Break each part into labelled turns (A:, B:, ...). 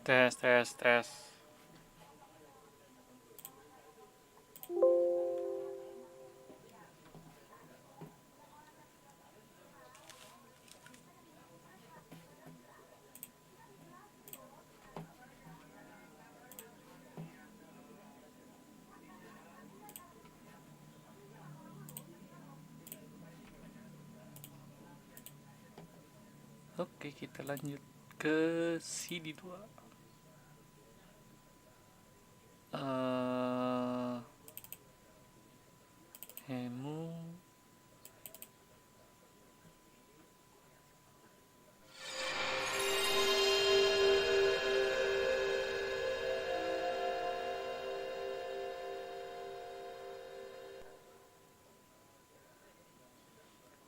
A: Tes, tes, tes. Oke, kita lanjut ke CD 2. Hemu.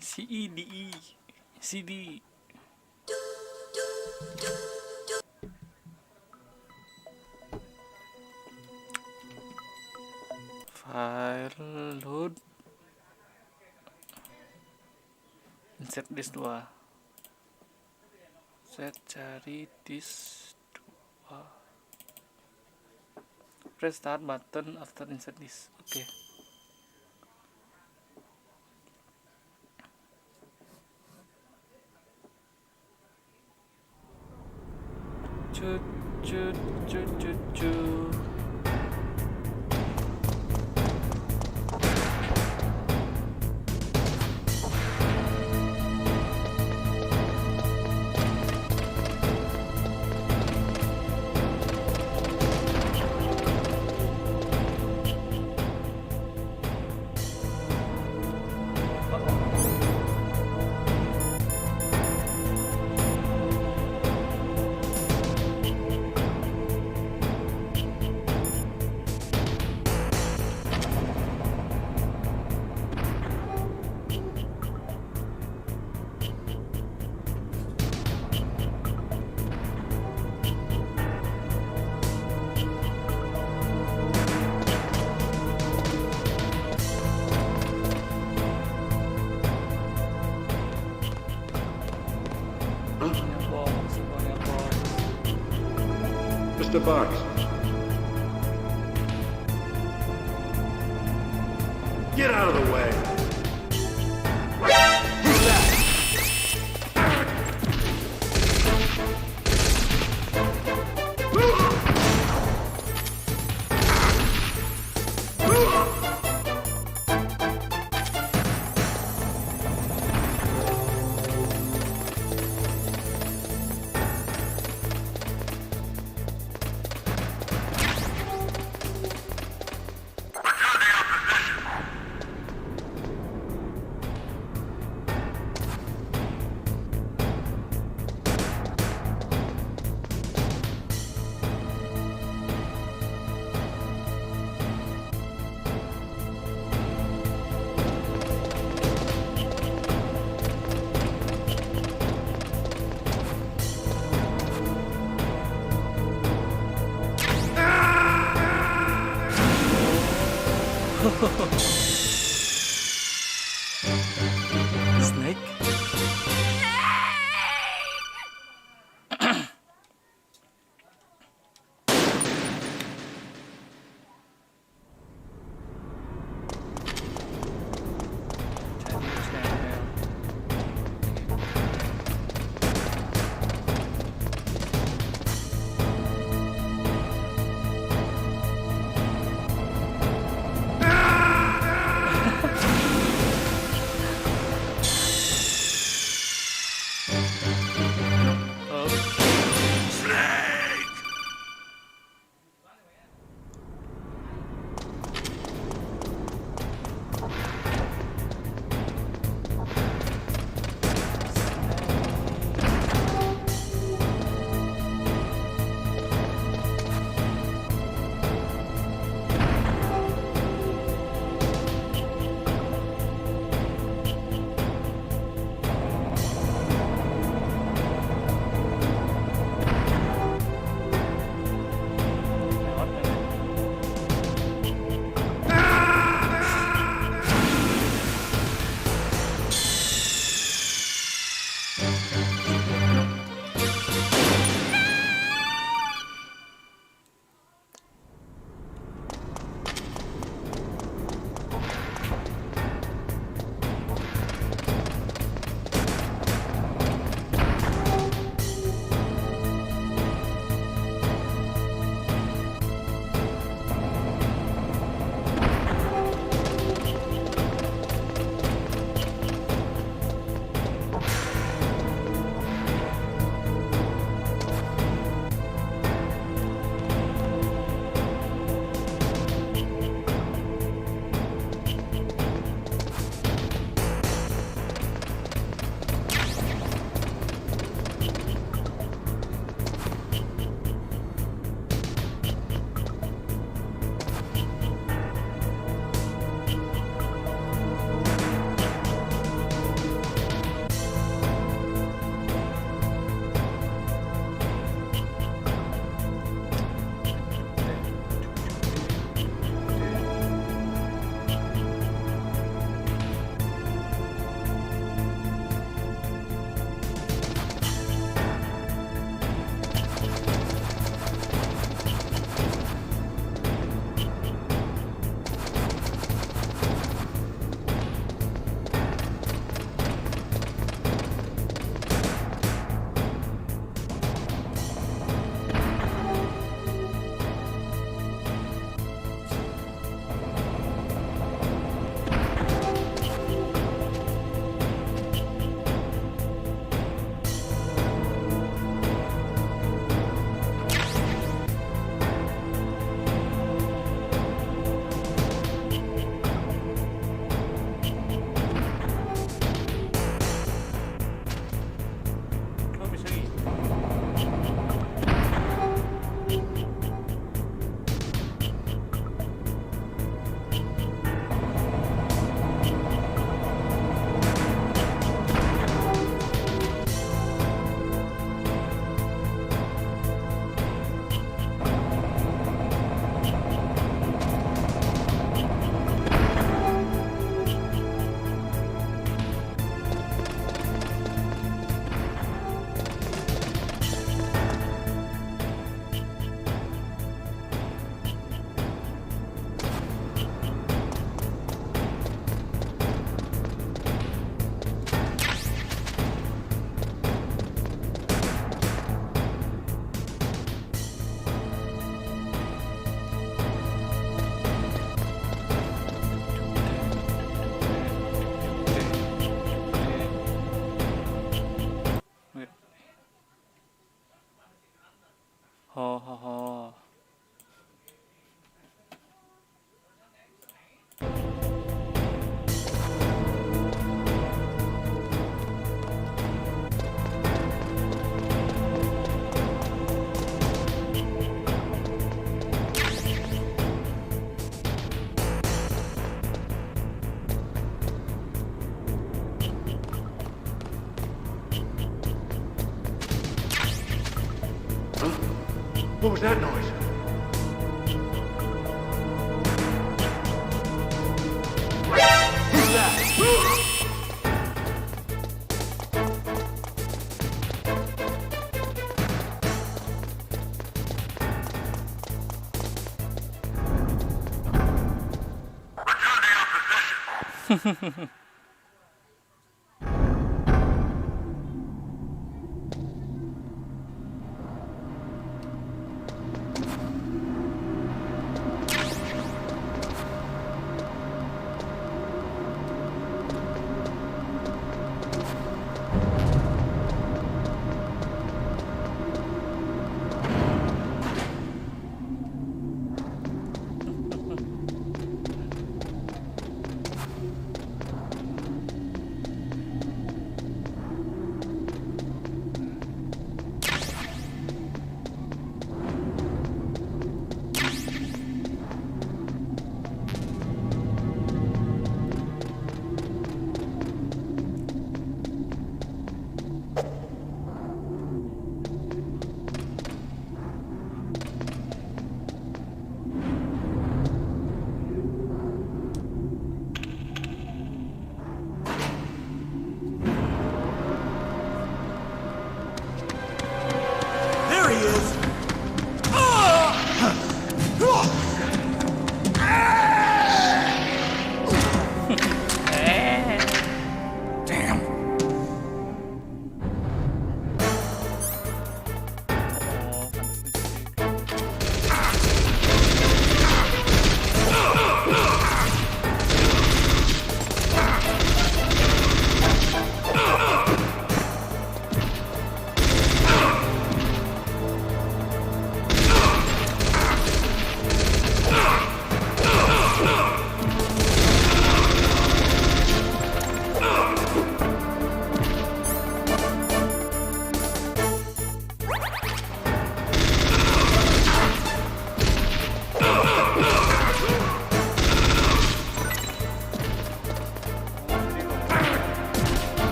A: CEDE. CD. File load. Insert disk 2. Saya cari disk 2. Press start button after insert disk. Oke. Cut cut cut cut cut.
B: Mr. Box. Get out of the way. Who's that? What was that noise? Who's that?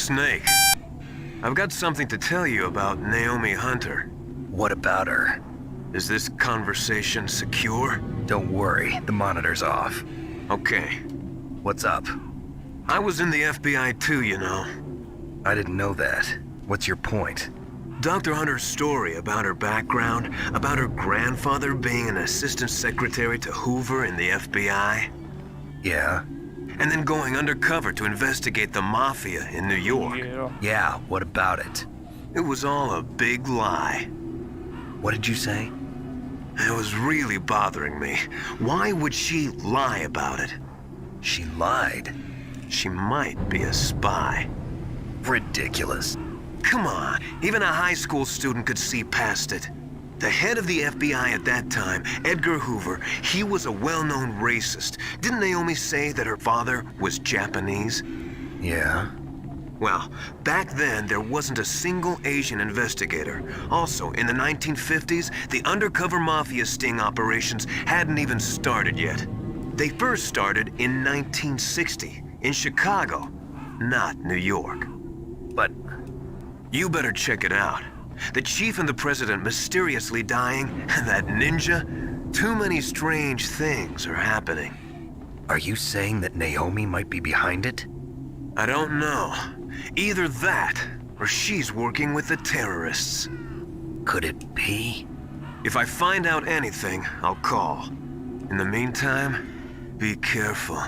C: Snake. I've got something to tell you about Naomi Hunter.
D: What about her?
C: Is this conversation secure?
D: Don't worry, the monitor's off.
C: Okay.
D: What's up?
C: I was in the FBI too, you know.
D: I didn't know that. What's your point?
C: Dr. Hunter's story about her background, about her grandfather being an assistant secretary to Hoover in the FBI,
D: Yeah?
C: and then going undercover to investigate the mafia in New York.
D: Yeah, what about it?
C: It was all a big lie.
D: What did you say?
C: It was really bothering me. Why would she lie about it?
D: She lied.
C: She might be a spy.
D: Ridiculous.
C: Come on, even a high school student could see past it. The head of the FBI at that time, Edgar Hoover, he was a well-known racist. Didn't Naomi say that her father was Japanese?
D: Yeah?
C: Well, back then, there wasn't a single Asian investigator. Also, in the 1950s, the undercover mafia sting operations hadn't even started yet. They first started in 1960, in Chicago, not New York.
D: But
C: You better check it out. The chief and the president mysteriously dying, and that ninja? Too many strange things are happening.
D: are you saying that Naomi might be behind it?
C: I don't know. Either that, or she's working with the terrorists.
D: Could it be?
C: If I find out anything, I'll call. In the meantime, be careful.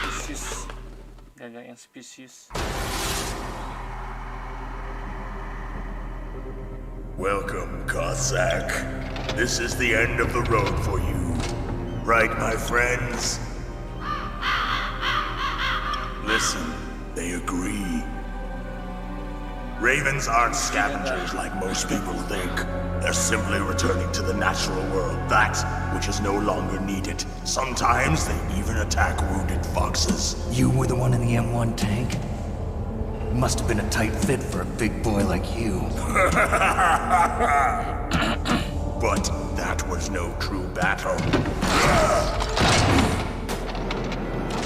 A: Spesies. Gagak yang spesies.
E: Welcome, Cossack. This is the end of the road for you. Right, my friends? Listen, they agree. Ravens aren't scavengers like most people think. They're simply returning to the natural world, that which is no longer needed. Sometimes they even attack wounded foxes.
B: You were the one in the M1 tank? Must have been a tight fit for a big boy like you.
E: But that was no true battle.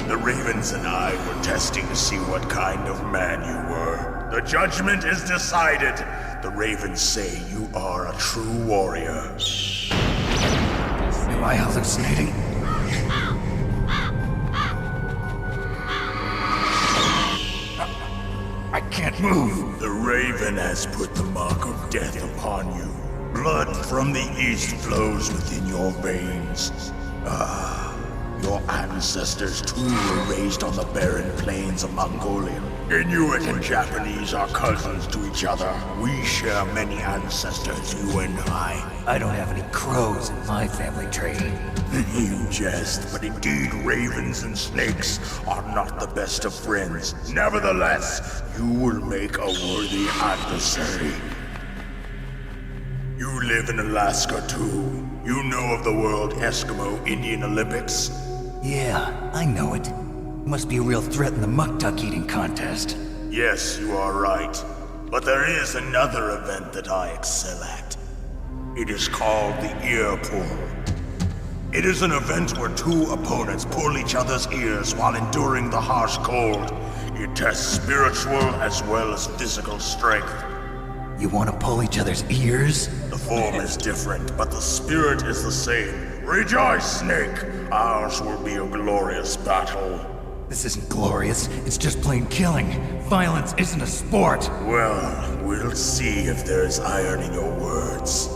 E: The Ravens and I were testing to see what kind of man you were. The judgment is decided. The Ravens say you are a true warrior.
B: Am I hallucinating? I can't move.
E: The Raven has put the mark of death upon you. Blood from the east flows within your veins. Your ancestors too were raised on the barren plains of Mongolia. Inuit and Japanese are cousins to each other. We share many ancestors, you and I.
B: I don't have any crows in my family tree.
E: You jest, but indeed ravens and snakes are not the best of friends. Nevertheless, you will make a worthy adversary. You live in Alaska too. You know of the World Eskimo Indian Olympics?
B: Yeah, I know it. Must be a real threat in the muck-duck eating contest.
E: Yes, you are right. But there is another event that I excel at. It is called the ear pull. It is an event where two opponents pull each other's ears while enduring the harsh cold. It tests spiritual as well as physical strength.
B: You want to pull each other's ears?
E: The form is different, but the spirit is the same. Rejoice, Snake! Ours will be a glorious battle.
B: This isn't glorious. It's just plain killing. Violence isn't a sport.
E: Well, we'll see if there's iron in your words.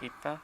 A: kita.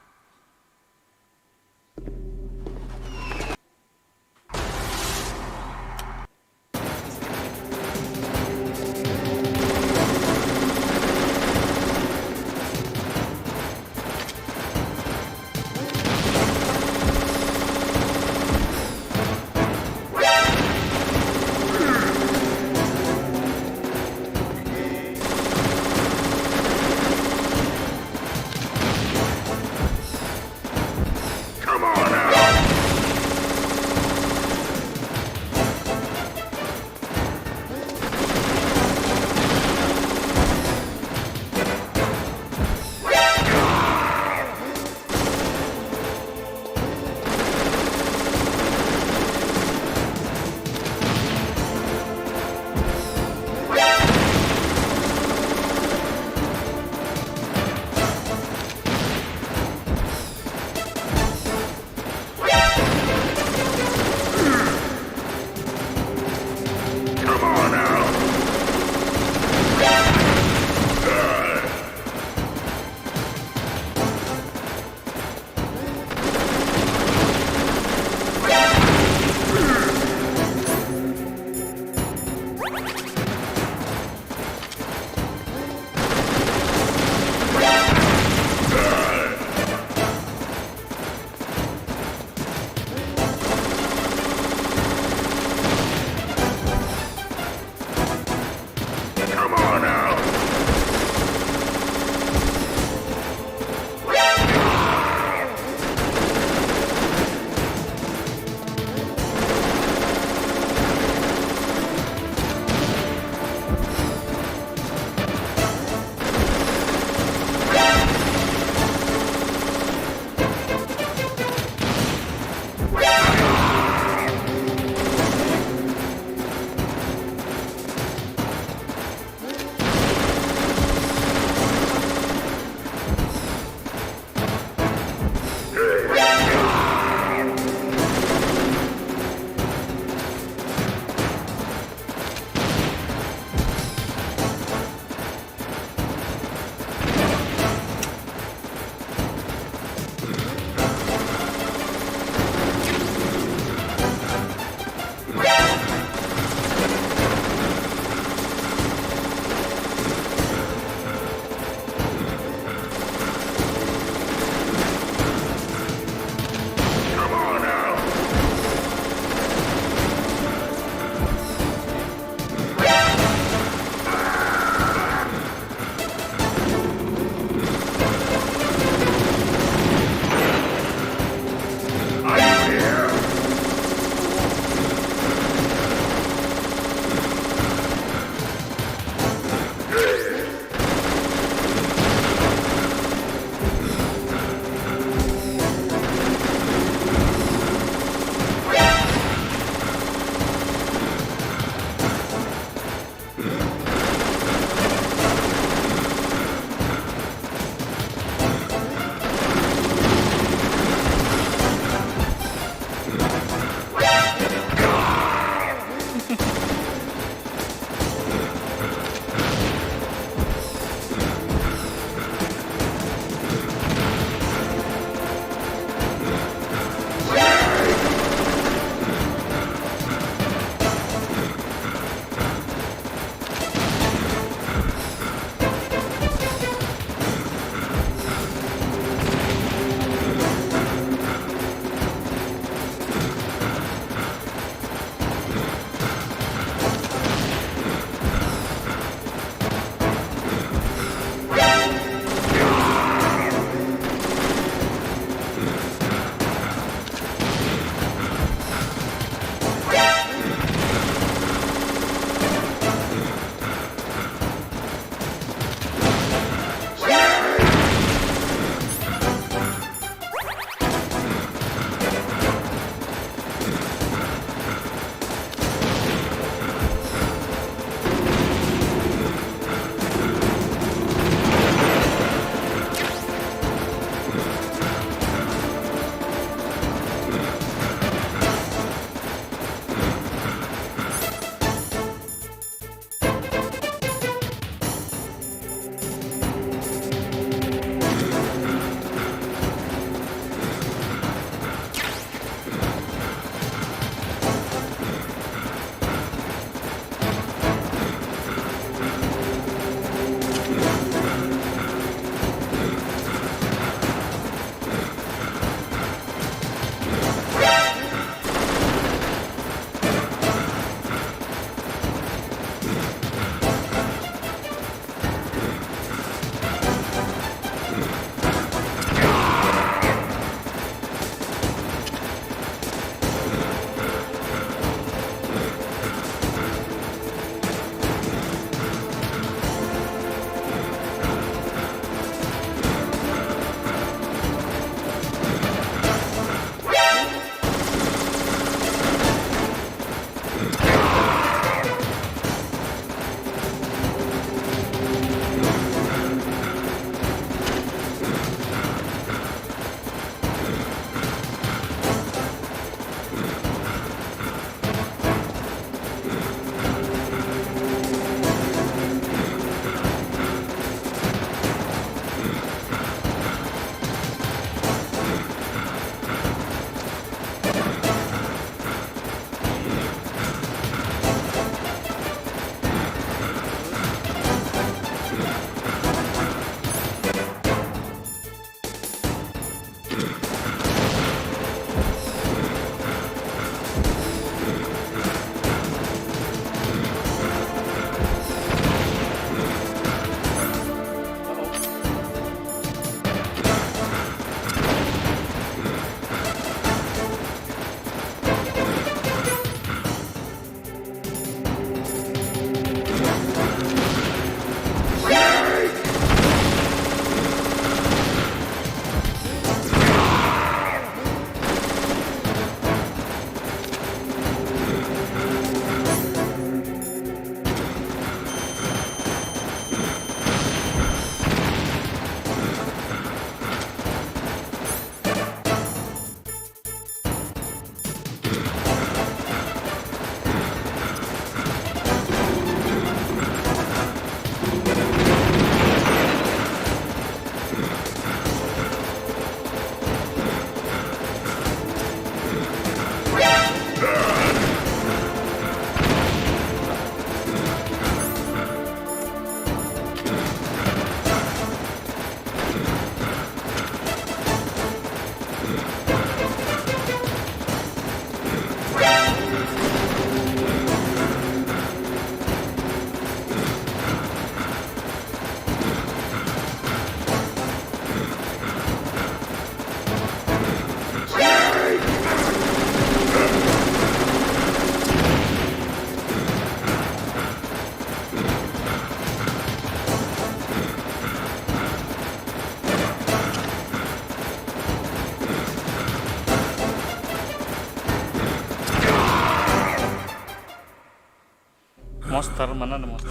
A: Monster, mana ada monster?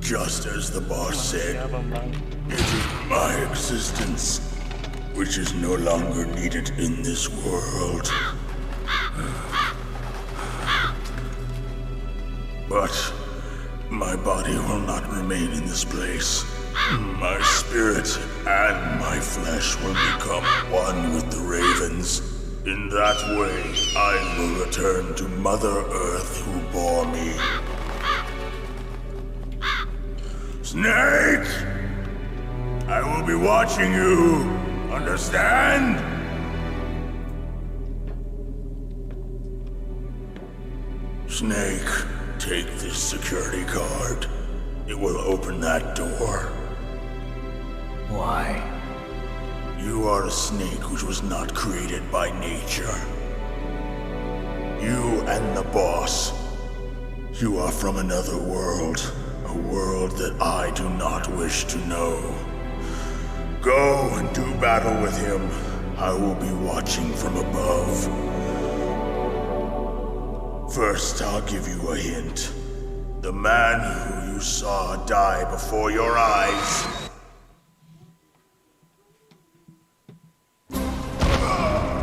E: Just as the boss said,
A: Siapa bang?
E: it is my existence which is no longer needed in this world. But my body will not remain in this place. My spirit and my flesh will become one with the ravens. In that way, I will return to Mother Earth who bore me. Snake! I will be watching you. Understand? Snake, take this security card. It will open that door.
B: Why?
E: You are a snake which was not created by nature. You and the boss. You are from another world. A world that I do not wish to know. Go and do battle with him. I will be watching from above. First, I'll give you a hint. The man who you saw die before your eyes.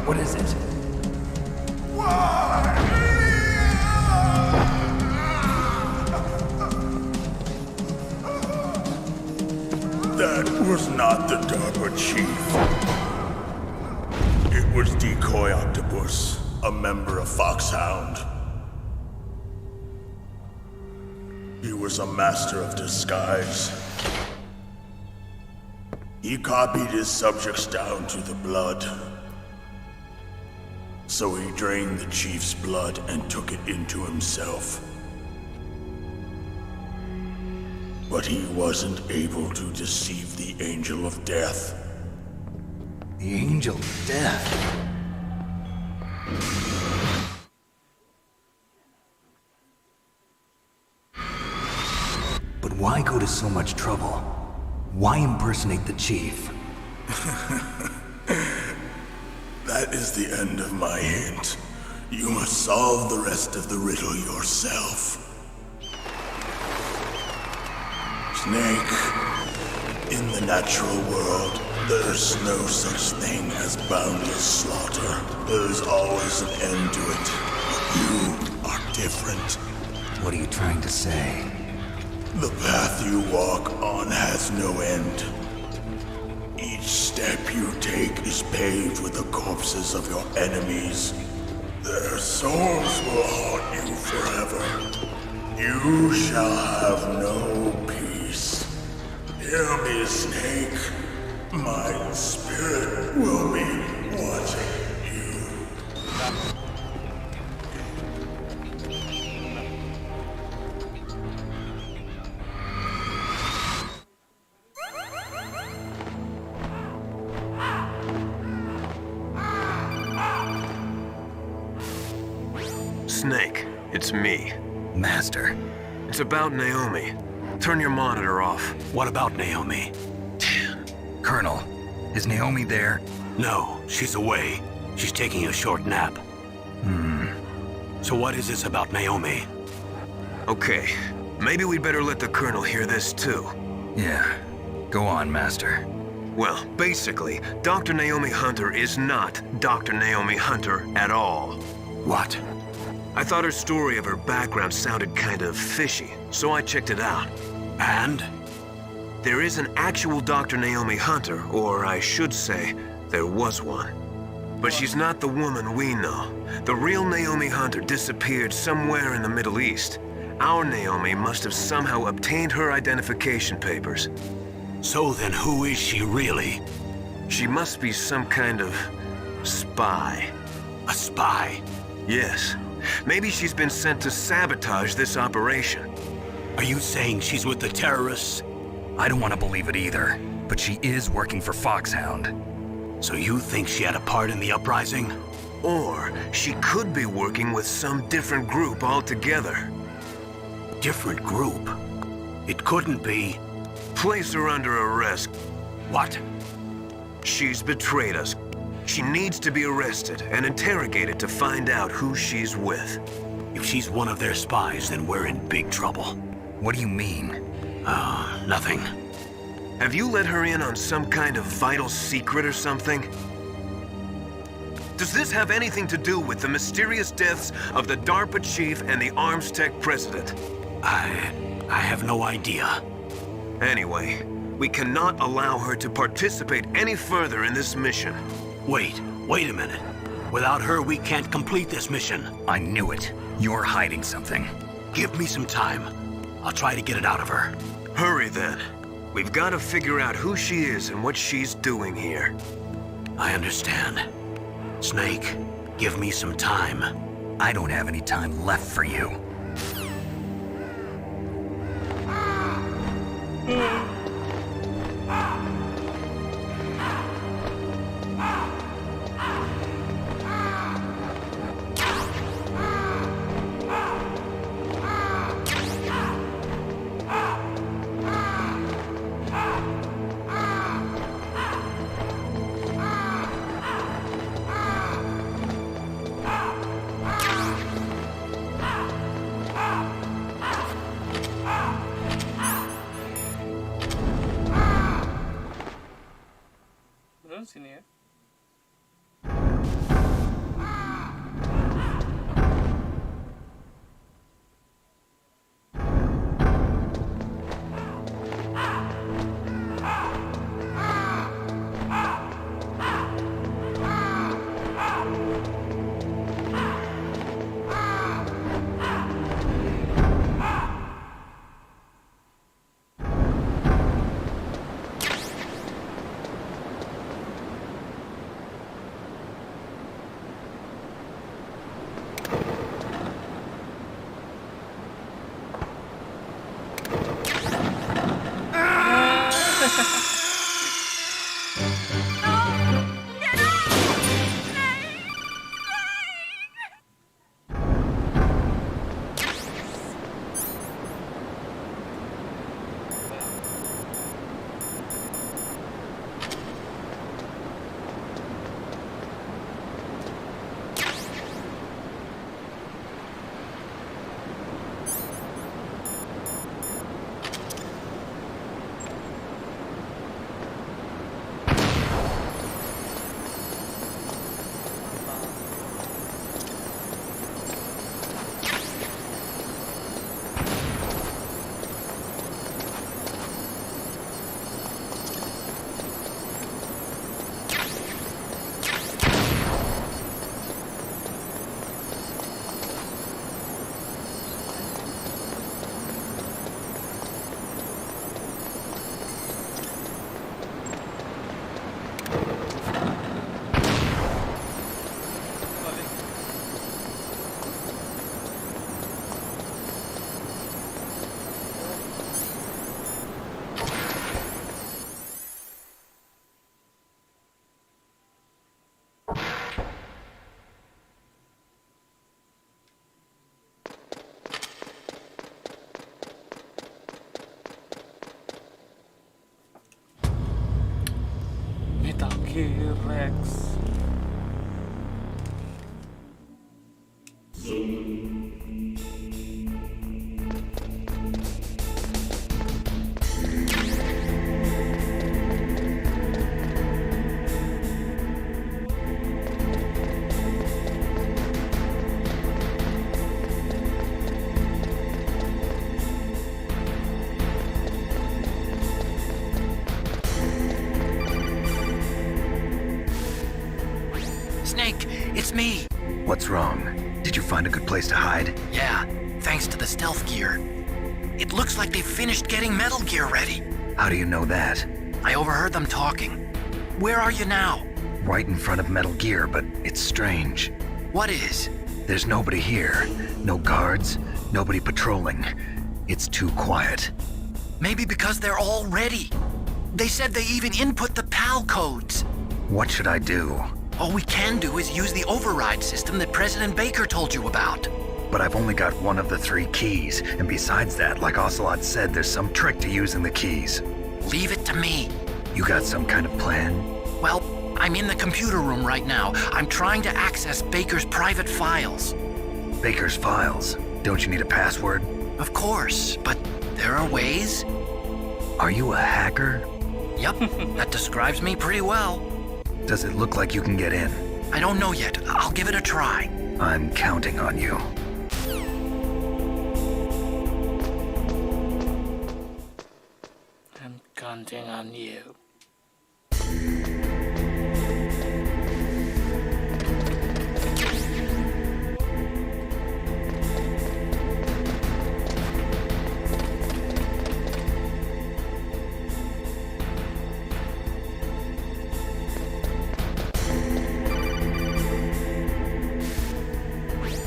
B: What is it?
E: That was not the DARPA chief. It was Decoy Octopus, a member of Foxhound. He was a master of disguise. He copied his subjects down to the blood. So he drained the chief's blood and took it into himself. But he wasn't able to deceive the Angel of Death.
B: The Angel of Death. But why go to so much trouble? Why impersonate the chief?
E: That is the end of my hint. You must solve the rest of the riddle yourself. Snake, in the natural world, there's no such thing as boundless slaughter. There is always an end to it. But you are different.
B: What are you trying to say?
E: The path you walk on has no end. Each step you take is paved with the corpses of your enemies. Their souls will haunt you forever. You shall have no peace. Hear me, Snake. My spirit will be watching you.
C: Snake, it's me.
D: Master,
C: It's about Naomi. Turn your monitor off.
D: what about Naomi? Colonel, is Naomi there?
F: No, she's away. She's taking a short nap. So what is this about Naomi?
C: Okay, maybe we'd better let the Colonel hear this too.
D: Yeah. Go on, Master.
C: Well, basically, Dr. Naomi Hunter is not Dr. Naomi Hunter at all.
F: What?
C: I thought her story of her background sounded kind of fishy, so I checked it out.
F: And?
C: There is an actual Dr. Naomi Hunter, or I should say, there was one. But she's not the woman we know. The real Naomi Hunter disappeared somewhere in the Middle East. Our Naomi must have somehow obtained her identification papers.
F: So then who is she really?
C: She must be some kind of spy.
F: A spy?
C: Yes. Maybe she's been sent to sabotage this operation.
F: Are you saying she's with the terrorists?
D: I don't want to believe it either, but she is working for Foxhound.
F: So you think she had a part in the uprising?
C: Or she could be working with some different group altogether.
F: Different group? It couldn't be.
C: Place her under arrest.
F: What?
C: She's betrayed us. She needs to be arrested and interrogated to find out who she's with.
F: If she's one of their spies, then we're in big trouble.
D: What do you mean?
F: Nothing.
C: Have you let her in on some kind of vital secret or something? Does this have anything to do with the mysterious deaths of the DARPA chief and the Arms Tech president?
F: I have no idea.
C: Anyway, we cannot allow her to participate any further in this mission.
F: Wait a minute. Without her, we can't complete this mission.
D: I knew it. You're hiding something.
F: Give me some time. I'll try to get it out of her.
C: Hurry then. We've got to figure out who she is and what she's doing here.
F: I understand. Snake, give me some time.
D: I don't have any time left for you.
A: Bener sini ya. Klimaks.
D: Snake, it's me.
B: What's wrong? Did you find a good place to hide?
D: Yeah, thanks to the stealth gear. It looks like they've finished getting Metal Gear ready.
B: How do you know that?
D: I overheard them talking. Where are you now?
B: Right in front of Metal Gear, but it's strange.
D: What is?
B: There's nobody here. No guards, nobody patrolling. It's too quiet.
D: Maybe because they're all ready. They said they even input the PAL codes.
B: What should I do?
D: All we can do is use the override system that President Baker told you about.
B: But I've only got one of the 3 keys, and besides that, like Ocelot said, there's some trick to using the keys.
D: Leave it to me.
B: You got some kind of plan?
D: Well, I'm in the computer room right now. I'm trying to access Baker's private files.
B: Baker's files. Don't you need a password?
D: Of course, but there are ways.
B: Are you a hacker?
D: Yep, that describes me pretty well.
B: Does it look like you can get in?
D: I don't know yet. I'll give it a try.
B: I'm counting on you.
A: I'm counting on you.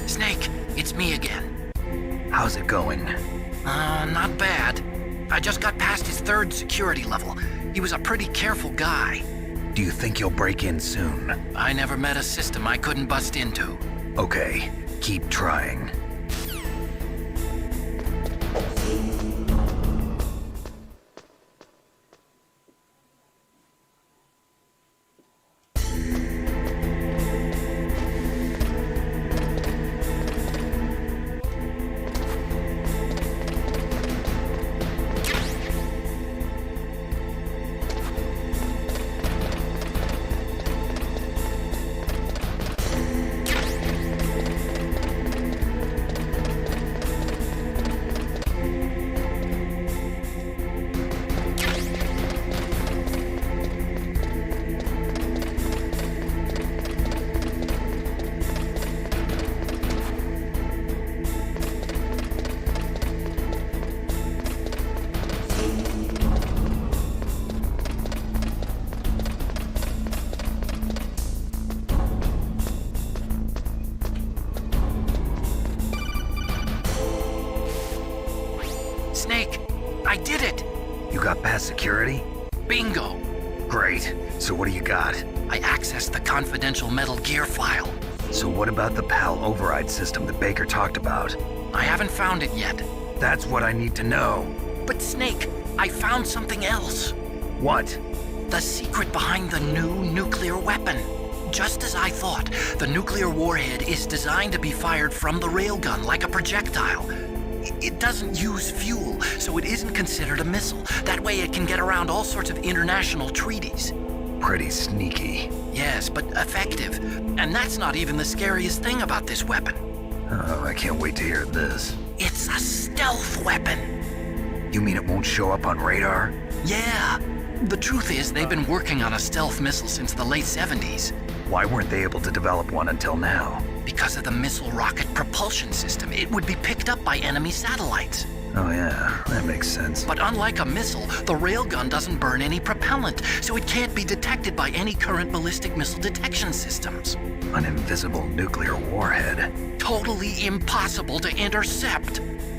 D: Snake, it's me again.
B: How's it going?
D: Not bad. I just got past his 3rd security level. He was a pretty careful guy.
B: Do you think you'll break in soon?
D: I never met a system I couldn't bust into.
B: Okay, keep trying.
D: Snake, I did it!
B: You got past security?
D: Bingo!
B: Great. So what do you got?
D: I accessed the confidential Metal Gear file.
B: So what about the PAL override system that Baker talked about?
D: I haven't found it yet.
B: That's what I need to know.
D: But Snake, I found something else.
B: What?
D: The secret behind the new nuclear weapon. Just as I thought, the nuclear warhead is designed to be fired from the railgun like a projectile. It doesn't use fuel, so it isn't considered a missile. That way it can get around all sorts of international treaties.
B: Pretty sneaky.
D: Yes, but effective. And that's not even the scariest thing about this weapon.
B: Oh, I can't wait to hear this.
D: It's a stealth weapon.
B: You mean it won't show up on radar?
D: Yeah. The truth is, they've been working on a stealth missile since the late 70s.
B: Why weren't they able to develop one until now?
D: Because of the missile rocket propulsion system, it would be picked up by enemy satellites.
B: Oh yeah, that makes sense.
D: But unlike a missile, the railgun doesn't burn any propellant, so it can't be detected by any current ballistic missile detection systems.
B: An invisible nuclear warhead.
D: Totally impossible to intercept.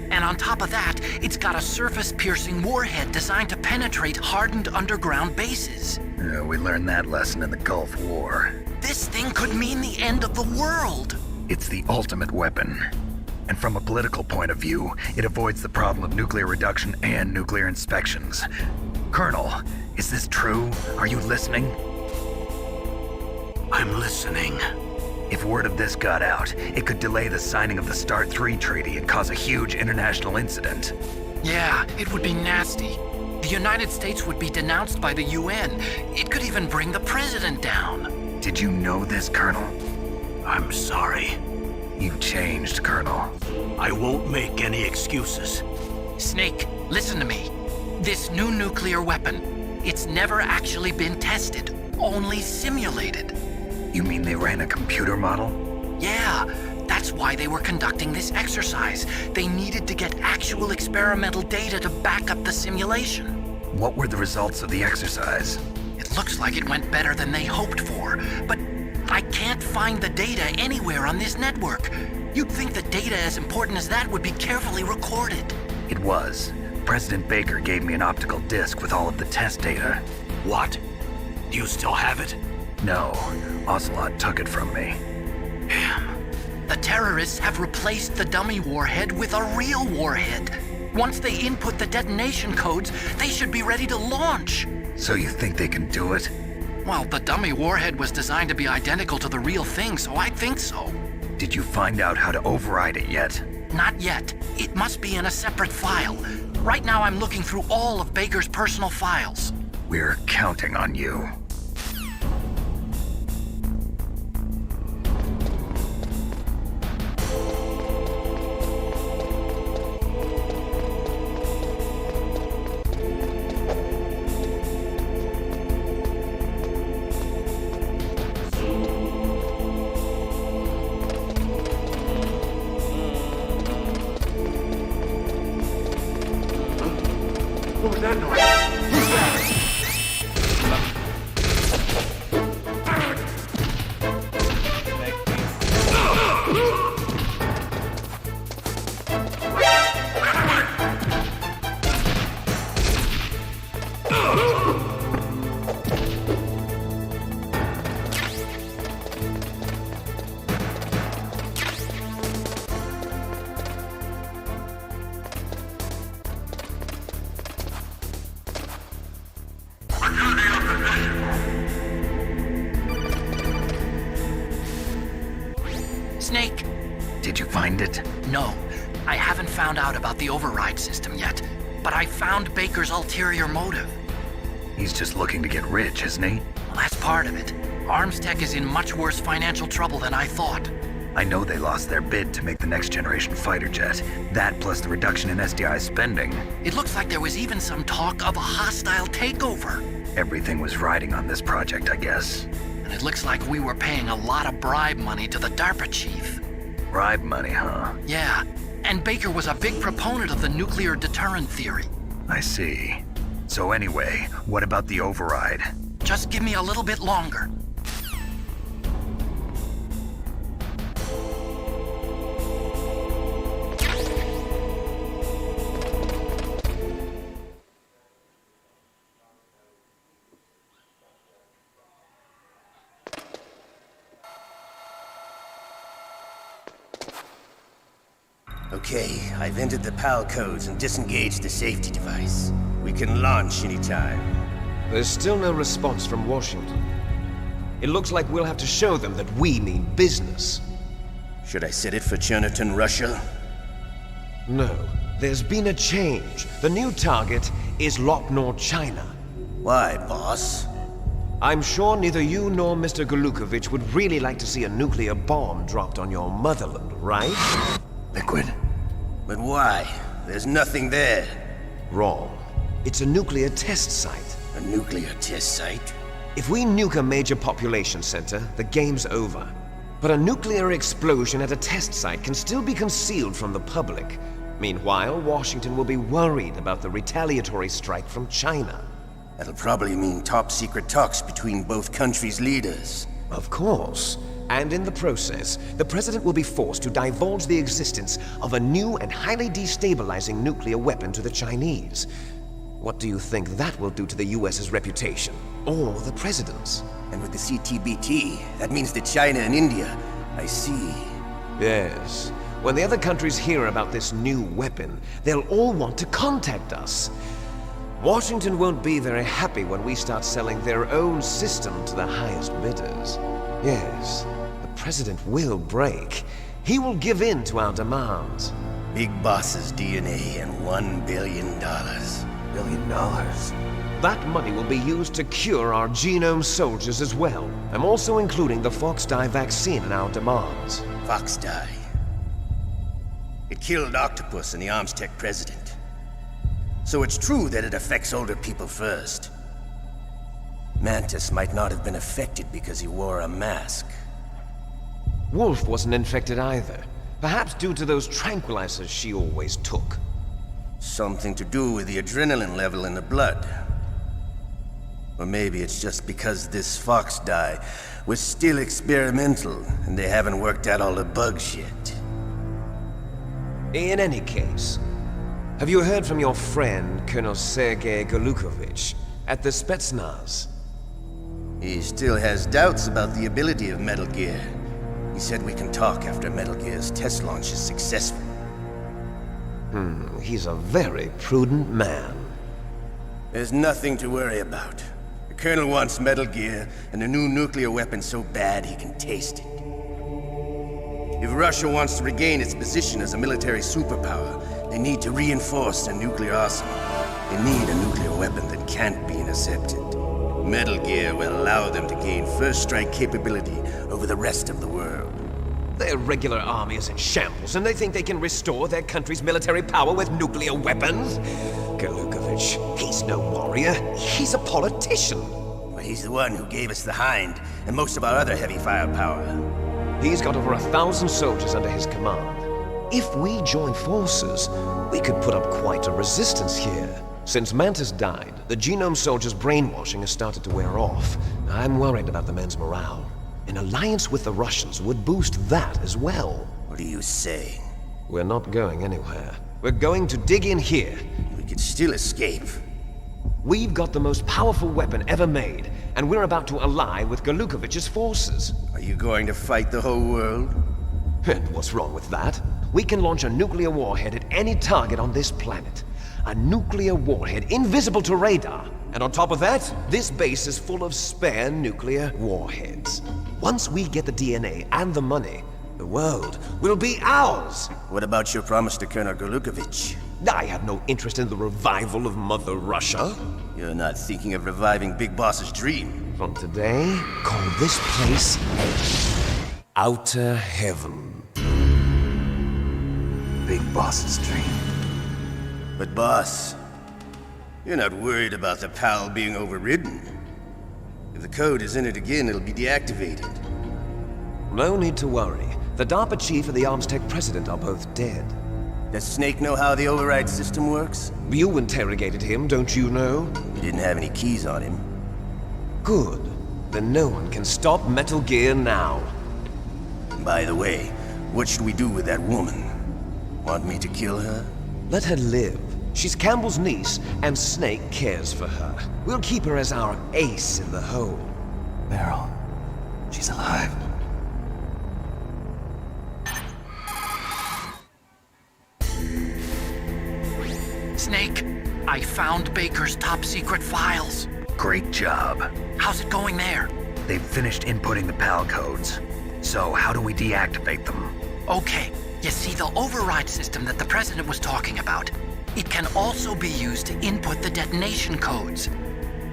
D: And on top of that, it's got a surface-piercing warhead designed to penetrate hardened underground bases.
B: Yeah, we learned that lesson in the Gulf War.
D: This thing could mean the end of the world.
B: It's the ultimate weapon. And from a political point of view, it avoids the problem of nuclear reduction and nuclear inspections. Colonel, is this true? Are you listening?
F: I'm listening.
B: If word of this got out, it could delay the signing of the START 3 treaty and cause a huge international incident.
D: Yeah, it would be nasty. The United States would be denounced by the UN. It could even bring the president down.
B: Did you know this, Colonel?
F: I'm sorry.
B: You've changed, Colonel.
F: I won't make any excuses.
D: Snake, listen to me. This new nuclear weapon, it's never actually been tested, only simulated.
B: You mean they ran a computer model?
D: Yeah, that's why they were conducting this exercise. They needed to get actual experimental data to back up the simulation.
B: What were the results of the exercise?
D: It looks like it went better than they hoped for, but I can't find the data anywhere on this network. You'd think the data as important as that would be carefully recorded.
B: It was. President Baker gave me an optical disc with all of the test data.
F: What? Do you still have it?
B: No, Ocelot took it from me.
D: The terrorists have replaced the dummy warhead with a real warhead. Once they input the detonation codes, they should be ready to launch.
B: So you think they can do it?
D: Well, the dummy warhead was designed to be identical to the real thing, so I think so.
B: Did you find out how to override it yet?
D: Not yet. It must be in a separate file. Right now I'm looking through all of Baker's personal files.
B: We're counting on you.
F: What was that noise? Who's that?
D: Snake!
B: Did you find it?
D: No, I haven't found out about the override system yet, but I found Baker's ulterior motive.
B: He's just looking to get rich, isn't he?
D: Well, that's part of it. Arms Tech is in much worse financial trouble than I thought.
B: I know they lost their bid to make the next generation fighter jet. That plus the reduction in SDI spending.
D: It looks like there was even some talk of a hostile takeover.
B: Everything was riding on this project, I guess.
D: And it looks like we were paying a lot of bribe money to the DARPA chief.
B: Bribe money, huh?
D: Yeah, and Baker was a big proponent of the nuclear deterrent theory.
B: I see. So anyway, what about the override?
D: Just give me a little bit longer.
G: Okay, I've entered the PAL codes and disengaged the safety device. We can launch anytime.
H: There's still no response from Washington. It looks like we'll have to show them that we mean business.
G: Should I set it for Cherniton, Russia?
H: No, there's been a change. The new target is Lopnor, China.
G: Why, boss?
H: I'm sure neither you nor Mr. Golukovich would really like to see a nuclear bomb dropped on your motherland, right?
G: Liquid. But why? There's nothing there.
H: Wrong. It's a nuclear test site.
G: A nuclear test site?
H: If we nuke a major population center, the game's over. But a nuclear explosion at a test site can still be concealed from the public. Meanwhile, Washington will be worried about the retaliatory strike from China.
G: That'll probably mean top-secret talks between both countries' leaders.
H: Of course. And in the process, the president will be forced to divulge the existence of a new and highly destabilizing nuclear weapon to the Chinese. What do you think that will do to the US's reputation? Or the president's?
G: And with the CTBT, that means that China and India... I see.
H: Yes. When the other countries hear about this new weapon, they'll all want to contact us. Washington won't be very happy when we start selling their own system to the highest bidders. Yes, the president will break. He will give in to our demands.
G: Big boss's DNA and $1 billion.
H: $1 billion? That money will be used to cure our genome soldiers as well. I'm also including the Fox-Die vaccine in our demands.
G: Fox-Die. It killed Octopus and the Arms Tech president. So it's true that it affects older people first. Mantis might not have been affected because he wore a mask.
H: Wolf wasn't infected either. Perhaps due to those tranquilizers she always took.
G: Something to do with the adrenaline level in the blood. Or maybe it's just because this Fox-Die was still experimental and they haven't worked out all the bugs yet.
H: In any case, have you heard from your friend, Colonel Sergei Golukovich, at the Spetsnaz?
G: He still has doubts about the ability of Metal Gear. He said we can talk after Metal Gear's test launch is successful.
H: He's a very prudent man.
G: There's nothing to worry about. The Colonel wants Metal Gear and a new nuclear weapon so bad he can taste it. If Russia wants to regain its position as a military superpower, they need to reinforce their nuclear arsenal. They need a nuclear weapon that can't be intercepted. Metal Gear will allow them to gain first strike capability over the rest of the world.
H: Their regular army is in shambles, and they think they can restore their country's military power with nuclear weapons? Galukovich, he's no warrior. He's a politician.
G: But he's the one who gave us the Hind and most of our other heavy firepower.
H: He's got over 1,000 soldiers under his command. If we join forces, we could put up quite a resistance here. Since Mantis died, the Genome Soldier's brainwashing has started to wear off. I'm worried about the men's morale. An alliance with the Russians would boost that as well.
G: What are you saying?
H: We're not going anywhere. We're going to dig in here.
G: We could still escape.
H: We've got the most powerful weapon ever made, and we're about to ally with Galukovich's forces.
G: Are you going to fight the whole world?
H: And what's wrong with that? We can launch a nuclear warhead at any target on this planet. A nuclear warhead invisible to radar. And on top of that, this base is full of spare nuclear warheads. Once we get the DNA and the money, the world will be ours.
G: What about your promise to Colonel Galukovich?
H: I have no interest in the revival of Mother Russia.
G: You're not thinking of reviving Big Boss's dream.
H: From today, call this place Outer Heaven.
B: Big Boss's dream.
G: But boss, you're not worried about the PAL being overridden. If the code is in it again, it'll be deactivated.
H: No need to worry. The DARPA chief and the ArmsTech president are both dead.
G: Does Snake know how the override system works?
H: You interrogated him, don't you know?
G: He didn't have any keys on him.
H: Good. Then no one can stop Metal Gear now.
G: By the way, what should we do with that woman? Want me to kill her?
H: Let her live. She's Campbell's niece, and Snake cares for her. We'll keep her as our ace in the hole.
B: Meryl, she's alive.
D: Snake, I found Baker's top-secret files.
B: Great job.
D: How's it going there?
B: They've finished inputting the PAL codes. So how do we deactivate them?
D: Okay, you see the override system that the President was talking about? It can also be used to input the detonation codes.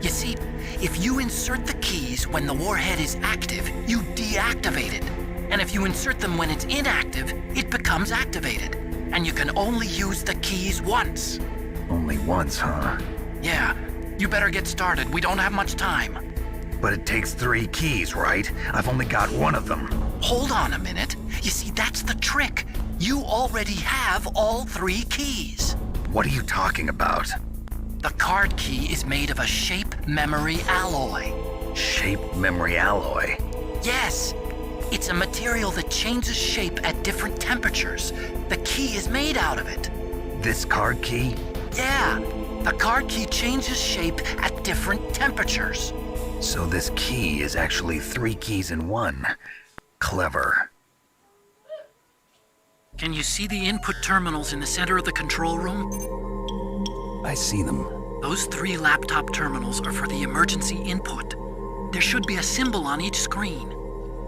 D: You see, if you insert the keys when the warhead is active, you deactivate it. And if you insert them when it's inactive, it becomes activated. And you can only use the keys once.
B: Only once, huh?
D: Yeah, you better get started. We don't have much time.
B: But it takes 3 keys, right? I've only got 1 of them.
D: Hold on a minute. You see, that's the trick. You already have all 3 keys.
B: What are you talking about?
D: The card key is made of a shape memory alloy.
B: Shape memory alloy?
D: Yes. It's a material that changes shape at different temperatures. The key is made out of it.
B: This card key?
D: Yeah. The card key changes shape at different temperatures.
B: So this key is actually 3 keys in 1. Clever.
D: Can you see the input terminals in the center of the control room?
B: I see them.
D: Those 3 laptop terminals are for the emergency input. There should be a symbol on each screen.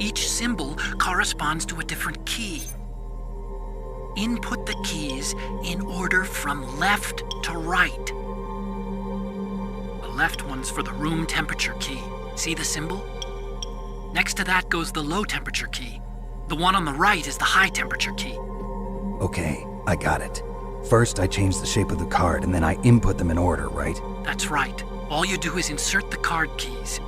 D: Each symbol corresponds to a different key. Input the keys in order from left to right. The left one's for the room temperature key. See the symbol? Next to that goes the low temperature key. The one on the right is the high temperature key.
B: Okay, I got it. First, I change the shape of the card, and then I input them in order, right?
D: That's right. All you do is insert the card keys.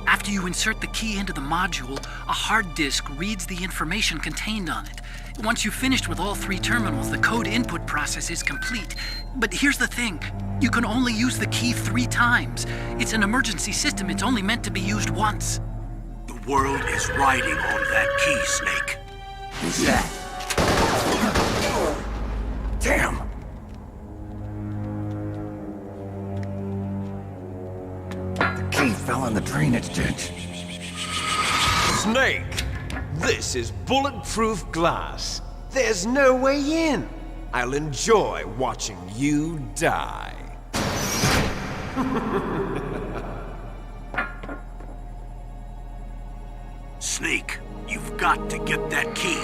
D: After you insert the key into the module, a hard disk reads the information contained on it. Once you've finished with all 3 terminals, the code input process is complete. But here's the thing. You can only use the key 3 times. It's an emergency system. It's only meant to be used once.
F: The world is riding on that key, Snake.
G: Who's that?
B: Damn! The key fell in the drainage ditch.
H: Snake! This is bulletproof glass. There's no way in. I'll enjoy watching you die.
F: Snake, you've got to get that key.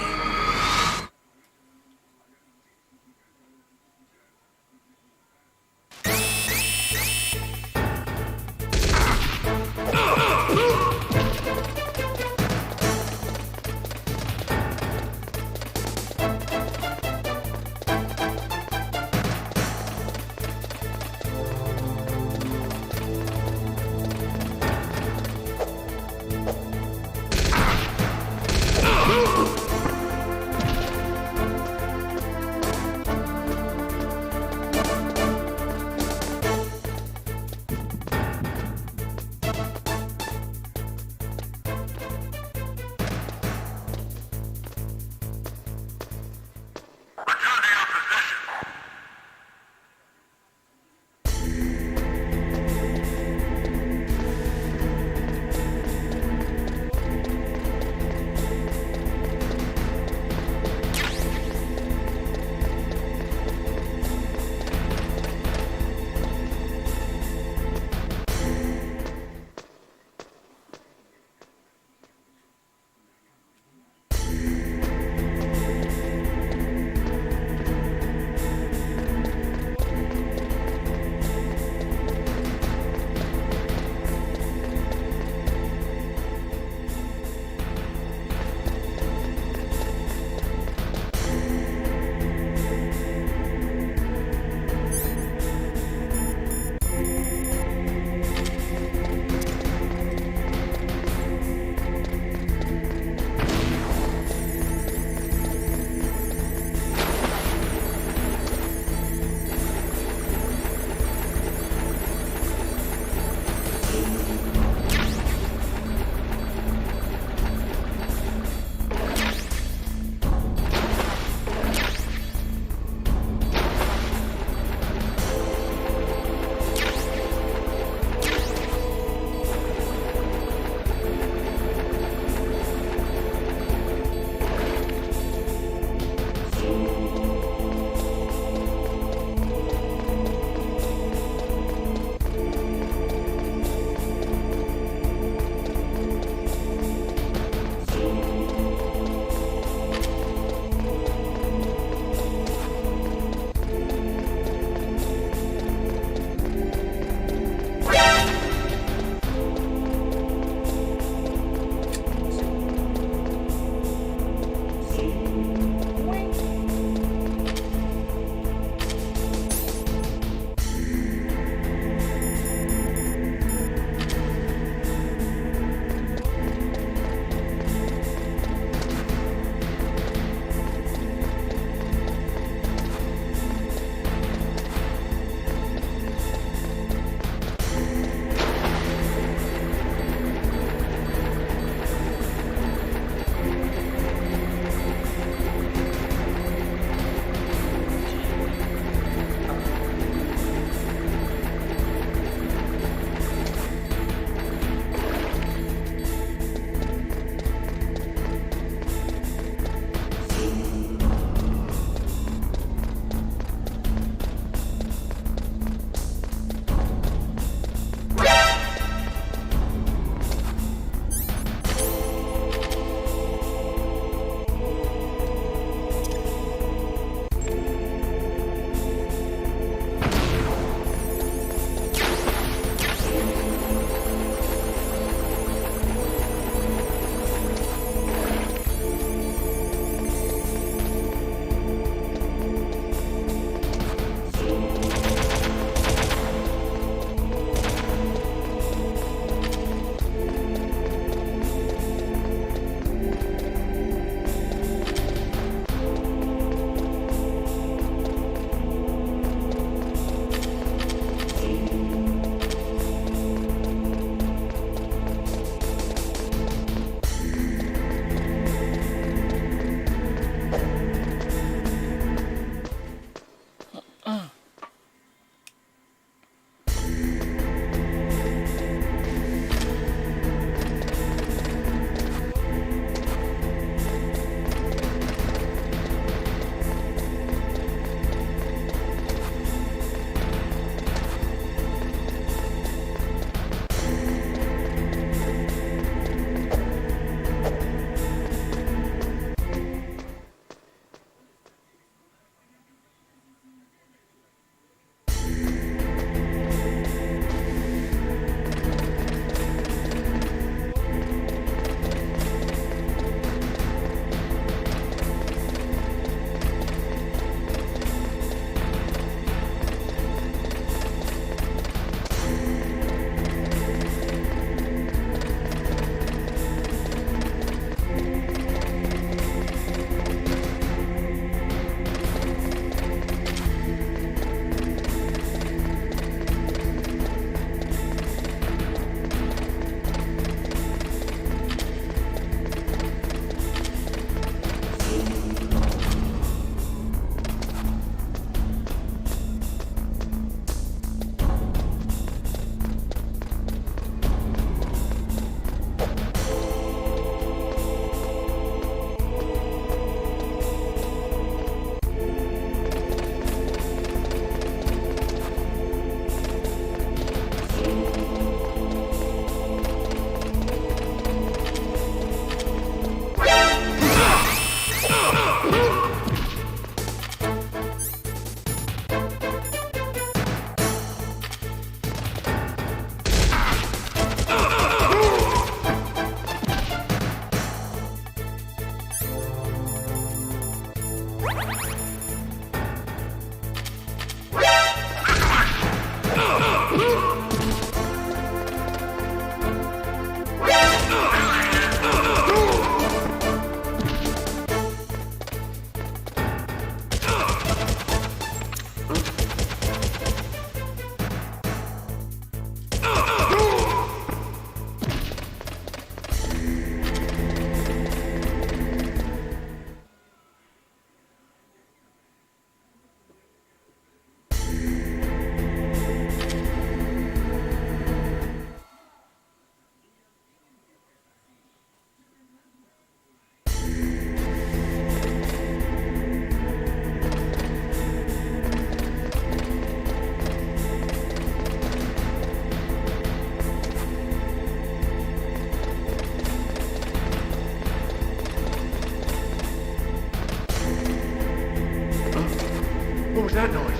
F: What was that noise?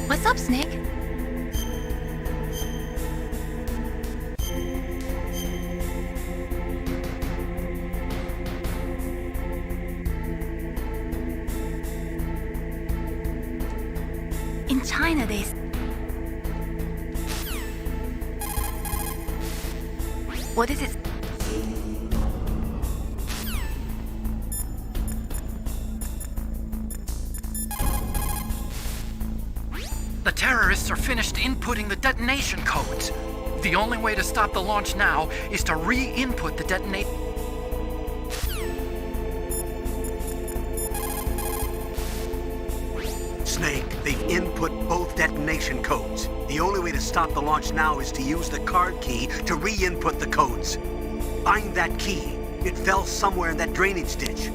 I: What's up, Snake? In China, they... What is it?
D: The terrorists are finished inputting the detonation codes. The only way to stop the launch now is to re-input the detonate...
F: Snake, they've input both detonation codes. The only way to stop the launch now is to use the card key to re-input the codes. Find that key. It fell somewhere in that drainage ditch.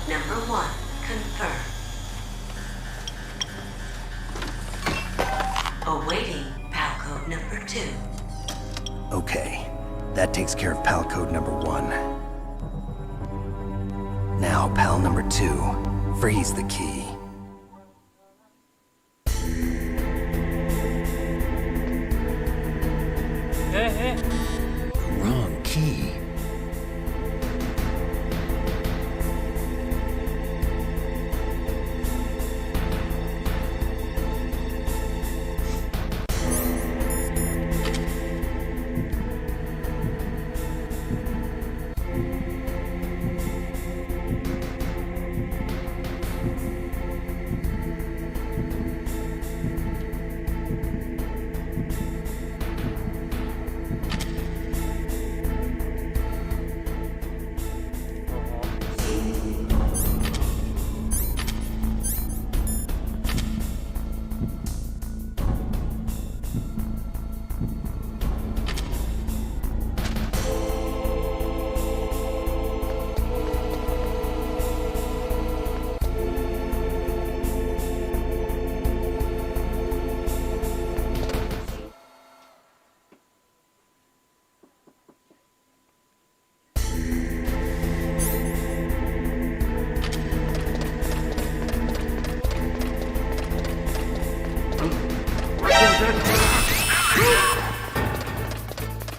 J: number 1 confirmed. Awaiting PAL code number 2.
G: Okay, that takes care of PAL code number 1. Now, PAL number 2, freeze the key. Wrong key.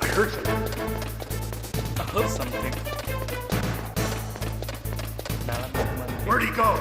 A: I heard something.
E: Where'd he go?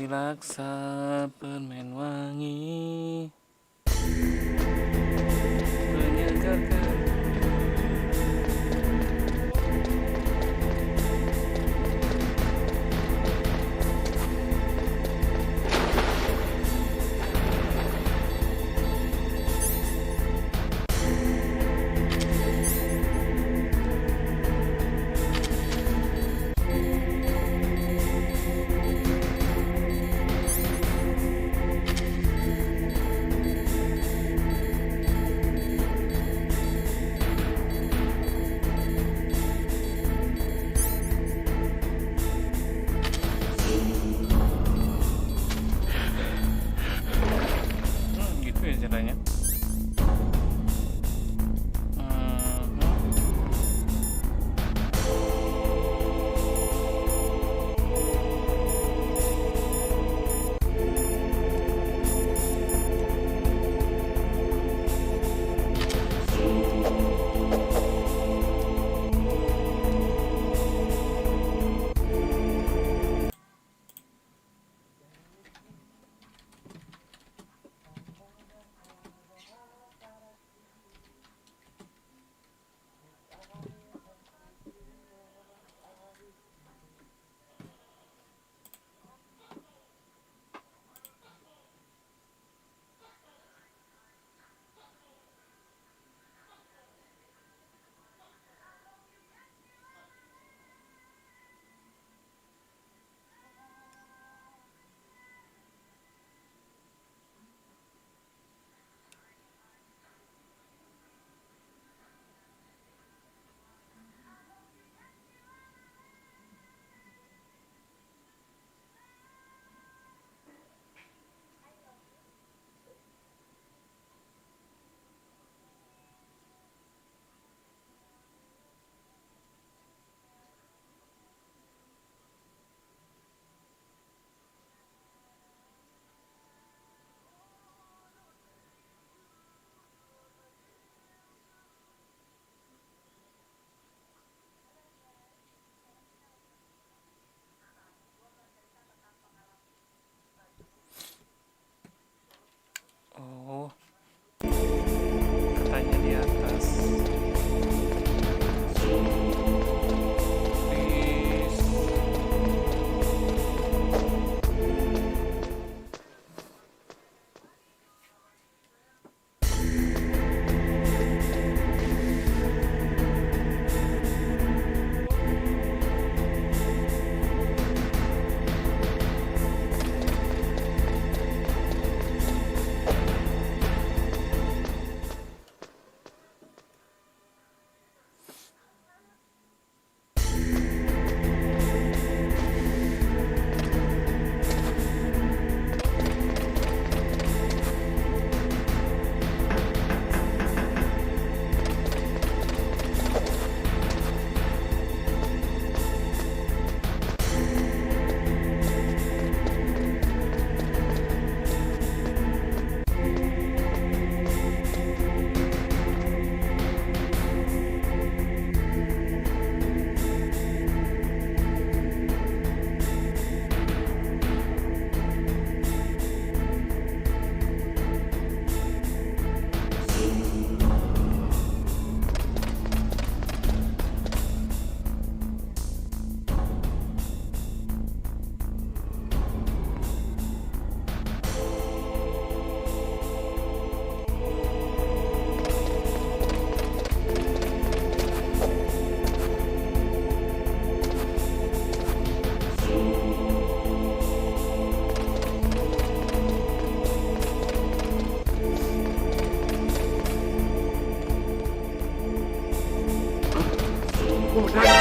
A: Raksa permen wangi menyegarkan. Sorry.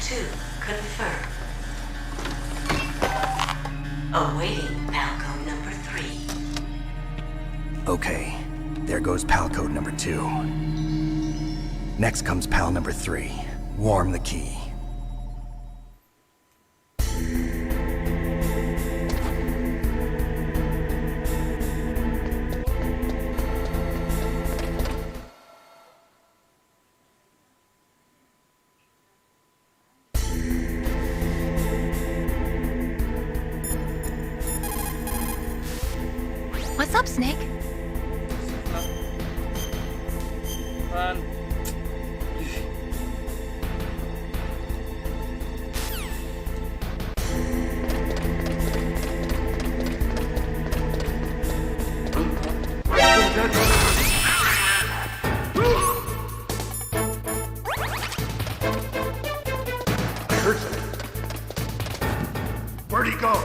J: 2 confirmed. Awaiting PAL code number 3.
B: Okay, there goes PAL code number 2. Next comes PAL number 3. Warm the key.
I: What's up, Snake?
A: Pan.
E: Where'd he go?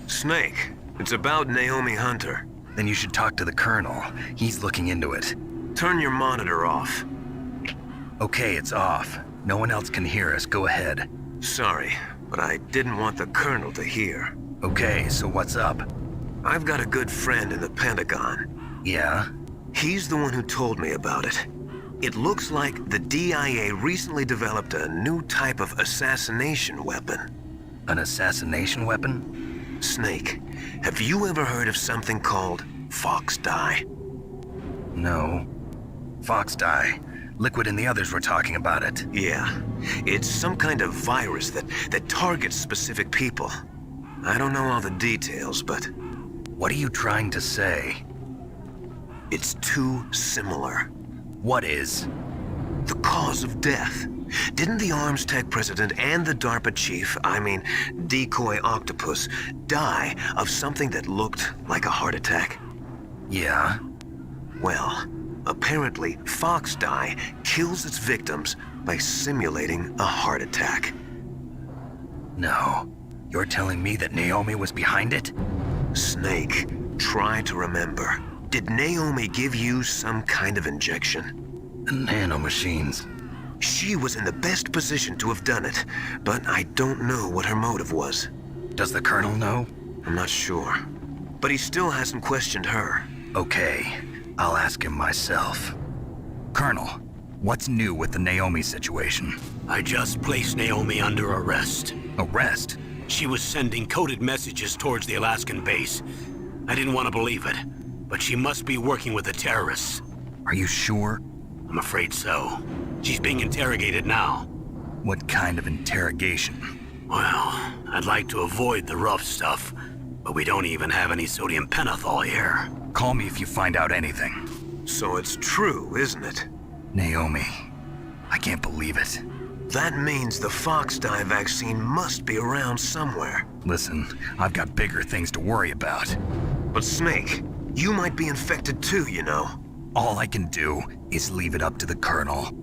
C: Snake, it's about Naomi Hunter.
B: Then you should talk to the Colonel. He's looking into it.
C: Turn your monitor off.
B: Okay, it's off. No one else can hear us. Go ahead.
C: Sorry, but I didn't want the Colonel to hear.
B: Okay, so what's up?
C: I've got a good friend in the Pentagon.
B: Yeah?
C: He's the one who told me about it. It looks like the DIA recently developed a new type of assassination weapon.
B: An assassination weapon?
C: Snake, have you ever heard of something called Fox Dye?
B: No. Fox dye. Liquid and the others were talking about it.
C: Yeah. It's some kind of virus that targets specific people. I don't know all the details, but...
B: What are you trying to say?
C: It's too similar.
B: What is?
C: The cause of death. Didn't the Arms Tech president and the DARPA chief, decoy octopus, die of something that looked like a heart attack?
B: Yeah?
C: Well, apparently Fox Dye kills its victims by simulating a heart attack.
B: No. You're telling me that Naomi was behind it?
C: Snake, try to remember. Did Naomi give you some kind of injection?
B: The nanomachines.
C: She was in the best position to have done it, but I don't know what her motive was.
B: Does the Colonel know?
C: I'm not sure. But he still hasn't questioned her.
B: Okay, I'll ask him myself. Colonel, what's new with the Naomi situation?
F: I just placed Naomi under arrest.
B: Arrest?
F: She was sending coded messages towards the Alaskan base. I didn't want to believe it, but she must be working with the terrorists.
B: Are you sure?
F: I'm afraid so. She's being interrogated now.
B: What kind of interrogation?
F: Well, I'd like to avoid the rough stuff, but we don't even have any sodium pentothal here.
B: Call me if you find out anything.
C: So it's true, isn't it?
B: Naomi, I can't believe it.
C: That means the Fox Dye vaccine must be around somewhere.
B: Listen, I've got bigger things to worry about.
C: But Snake, you might be infected too, you know.
B: All I can do is leave it up to the Colonel.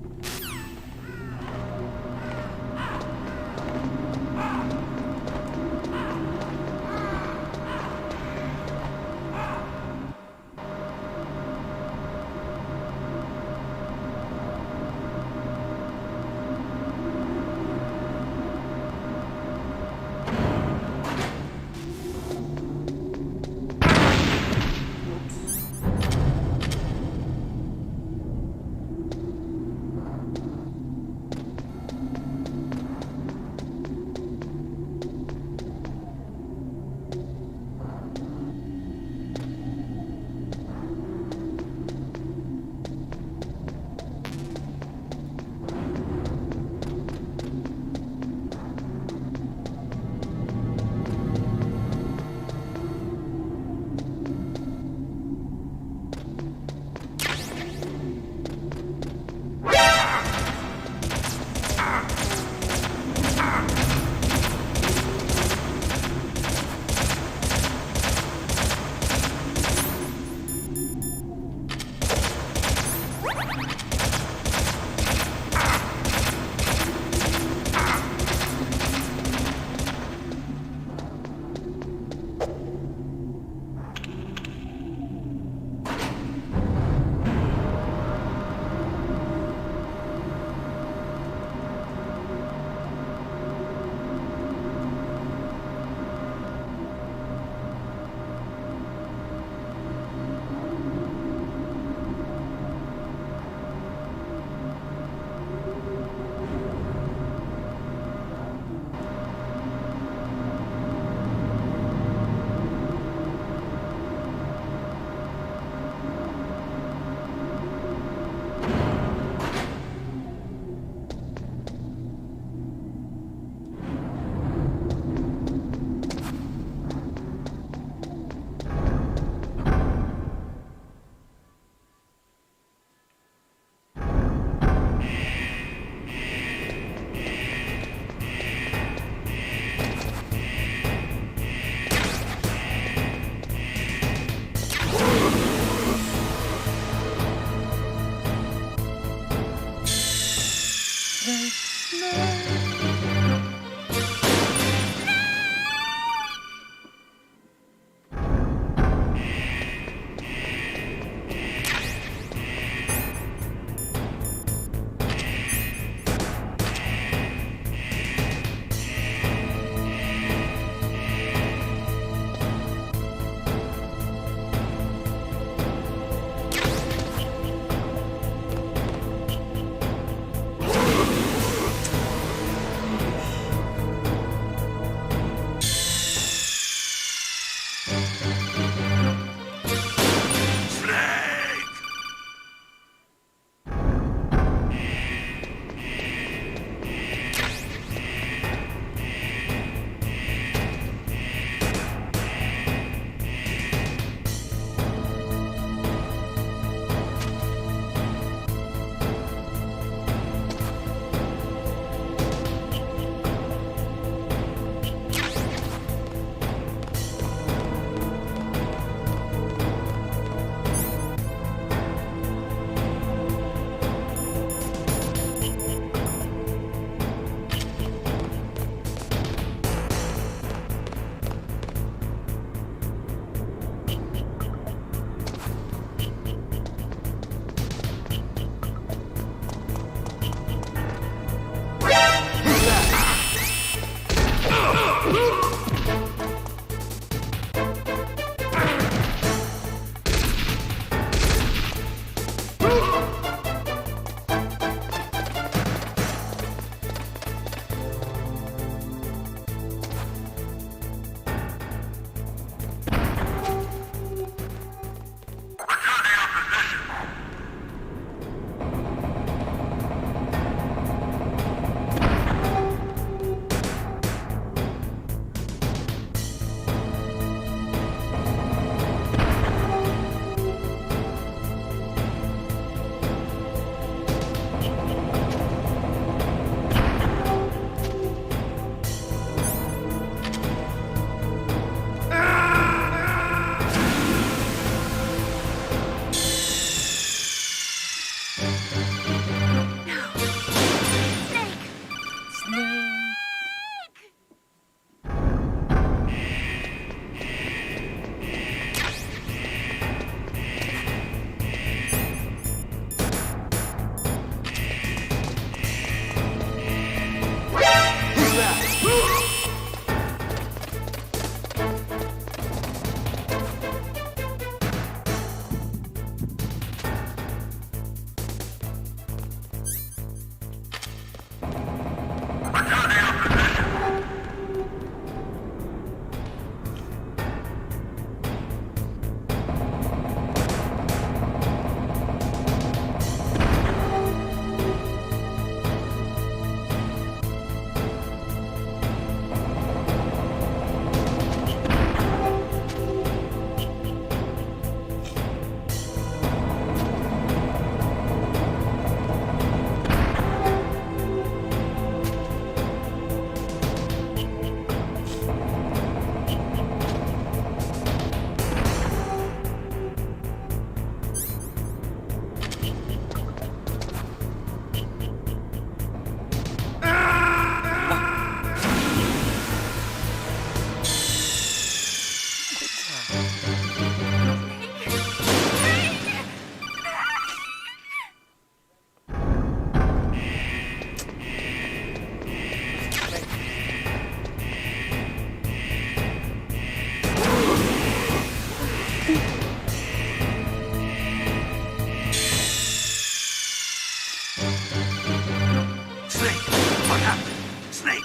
F: Snake!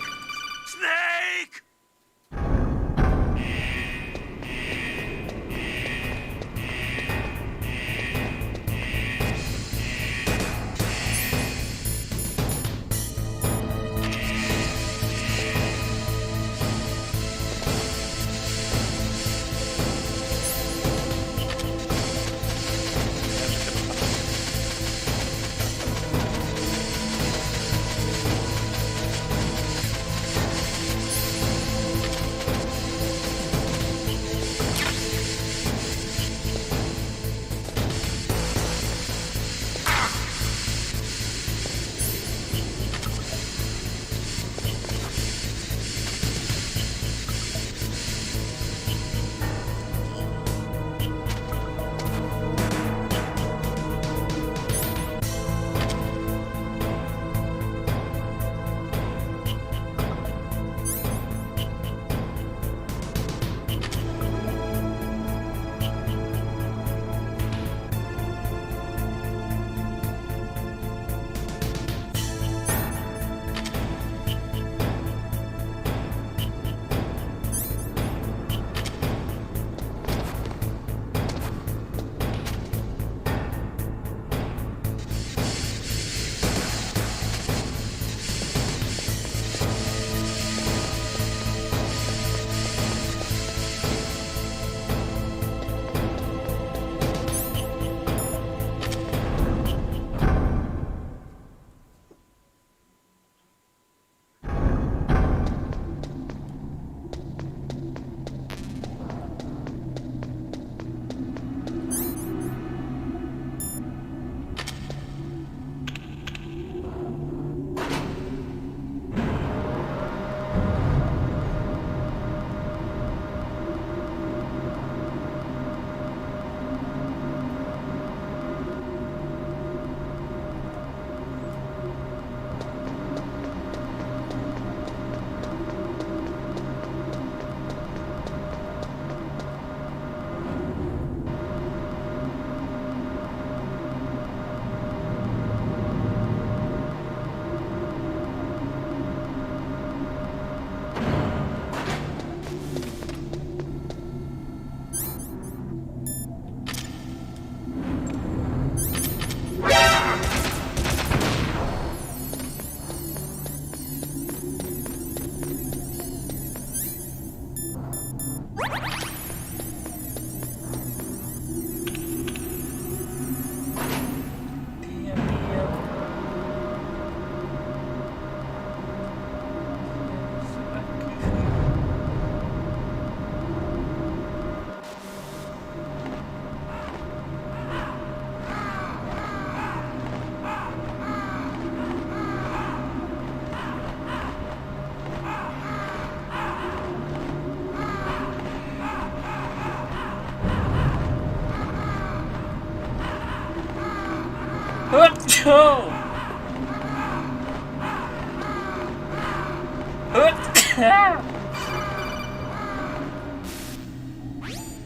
F: Snake!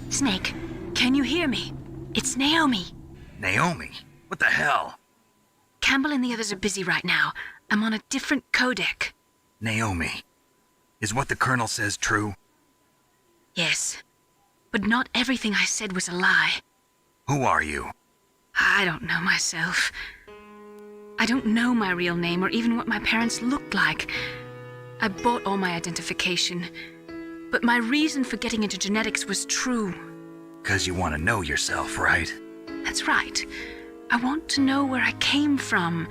I: Snake, can you hear me? It's Naomi.
B: Naomi? What the hell?
I: Campbell and the others are busy right now. I'm on a different codec.
B: Naomi, is what the Colonel says true?
I: Yes, but not everything I said was a lie.
B: Who are you?
I: I don't know myself. I don't know my real name or even what my parents looked like. I bought all my identification, but my reason for getting into genetics was true.
B: 'Cause you want to know yourself, right?
I: That's right. I want to know where I came from,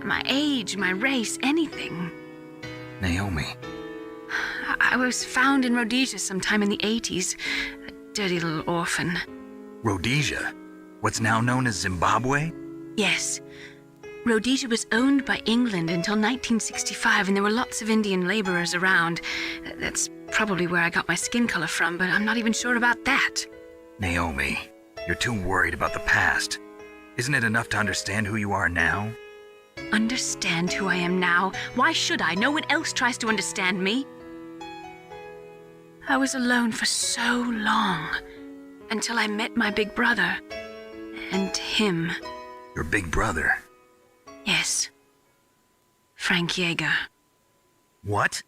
I: my age, my race, anything.
B: Naomi.
I: I was found in Rhodesia sometime in the 80s, a dirty little orphan.
B: Rhodesia? What's now known as Zimbabwe?
I: Yes. Rhodesia was owned by England until 1965, and there were lots of Indian laborers around. That's probably where I got my skin color from, but I'm not even sure about that.
B: Naomi, you're too worried about the past. Isn't it enough to understand who you are now?
I: Understand who I am now? Why should I? No one else tries to understand me. I was alone for so long, until I met my big brother. And him.
B: Your big brother?
I: Yes. Frank Yeager.
B: What?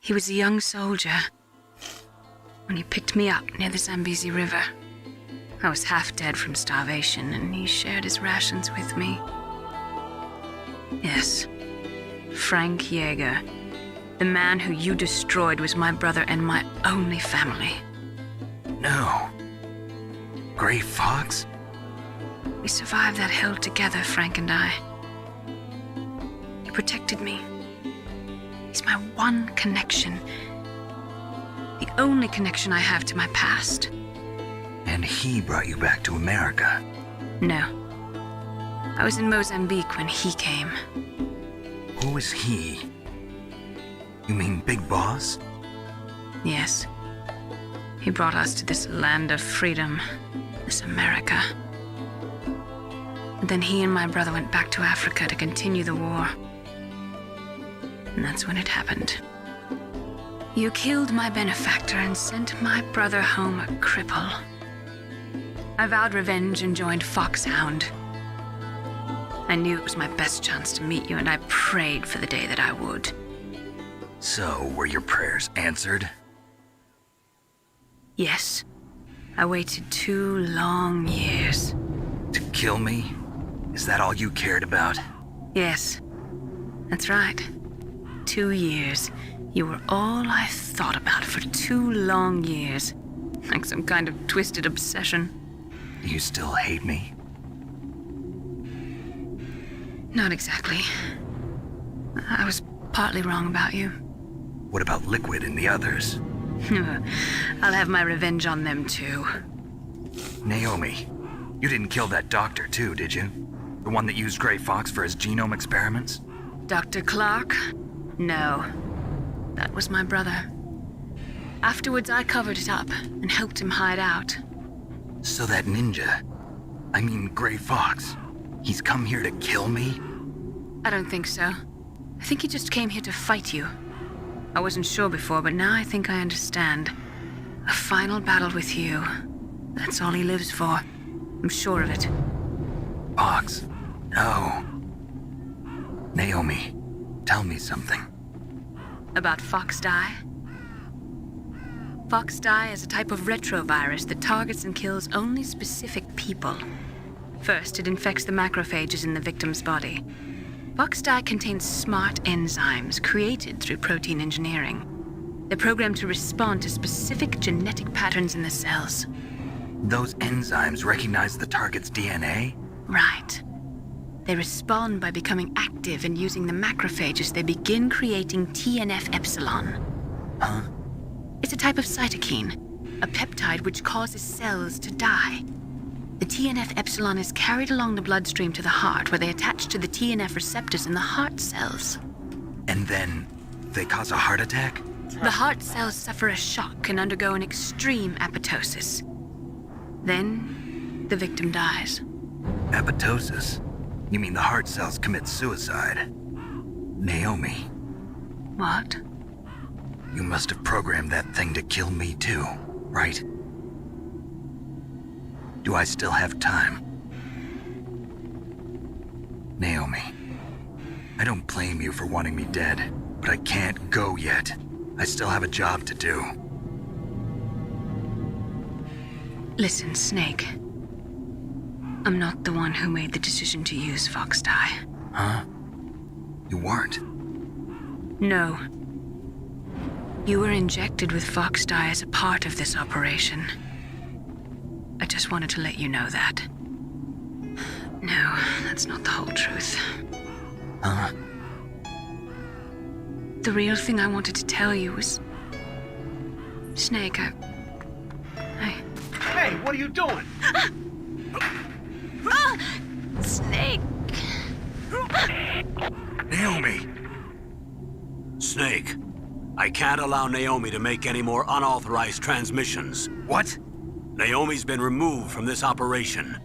I: He was a young soldier when he picked me up near the Zambezi River. I was half dead from starvation, and he shared his rations with me. Yes, Frank Yeager. The man who you destroyed was my brother and my only family.
B: No. Gray Fox?
I: We survived that hell together, Frank and I. He protected me. He's my one connection. The only connection I have to my past.
B: And he brought you back to America?
I: No. I was in Mozambique when he came.
B: Who is he? You mean Big Boss?
I: Yes. He brought us to this land of freedom, this America. And then he and my brother went back to Africa to continue the war. And that's when it happened. You killed my benefactor and sent my brother home a cripple. I vowed revenge and joined Foxhound. I knew it was my best chance to meet you, and I prayed for the day that I would.
B: So, were your prayers answered?
I: Yes. I waited 2 long years.
B: To kill me? Is that all you cared about?
I: Yes. That's right. 2 years. You were all I thought about for 2 long years. Like some kind of twisted obsession.
B: You still hate me?
I: Not exactly. I was partly wrong about you.
B: What about Liquid and the others?
I: I'll have my revenge on them too.
B: Naomi, you didn't kill that doctor too, did you? The one that used Gray Fox for his genome experiments?
I: Dr. Clark? No. That was my brother. Afterwards, I covered it up and helped him hide out.
B: So that ninja, I mean Gray Fox, he's come here to kill me?
I: I don't think so. I think he just came here to fight you. I wasn't sure before, but now I think I understand. A final battle with you. That's all he lives for. I'm sure of it.
B: Fox, no. Naomi, tell me something.
I: About Fox Die? Fox Die is a type of retrovirus that targets and kills only specific people. First, it infects the macrophages in the victim's body. Fox Die contains smart enzymes created through protein engineering. They're programmed to respond to specific genetic patterns in the cells.
B: Those enzymes recognize the target's DNA?
I: Right. They respond by becoming active and using the macrophages. They begin creating TNF-epsilon.
B: Huh?
I: It's a type of cytokine, a peptide which causes cells to die. The TNF-epsilon is carried along the bloodstream to the heart, where they attach to the TNF receptors in the heart cells.
B: And then they cause a heart attack?
I: The heart cells suffer a shock and undergo an extreme apoptosis. Then, the victim dies.
B: Apoptosis? You mean the heart cells commit suicide? Naomi.
I: What?
B: You must have programmed that thing to kill me too, right? Do I still have time? Naomi, I don't blame you for wanting me dead, but I can't go yet. I still have a job to do.
I: Listen, Snake. I'm not the one who made the decision to use Fox Die.
B: Huh? You weren't?
I: No. You were injected with Fox Die as a part of this operation. I just wanted to let you know that. No, that's not the whole truth.
B: Huh?
I: The real thing I wanted to tell you was... Snake, I...
F: Hey, what are you doing?
I: Snake!
B: Naomi!
F: Snake, I can't allow Naomi to make any more unauthorized transmissions.
B: What?
F: Naomi's been removed from this operation.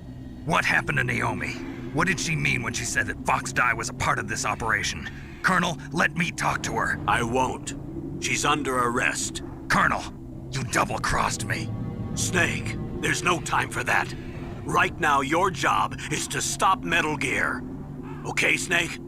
B: What happened to Naomi? What did she mean when she said that Fox Die was a part of this operation? Colonel, let me talk to her.
F: I won't. She's under arrest.
B: Colonel, you double-crossed me.
F: Snake, there's no time for that. Right now, your job is to stop Metal Gear. Okay, Snake?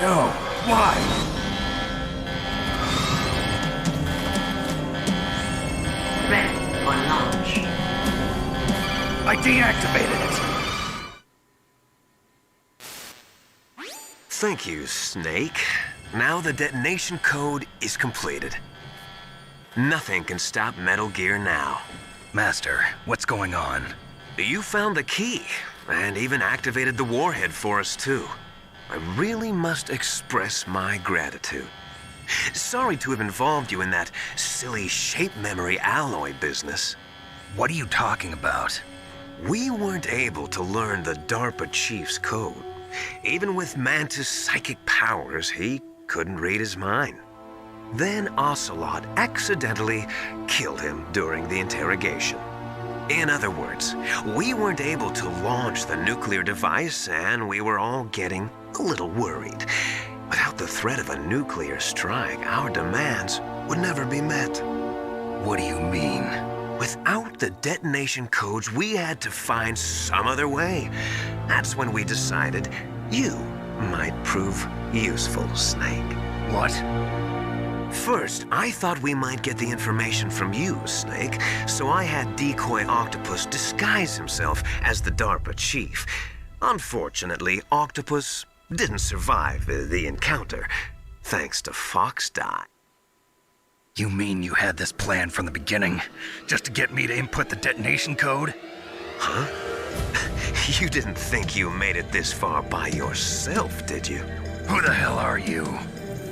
B: No, why?
J: Ready for launch.
B: I deactivated it.
C: Thank you, Snake. Now the detonation code is completed. Nothing can stop Metal Gear now.
B: Master, what's going on?
C: You found the key, and even activated the warhead for us, too. I really must express my gratitude. Sorry to have involved you in that silly shape memory alloy business.
B: What are you talking about?
C: We weren't able to learn the DARPA chief's code. Even with Mantis' psychic powers, he couldn't read his mind. Then Ocelot accidentally killed him during the interrogation. In other words, we weren't able to launch the nuclear device, and we were all getting a little worried. Without the threat of a nuclear strike, our demands would never be met.
B: What do you mean?
C: Without the detonation codes, we had to find some other way. That's when we decided you might prove useful, Snake.
B: What?
C: First, I thought we might get the information from you, Snake, so I had Decoy Octopus disguise himself as the DARPA chief. Unfortunately, Octopus didn't survive the encounter, thanks to Fox Die.
B: You mean you had this plan from the beginning? Just to get me to input the detonation code?
C: Huh? You didn't think you made it this far by yourself, did you?
B: Who the hell are you?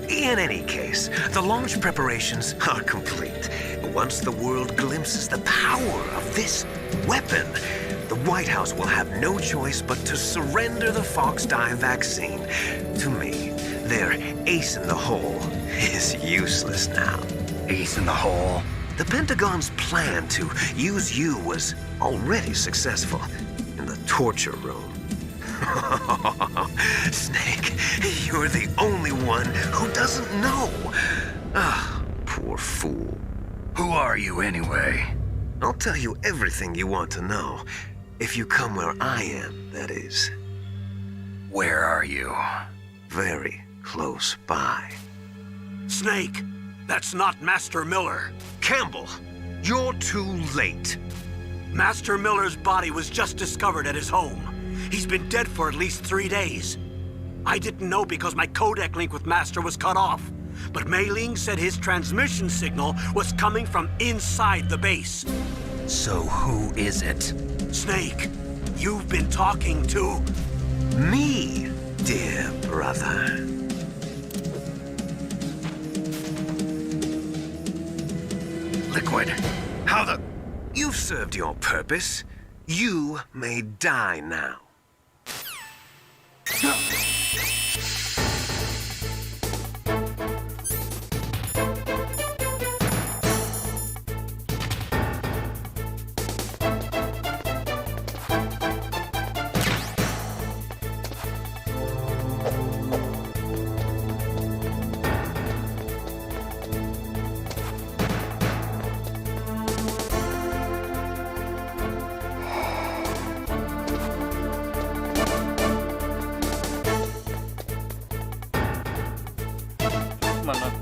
C: In any case, the launch preparations are complete. Once the world glimpses the power of this weapon, the White House will have no choice but to surrender the Fox Die vaccine to me. Their ace in the hole is useless now.
B: Ace in the hole?
C: The Pentagon's plan to use you was already successful in the torture room. Snake, you're the only one who doesn't know. Ah, poor fool.
B: Who are you anyway?
C: I'll tell you everything you want to know. If you come where I am, that is.
B: Where are you?
C: Very close by.
F: Snake, that's not Master Miller.
C: Campbell, you're too late.
F: Master Miller's body was just discovered at his home. He's been dead for at least 3 days. I didn't know because my codec link with Master was cut off. But Mei Ling said his transmission signal was coming from inside the base.
B: So who is it?
F: Snake, you've been talking to...
C: Me, dear brother.
B: Liquid, how the...
C: You've served your purpose. You may die now.
A: Mana?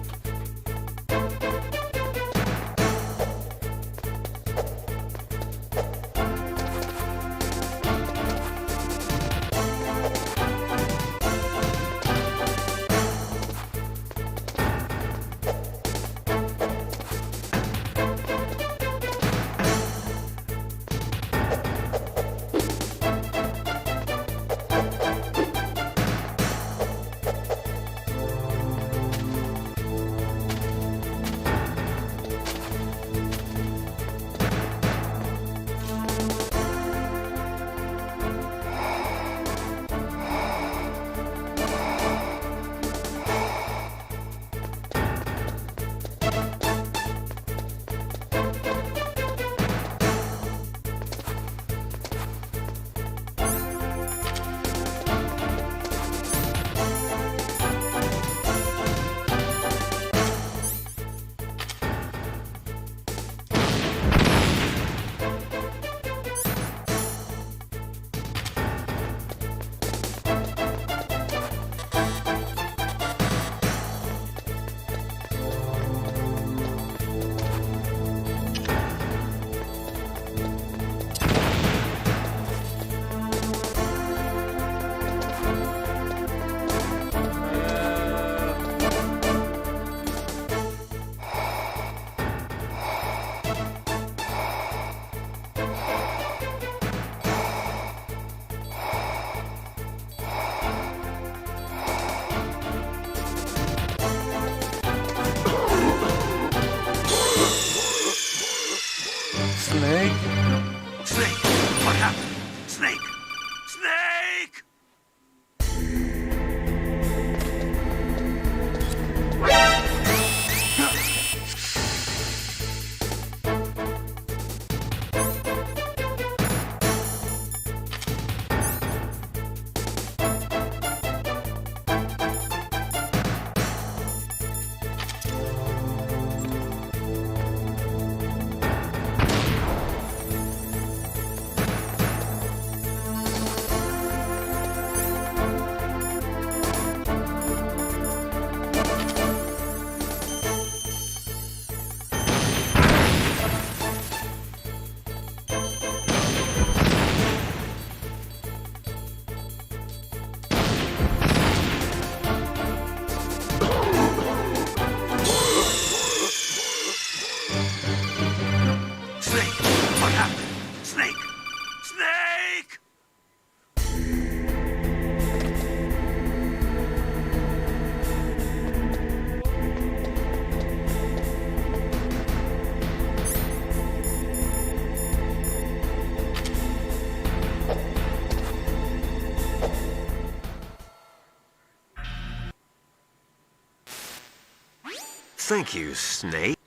C: Thank you, Snake.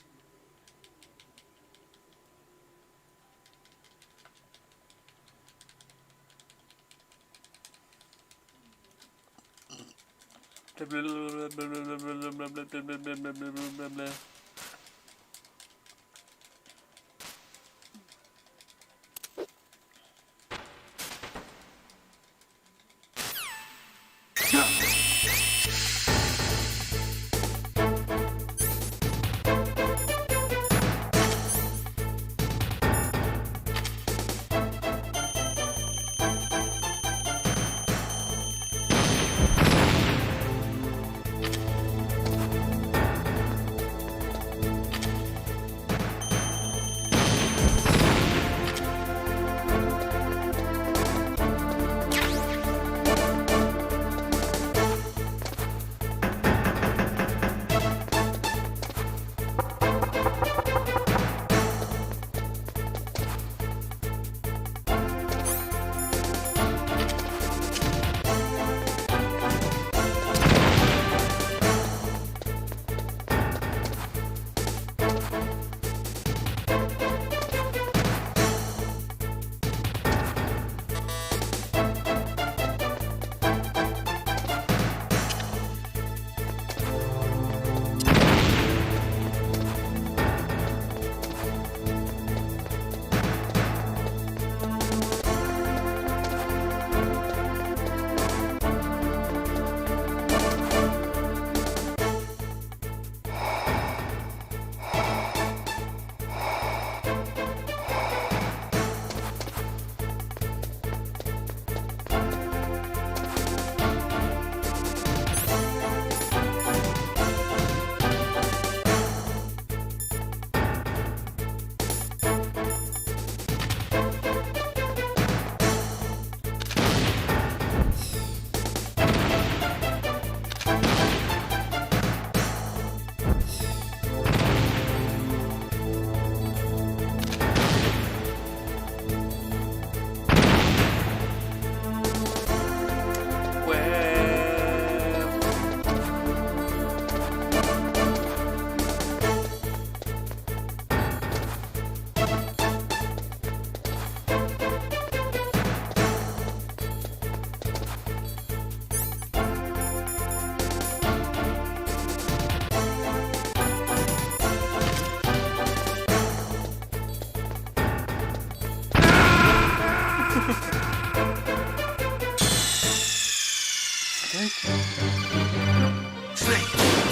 F: Snake!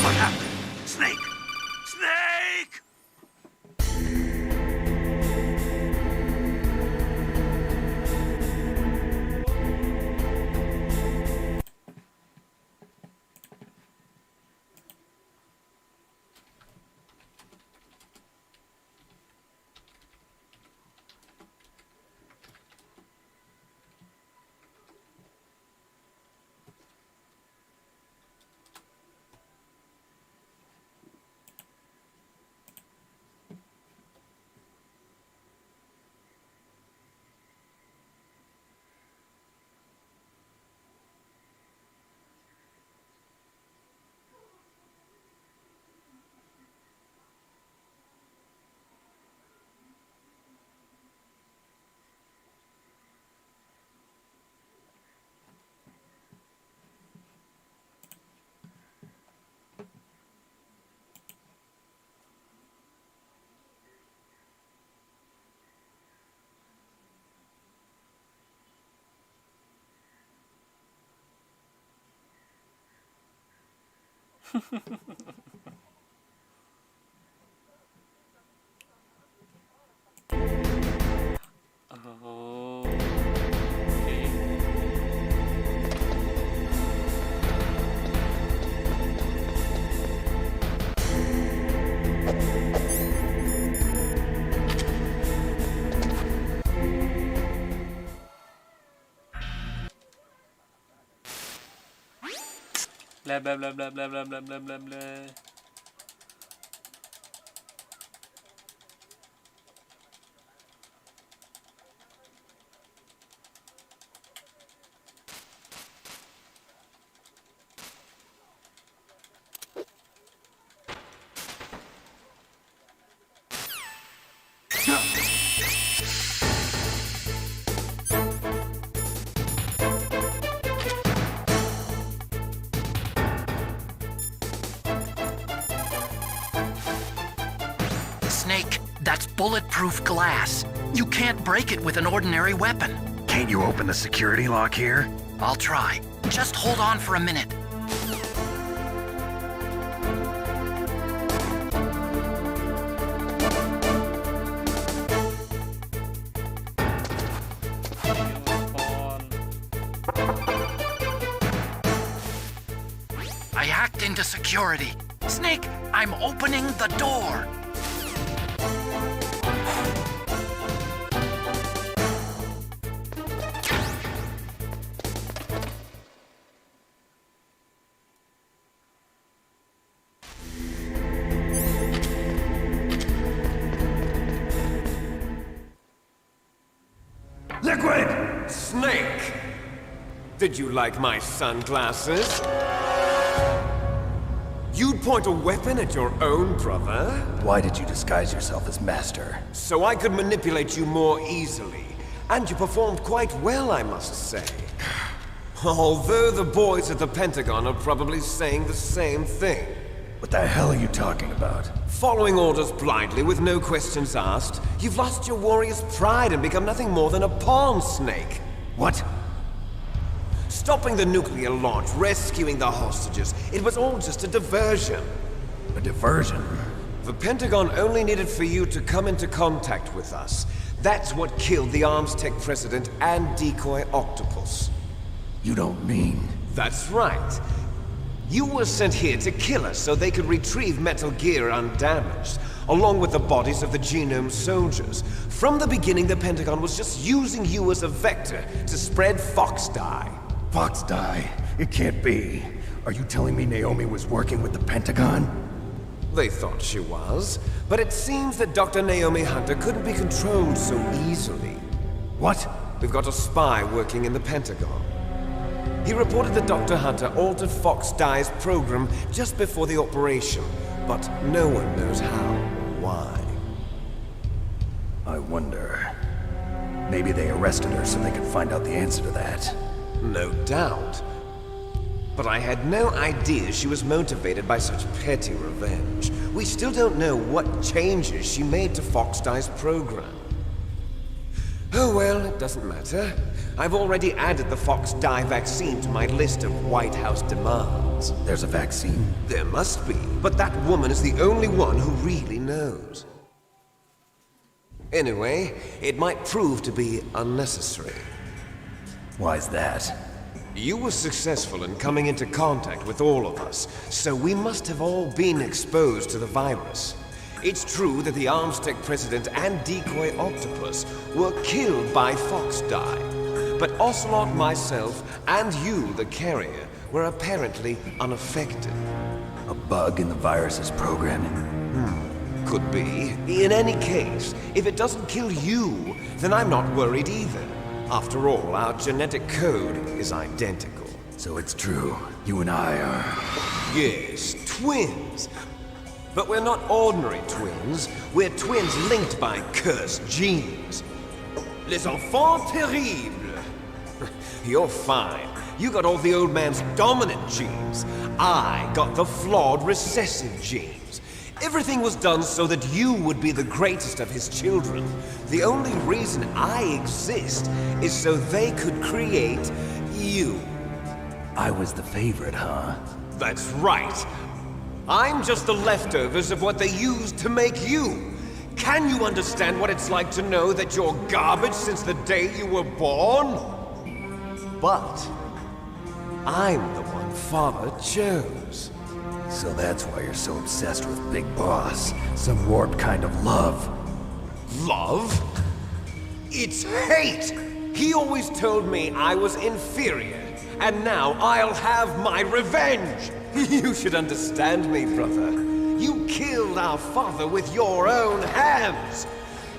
F: What happened? Snake! Snake!
A: Oh, okay. Blah blah blah blah blah blah blah blah blah blah.
D: That's bulletproof glass. You can't break it with an ordinary weapon.
B: Can't you open the security lock here?
D: I'll try. Just hold on for a minute. I hacked into security. Snake, I'm opening the door.
H: Liquid! Snake! Did you like my sunglasses? You'd point a weapon at your own brother?
B: Why did you disguise yourself as Master?
H: So I could manipulate you more easily. And you performed quite well, I must say. Although the boys at the Pentagon are probably saying the same thing.
B: What the hell are you talking about?
H: Following orders blindly with no questions asked, you've lost your warrior's pride and become nothing more than a pawn, Snake.
B: What?
H: Stopping the nuclear launch, rescuing the hostages, it was all just a diversion.
B: A diversion?
H: The Pentagon only needed for you to come into contact with us. That's what killed the Arms Tech president and decoy octopus.
B: You don't mean...
H: That's right. You were sent here to kill us so they could retrieve Metal Gear undamaged, along with the bodies of the Genome soldiers. From the beginning, the Pentagon was just using you as a vector to spread Fox dye.
B: Fox dye? It can't be. Are you telling me Naomi was working with the Pentagon?
H: They thought she was, but it seems that Dr. Naomi Hunter couldn't be controlled so easily.
B: What?
H: We've got a spy working in the Pentagon. He reported that Dr. Hunter altered Fox Dye's program just before the operation, but no one knows how or why.
B: I wonder... Maybe they arrested her so they could find out the answer to that.
H: No doubt. But I had no idea she was motivated by such petty revenge. We still don't know what changes she made to Fox Dye's program. Oh well, it doesn't matter. I've already added the Fox Dye vaccine to my list of White House demands.
B: There's a vaccine?
H: There must be, but that woman is the only one who really knows. Anyway, it might prove to be unnecessary.
B: Why's that?
H: You were successful in coming into contact with all of us, so we must have all been exposed to the virus. It's true that the Arms Tech president and decoy octopus were killed by Fox Dye, but Ocelot, myself, and you, the carrier, were apparently unaffected.
B: A bug in the virus's programming?
H: Could be. In any case, if it doesn't kill you, then I'm not worried either. After all, our genetic code is identical.
B: So it's true. You and I are...
H: Yes, twins. But we're not ordinary twins. We're twins linked by cursed genes. Les enfants terribles. You're fine. You got all the old man's dominant genes. I got the flawed recessive genes. Everything was done so that you would be the greatest of his children. The only reason I exist is so they could create you.
B: I was the favorite, huh?
H: That's right. I'm just the leftovers of what they used to make you. Can you understand what it's like to know that you're garbage since the day you were born? But I'm the one Father chose.
B: So that's why you're so obsessed with Big Boss. Some warped kind of love.
H: Love? It's hate! He always told me I was inferior, and now I'll have my revenge! You should understand me, brother. You killed our father with your own hands!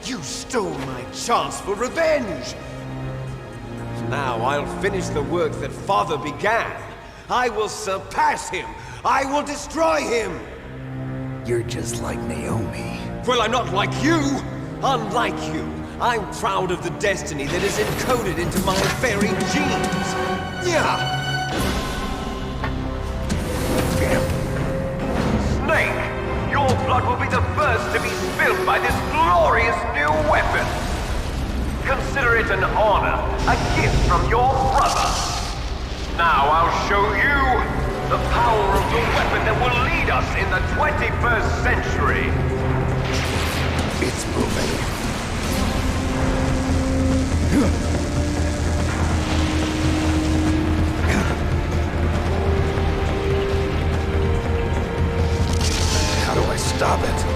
H: You stole my chance for revenge! Now I'll finish the work that Father began. I will surpass him! I will destroy him!
B: You're just like Naomi.
H: Well, I'm not like you! Unlike you, I'm proud of the destiny that is encoded into my very genes! Yeah! Snake! Your blood will be the first to be spilled by this glorious
K: an honor, a gift from your brother. Now I'll show you the power of the weapon that will lead us in the 21st century.
G: It's moving. How do I stop it?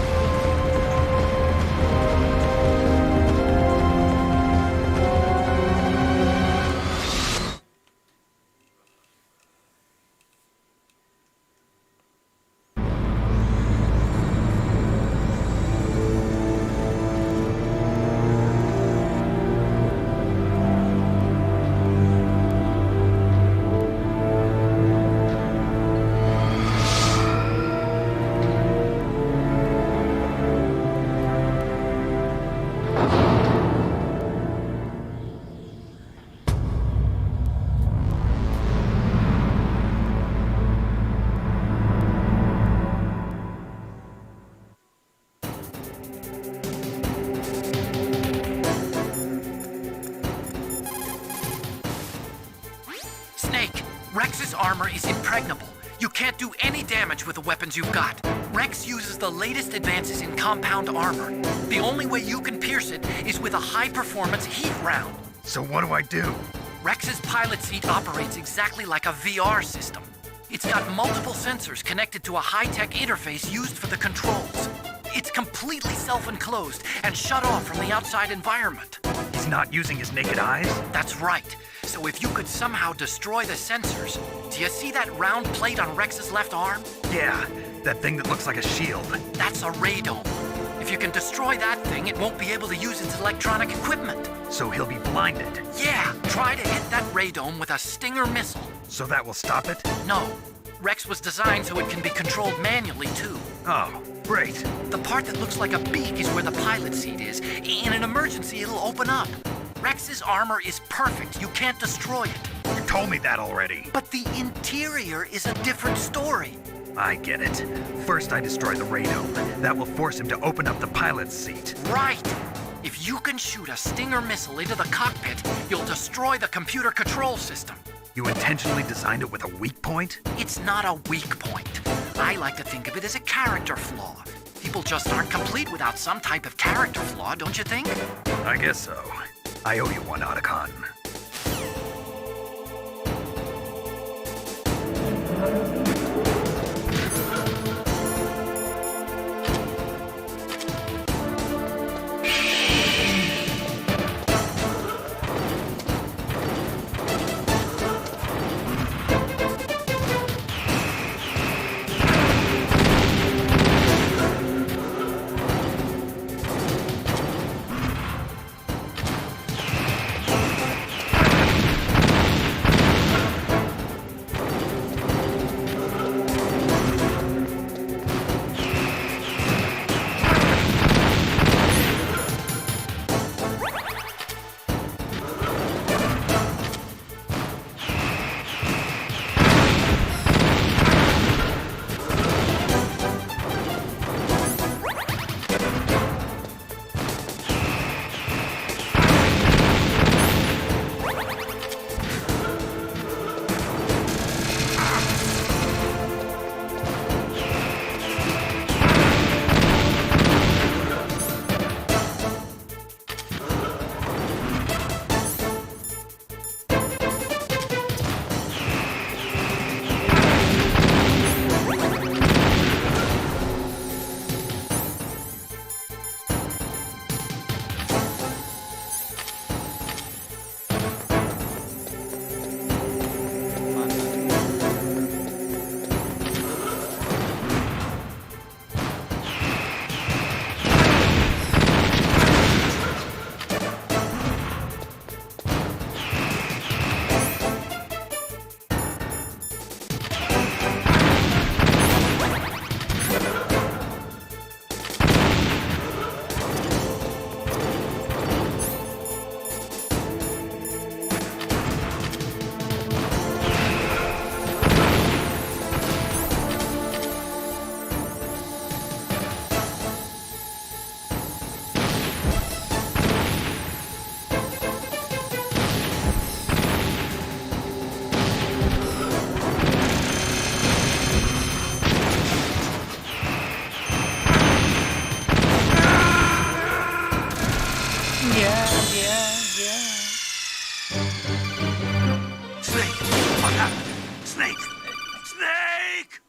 D: Rex's armor is impregnable. You can't do any damage with the weapons you've got. Rex uses the latest advances in compound armor. The only way you can pierce it is with a high-performance heat round.
B: So what do I do?
D: Rex's pilot seat operates exactly like a VR system. It's got multiple sensors connected to a high-tech interface used for the controls. It's completely self-enclosed and shut off from the outside environment.
B: He's not using his naked eyes?
D: That's right. So if you could somehow destroy the sensors, do you see that round plate on Rex's left arm?
B: Yeah, that thing that looks like a shield.
D: That's a radome. If you can destroy that thing, it won't be able to use its electronic equipment.
B: So he'll be blinded.
D: Yeah, try to hit that radome with a Stinger missile.
B: So that will stop it?
D: No. Rex was designed so it can be controlled manually, too.
B: Oh, great.
D: The part that looks like a beak is where the pilot seat is. In an emergency, it'll open up. Rex's armor is perfect. You can't destroy it.
B: You told me that already.
D: But the interior is a different story.
B: I get it. First I destroy the radome. That will force him to open up the pilot's seat.
D: Right. If you can shoot a Stinger missile into the cockpit, you'll destroy the computer control system.
B: You intentionally designed it with a weak point?
D: It's not a weak point. I like to think of it as a character flaw. People just aren't complete without some type of character flaw, don't you think?
B: I guess so. I owe you one, Akan.
F: Snake! Snake!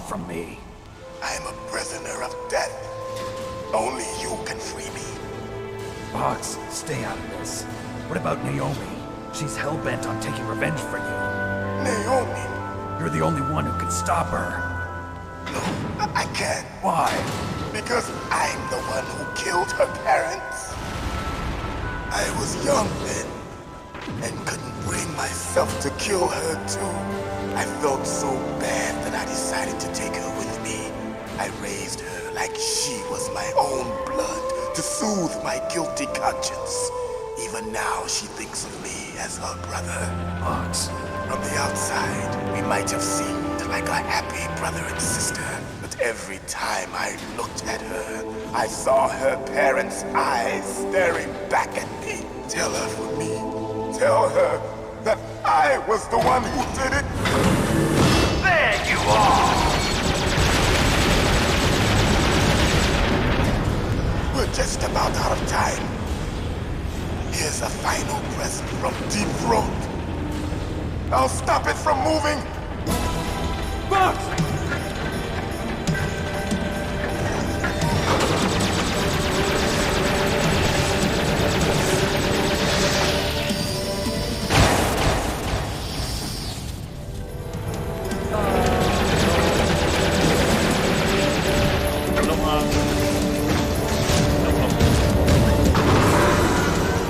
E: From me.
L: I am a prisoner of death. Only you can free me.
B: Fox, stay out of this. What about Naomi? She's hell-bent on taking revenge for you.
L: Naomi?
B: You're the only one who can stop her.
L: No, I can't.
B: Why?
L: Because I'm the one who killed her parents. I was young then, and couldn't bring myself to kill her too. I felt so bad that I decided to take her with me. I raised her like she was my own blood to soothe my guilty conscience. Even now, she thinks of me as her brother. Fox. From the outside, we might have seemed like a happy brother and sister. But every time I looked at her, I saw her parents' eyes staring back at me. Tell her for me. Tell her that I was the one who did it.
K: There you are!
L: We're just about out of time. Here's a final present from Deep Throat. I'll stop it from moving.
K: Fox!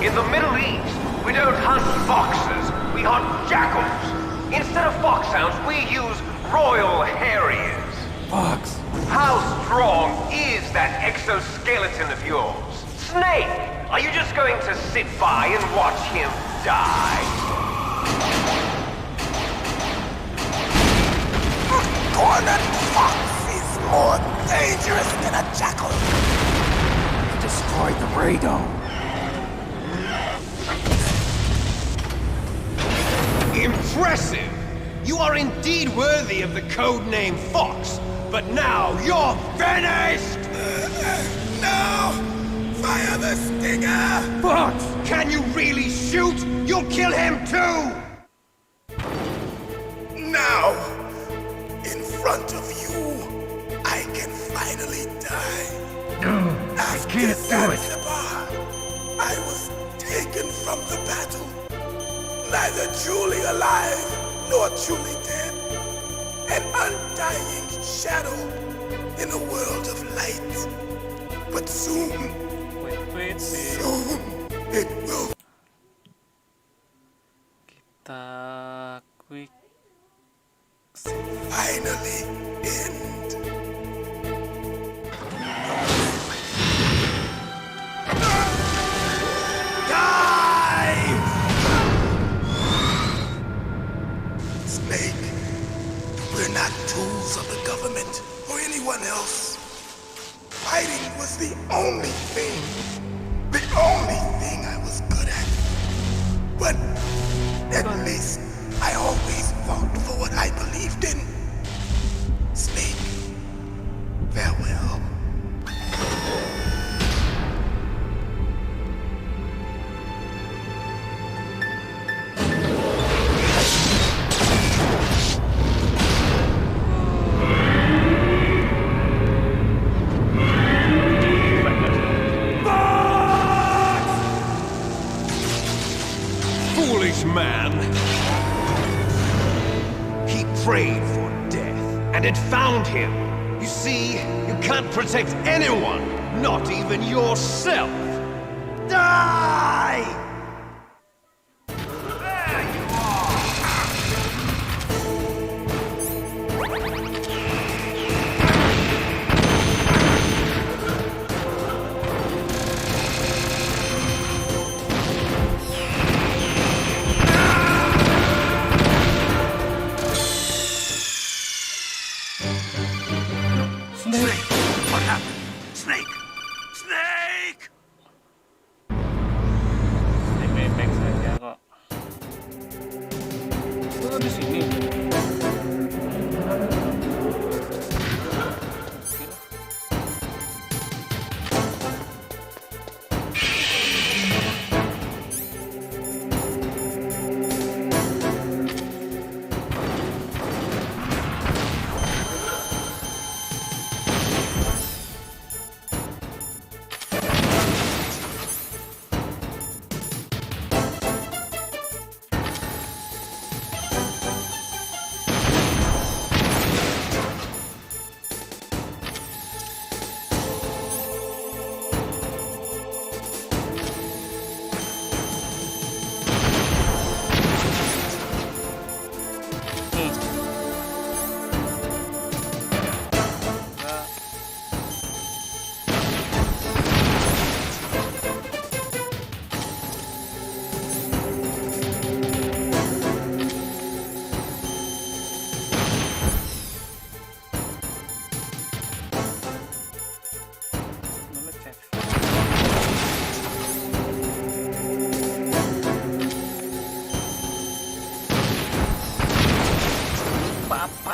K: In the Middle East, we don't hunt foxes, we hunt jackals. Instead of foxhounds, we use royal harriers.
A: Fox.
K: How strong is that exoskeleton of yours? Snake, are you just going to sit by and watch him die?
L: A cornered fox is more dangerous than a jackal.
G: Destroyed the radome.
K: Impressive! You are indeed worthy of the code name Fox, but now you're finished!
L: No! Fire the stinger!
K: Fox! Can you really shoot? You'll kill him too!
L: Now, in front of you, I can finally die. After
G: can't do it.
L: Zanzibar, I was taken from the battle. Neither truly alive nor truly dead. An undying shadow in a world of light. But soon, soon, it will.
A: Kita quick
L: Finally end. Snake, we're not tools of the government or anyone else. Fighting was the only thing I was good at. But at least I always fought for what I believed in. Snake, farewell.
K: Foolish man! He prayed for death, and it found him. You see, you can't protect anyone, not even yourself. Die! There you are!
L: Snake, what happened? Snake! Snake!
A: baik-baik saja kok. Oh, di sini.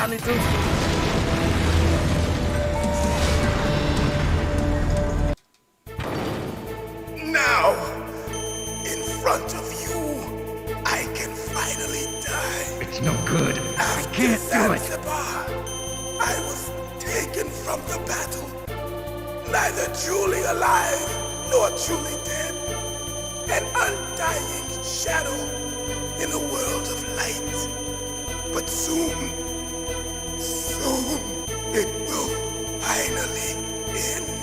A: apaan itu?
L: Now, in front of you, I can finally die.
B: It's no good. I can't do it.
L: Zanzibar, I was taken from the battle, neither truly alive nor truly dead. An undying shadow in a world of light. But soon, it will finally end.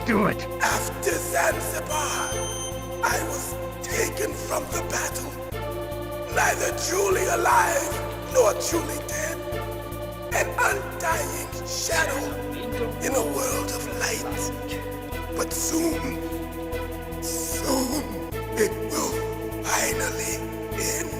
B: do it.
L: After Zanzibar, I was taken from the battle, neither truly alive nor truly dead. An undying shadow in a world of light. But soon, it will finally end.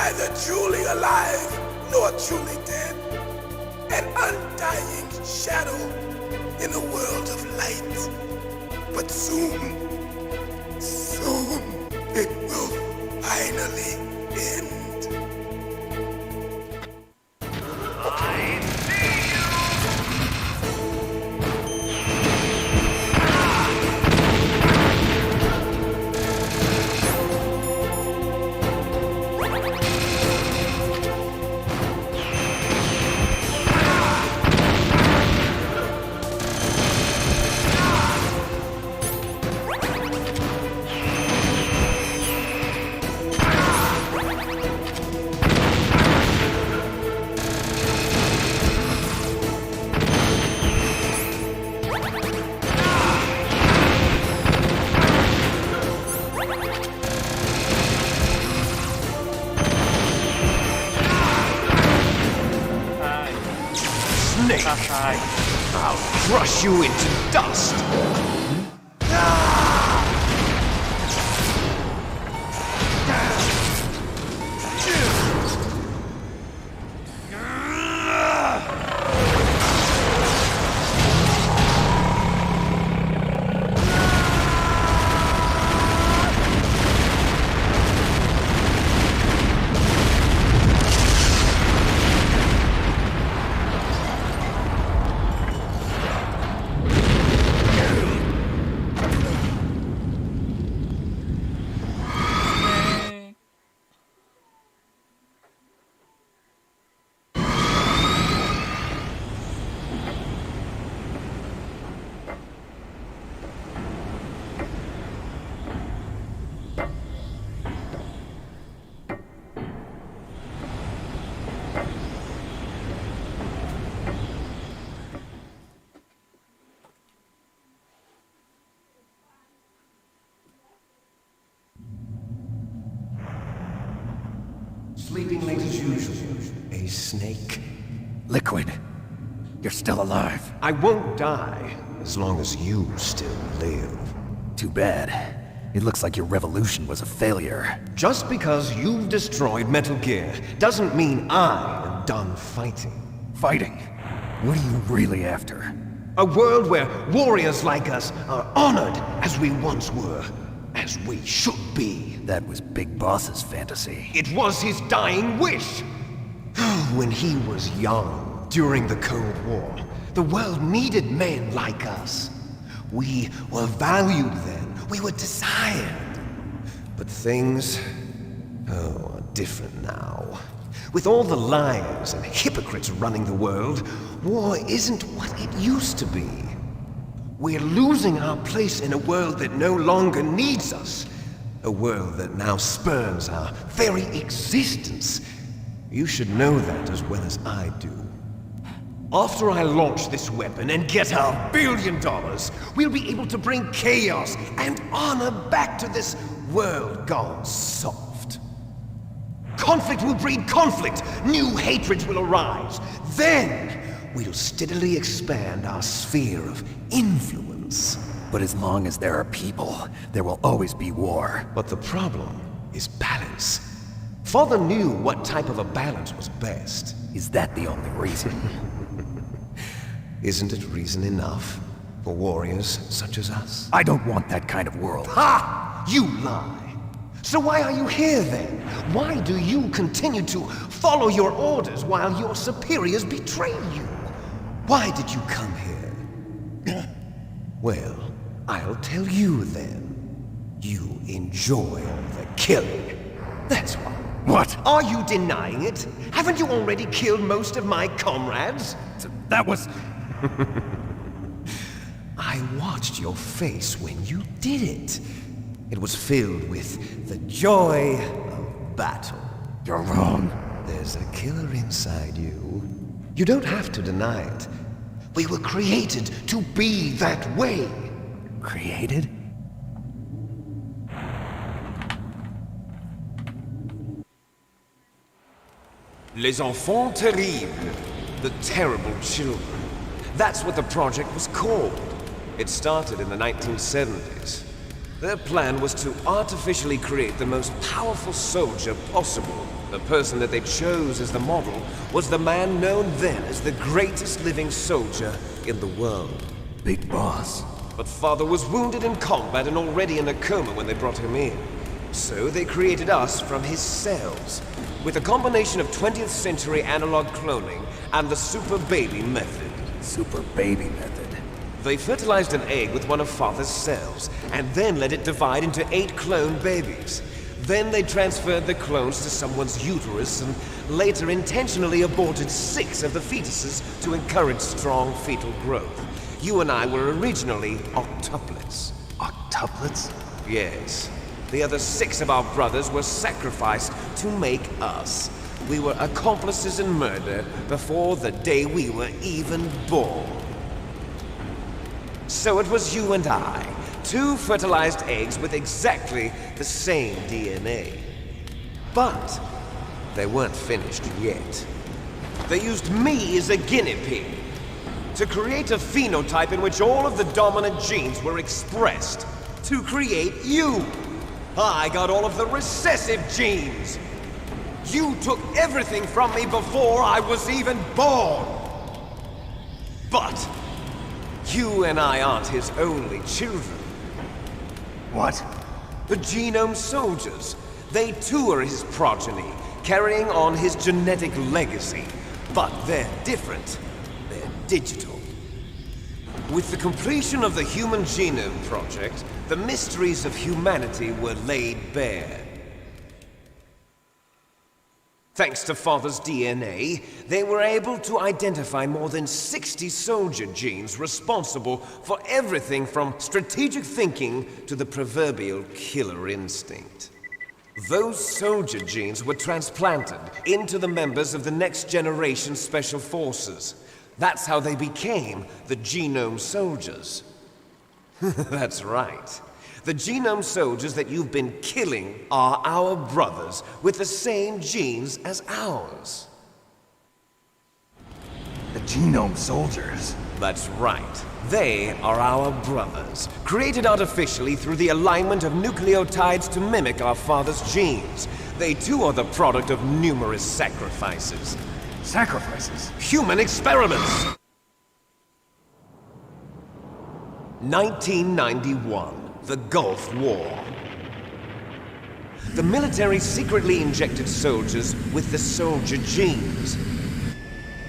L: neither truly alive nor truly dead. An undying shadow in a world of light. But soon, it will finally end.
H: I'll crush you into dust! Sleeping late as usual. A snake.
B: Liquid, you're still alive.
H: I won't die as long as you still live.
B: Too bad. It looks like your revolution was a failure.
H: Just because you've destroyed Metal Gear doesn't mean I am done fighting.
B: Fighting? What are you really after?
H: A world where warriors like us are honored as we once were, as we should be.
B: That was Big Boss's fantasy.
H: It was his dying wish. When he was young, during the Cold War, the world needed men like us. We were valued then. We were desired. But things, are different now. With all the liars and hypocrites running the world, war isn't what it used to be. We're losing our place in a world that no longer needs us. A world that now spurns our very existence. You should know that as well as I do. After I launch this weapon and get our $1 billion, we'll be able to bring chaos and honor back to this world gone soft. Conflict will breed conflict. New hatreds will arise. Then we'll steadily expand our sphere of influence.
B: But as long as there are people, there will always be war.
H: But the problem is balance. Father knew what type of a balance was best.
B: Is that the only reason?
H: Isn't it reason enough for warriors such as us?
B: I don't want that kind of world.
H: Ha! You lie! So why are you here then? Why do you continue to follow your orders while your superiors betray you? Why did you come here? Well, I'll tell you then. You enjoy all the killing. That's why.
B: What?
H: Are you denying it? Haven't you already killed most of my comrades?
B: That was...
H: I watched your face when you did it. It was filled with the joy of battle.
B: You're wrong.
H: There's a killer inside you. You don't have to deny it. We were created to be that way.
B: Created?
H: Les enfants terribles. The terrible children. That's what the project was called. It started in the 1970s. Their plan was to artificially create the most powerful soldier possible. The person that they chose as the model was the man known then as the greatest living soldier in the world.
B: Big Boss.
H: But Father was wounded in combat and already in a coma when they brought him in. So they created us from his cells, with a combination of 20th century analog cloning and the super baby method.
B: Super baby method.
H: They fertilized an egg with one of Father's cells, and then let it divide into 8 clone babies. Then they transferred the clones to someone's uterus and later intentionally aborted 6 of the fetuses to encourage strong fetal growth. You and I were originally octuplets.
B: Octuplets?
H: Yes. The other 6 of our brothers were sacrificed to make us. We were accomplices in murder before the day we were even born. So it was you and I, 2 fertilized eggs with exactly the same DNA. But they weren't finished yet. They used me as a guinea pig to create a phenotype in which all of the dominant genes were expressed to create you. I got all of the recessive genes. You took everything from me before I was even born. But you and I aren't his only children.
B: What?
H: The Genome Soldiers. They too are his progeny, carrying on his genetic legacy. But they're different. They're digital. With the completion of the Human Genome Project, the mysteries of humanity were laid bare. Thanks to Father's DNA, they were able to identify more than 60 soldier genes responsible for everything from strategic thinking to the proverbial killer instinct. Those soldier genes were transplanted into the members of the next generation Special Forces. That's how they became the Genome Soldiers. That's right. The Genome Soldiers that you've been killing are our brothers with the same genes as ours.
B: The Genome Soldiers?
H: That's right. They are our brothers, created artificially through the alignment of nucleotides to mimic our father's genes. They too are the product of numerous sacrifices.
B: Sacrifices?
H: Human experiments! 1991. The Gulf War. The military secretly injected soldiers with the soldier genes.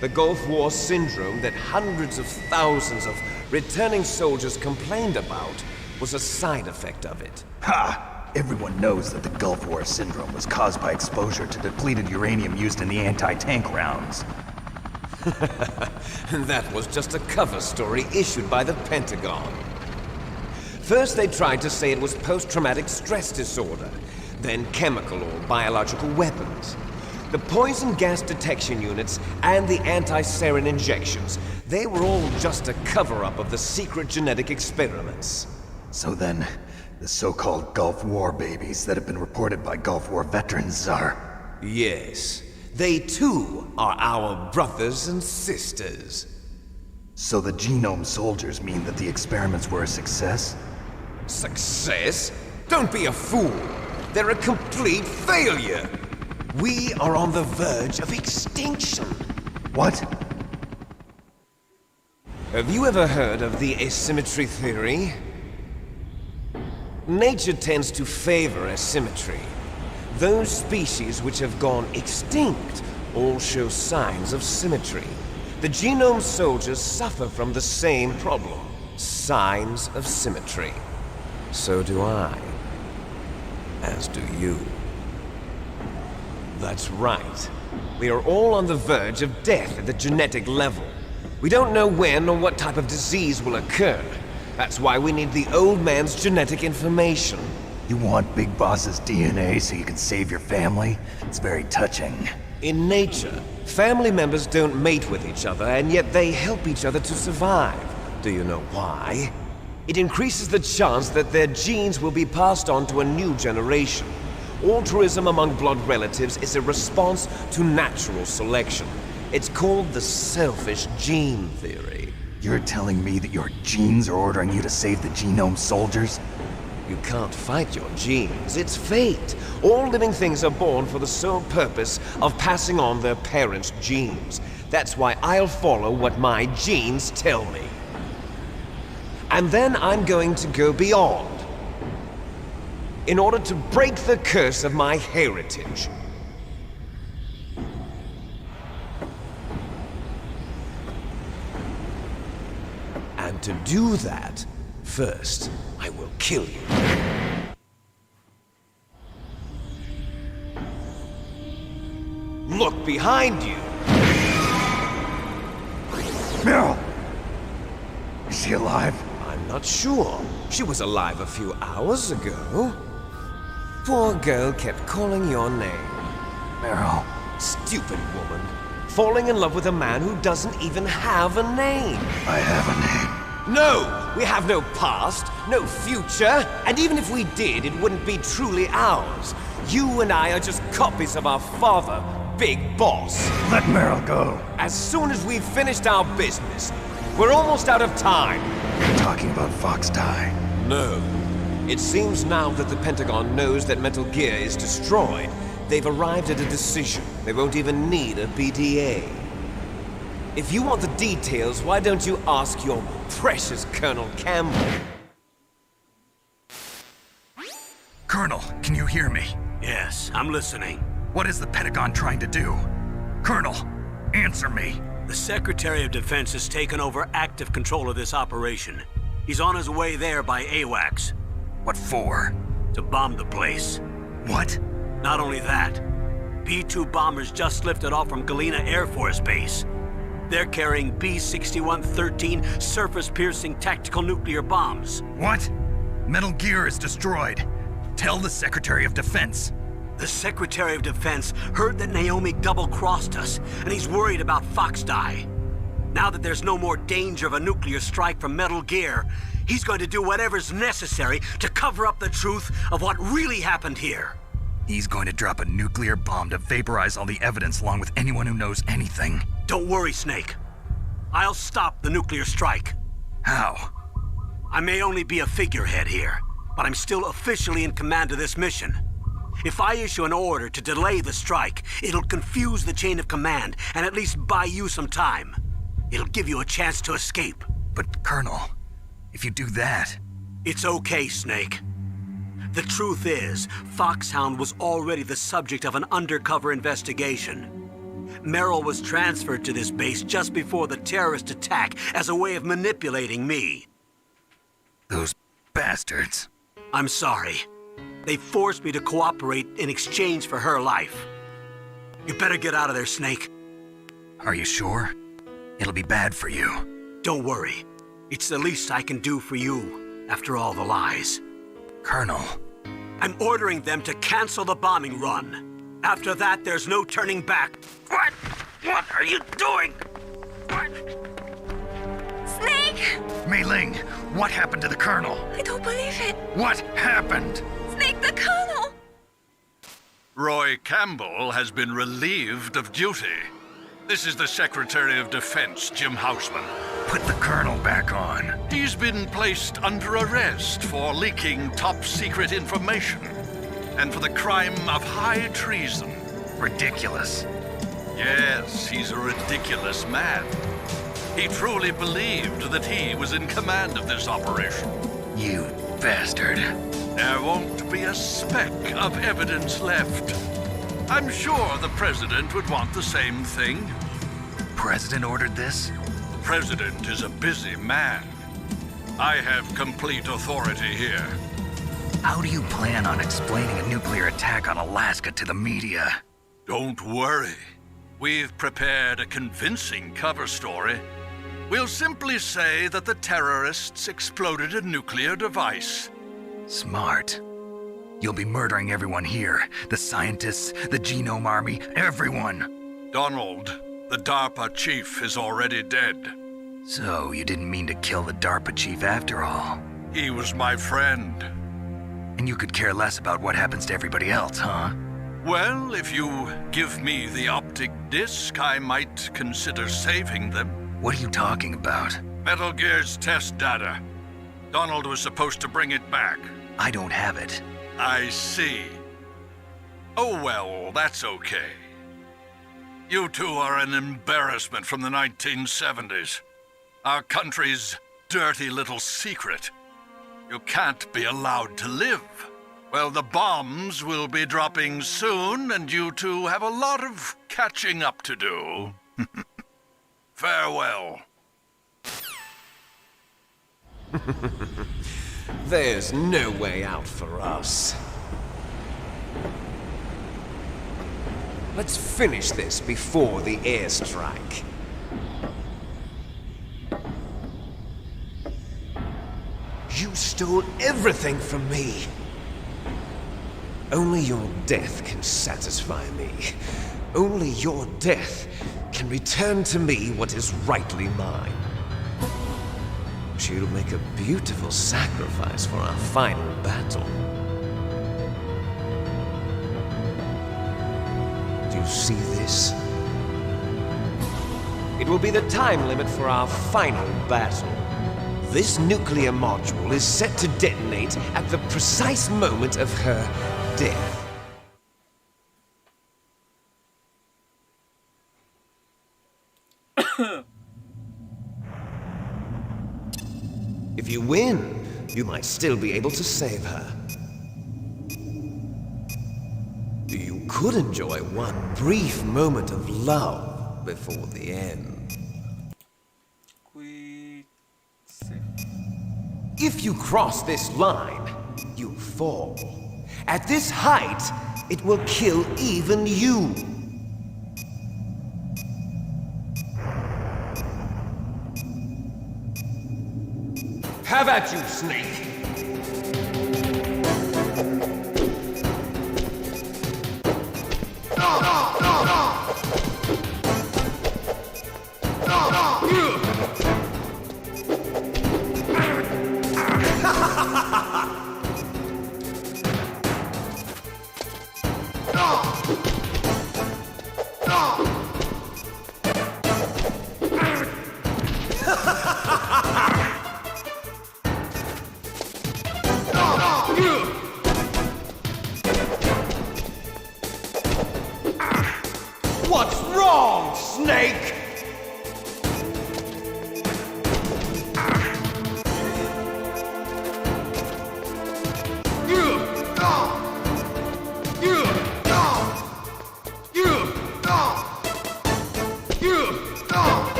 H: The Gulf War syndrome that hundreds of thousands of returning soldiers complained about was a side effect of it.
B: Ha! Everyone knows that the Gulf War syndrome was caused by exposure to depleted uranium used in the anti-tank rounds.
H: That was just a cover story issued by the Pentagon. First, they tried to say it was post-traumatic stress disorder, then chemical or biological weapons. The poison gas detection units and the anti-sarin injections, they were all just a cover-up of the secret genetic experiments.
B: So then, the so-called Gulf War babies that have been reported by Gulf War veterans are...
H: Yes, they too are our brothers and sisters.
B: So the Genome Soldiers mean that the experiments were a success?
H: Success? Don't be a fool! They're a complete failure! We are on the verge of extinction!
B: What?
H: Have you ever heard of the asymmetry theory? Nature tends to favor asymmetry. Those species which have gone extinct all show signs of symmetry. The Genome Soldiers suffer from the same problem. Signs of symmetry. So do I. As do you. That's right. We are all on the verge of death at the genetic level. We don't know when or what type of disease will occur. That's why we need the old man's genetic information.
B: You want Big Boss's DNA so you can save your family? It's very touching.
H: In nature, family members don't mate with each other, and yet they help each other to survive. Do you know why? It increases the chance that their genes will be passed on to a new generation. Altruism among blood relatives is a response to natural selection. It's called the selfish gene theory.
B: You're telling me that your genes are ordering you to save the Genome Soldiers?
H: You can't fight your genes. It's fate. All living things are born for the sole purpose of passing on their parents' genes. That's why I'll follow what my genes tell me. And then I'm going to go beyond, in order to break the curse of my heritage. And to do that, first, I will kill you. Look behind you!
B: Meryl! Is she alive?
H: I'm not sure. She was alive a few hours ago. Poor girl kept calling your name.
B: Meryl.
H: Stupid woman. Falling in love with a man who doesn't even have a name.
B: I have a name.
H: No! We have no past, no future, and even if we did, it wouldn't be truly ours. You and I are just copies of our father, Big Boss.
B: Let Meryl go.
H: As soon as we've finished our business, we're almost out of time.
B: You're talking about Fox Die.
H: No. It seems now that the Pentagon knows that Metal Gear is destroyed, they've arrived at a decision. They won't even need a BDA. If you want the details, why don't you ask your precious Colonel Campbell?
B: Colonel, can you hear me?
F: Yes, I'm listening.
B: What is the Pentagon trying to do? Colonel, answer me.
F: The Secretary of Defense has taken over active control of this operation. He's on his way there by AWACS.
B: What for?
F: To bomb the place.
B: What?
F: Not only that, B-2 bombers just lifted off from Galena Air Force Base. They're carrying B-6113 surface-piercing tactical nuclear bombs.
B: What? Metal Gear is destroyed. Tell the Secretary of Defense.
F: The Secretary of Defense heard that Naomi double-crossed us, and he's worried about Fox Die. Now that there's no more danger of a nuclear strike from Metal Gear, he's going to do whatever's necessary to cover up the truth of what really happened here.
B: He's going to drop a nuclear bomb to vaporize all the evidence along with anyone who knows anything.
F: Don't worry, Snake. I'll stop the nuclear strike.
B: How?
F: I may only be a figurehead here, but I'm still officially in command of this mission. If I issue an order to delay the strike, it'll confuse the chain of command and at least buy you some time. It'll give you a chance to escape.
B: But, Colonel, if you do that...
F: It's okay, Snake. The truth is, Foxhound was already the subject of an undercover investigation. Meryl was transferred to this base just before the terrorist attack as a way of manipulating me.
B: Those bastards.
F: I'm sorry. They forced me to cooperate in exchange for her life. You better get out of there, Snake.
B: Are you sure? It'll be bad for you.
F: Don't worry. It's the least I can do for you, after all the lies.
B: Colonel.
F: I'm ordering them to cancel the bombing run. After that, there's no turning back. What? What are you doing? What?
I: Snake!
B: Mei Ling, what happened to the Colonel?
I: I don't believe it.
B: What happened?
I: Snake, the Colonel!
E: Roy Campbell has been relieved of duty. This is the Secretary of Defense, Jim Houseman.
B: Put the Colonel back on.
E: He's been placed under arrest for leaking top-secret information and for the crime of high treason.
B: Ridiculous.
E: Yes, he's a ridiculous man. He truly believed that he was in command of this operation.
B: You bastard.
E: There won't be a speck of evidence left. I'm sure the President would want the same thing.
B: President ordered this?
E: The President is a busy man. I have complete authority here.
B: How do you plan on explaining a nuclear attack on Alaska to the media?
E: Don't worry. We've prepared a convincing cover story. We'll simply say that the terrorists exploded a nuclear device.
B: Smart. You'll be murdering everyone here. The scientists, the Genome Army, everyone.
E: Donald, the DARPA chief, is already dead.
B: So, you didn't mean to kill the DARPA chief after all?
E: He was my friend.
B: And you could care less about what happens to everybody else, huh?
E: Well, if you give me the optic disc, I might consider saving them.
B: What are you talking about?
E: Metal Gear's test data. Donald was supposed to bring it back.
B: I don't have it.
E: I see. Oh well, that's okay. You two are an embarrassment from the 1970s. Our country's dirty little secret. You can't be allowed to live. Well, the bombs will be dropping soon, and you two have a lot of catching up to do. Farewell.
H: There's no way out for us. Let's finish this before the airstrike. You stole everything from me. Only your death can satisfy me. Only your death can return to me what is rightly mine. She'll make a beautiful sacrifice for our final battle. Do you see this? It will be the time limit for our final battle. This nuclear module is set to detonate at the precise moment of her death. If you win, you might still be able to save her. You could enjoy one brief moment of love before the end. If you cross this line, you fall. At this height, it will kill even you. Have at you, Snake! What's wrong, Snake?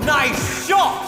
H: Nice shot!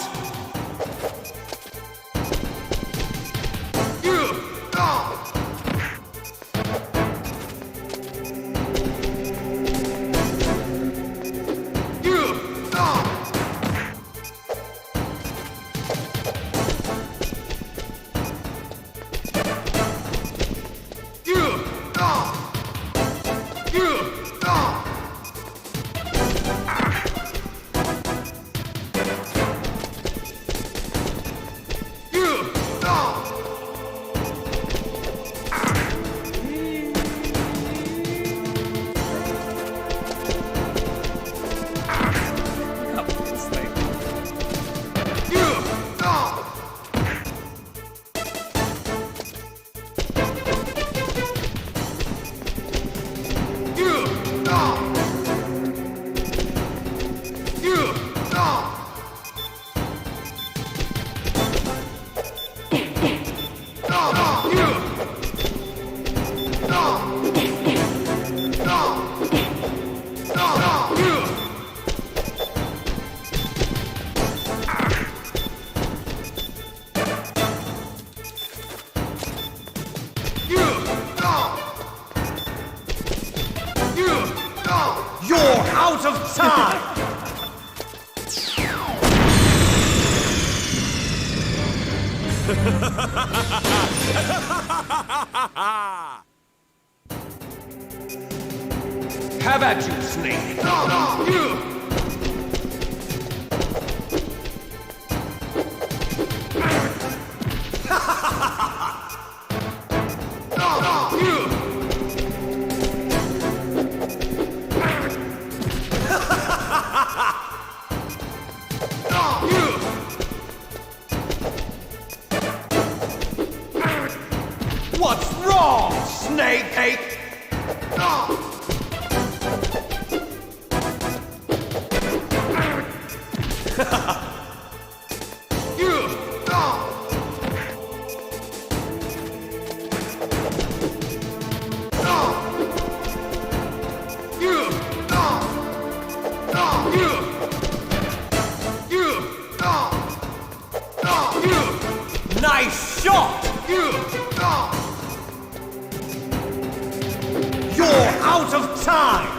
H: You're out of time! Have at you, Snake!
K: What's wrong, Snake? Nice shot! You're out of time!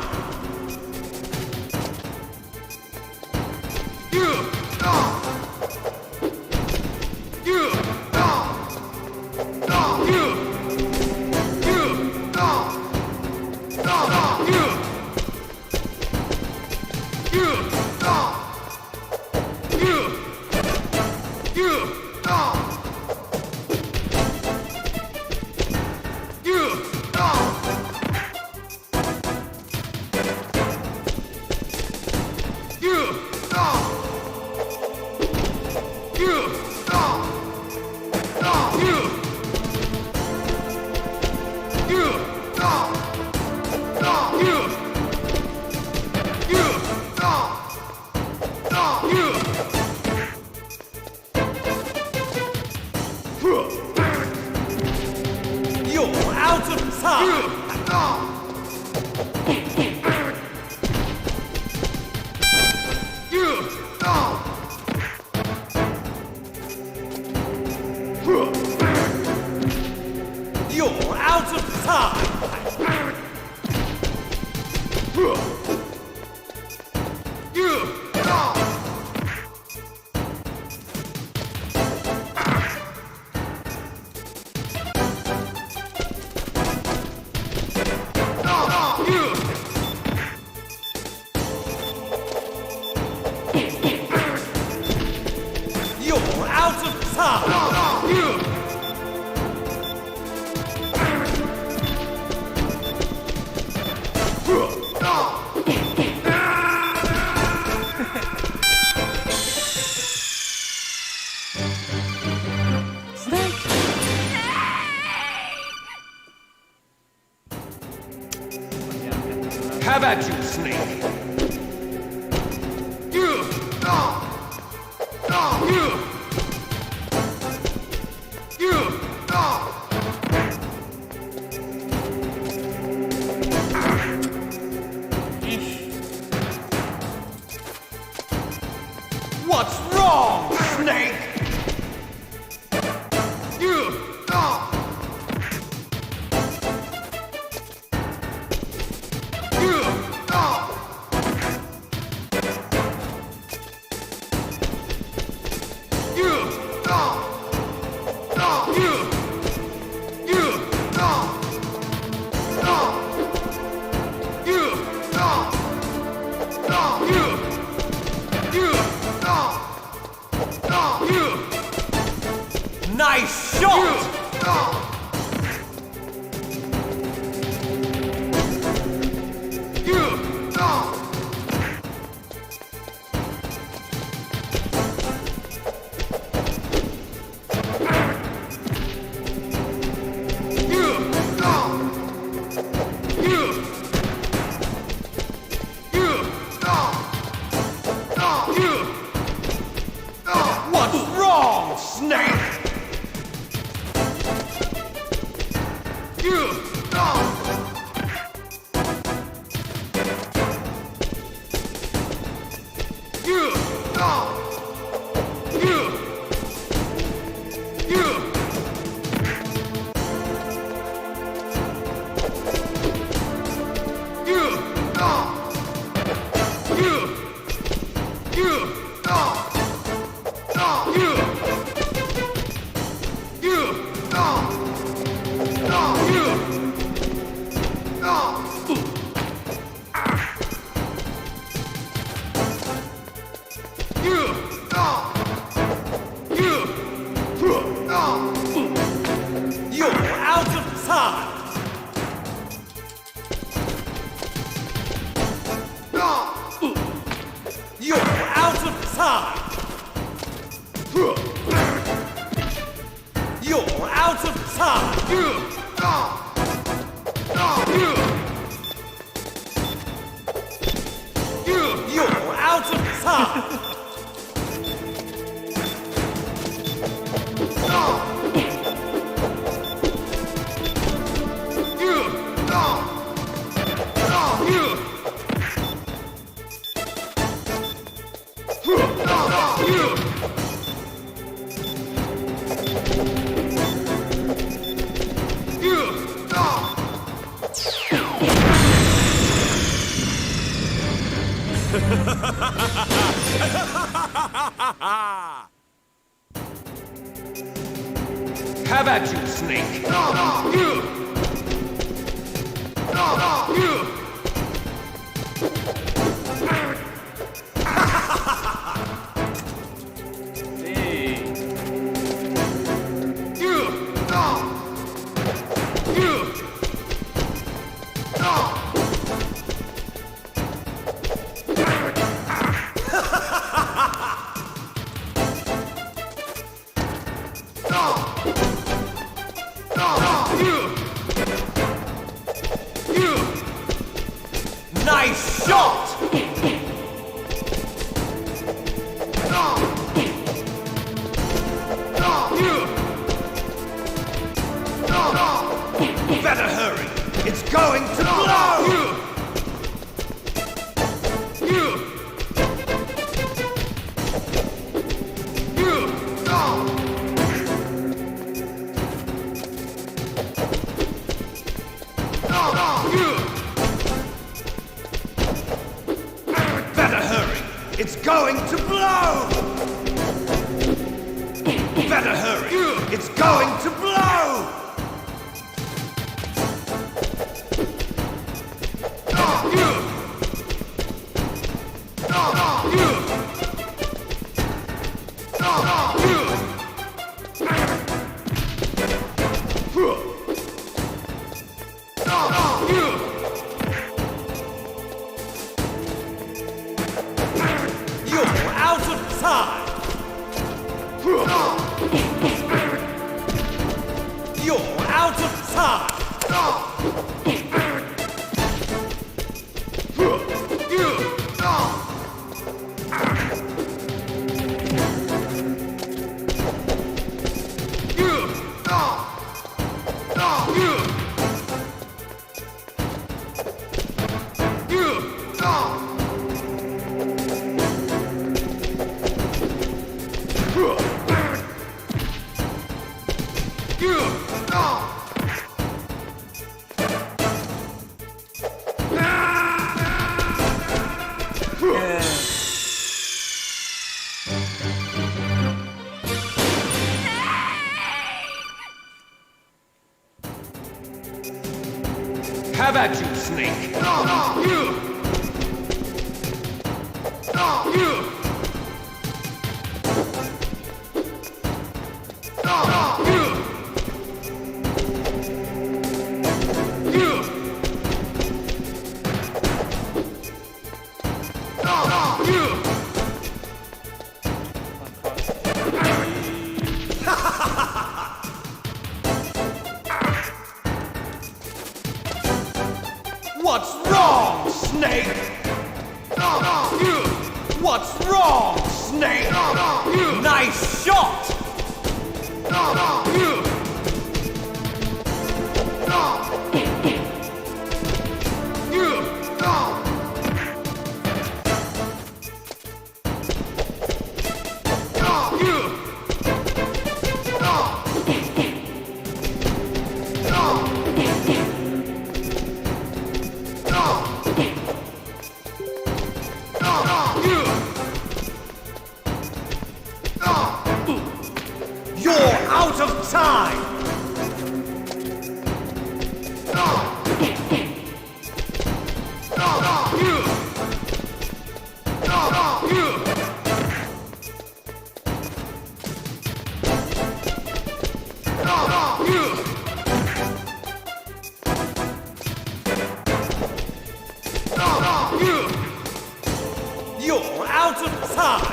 K: You're out of time! You're out of time! You're out of time! Have at you, Snake! What's wrong, Snake? Nice shot! What's wrong, Snake? You're out of time! You're out of time! You're out of time! Have at you, Snake! Nice shot! Better hurry! It's going to blow! Better hurry! It's going to blow! Better hurry! It's going to blow! You're out of time! You're out of time! Have at you, Snake! What's wrong, Snake? What's wrong, Snake? Nice shot! You're out of time! You're out of time!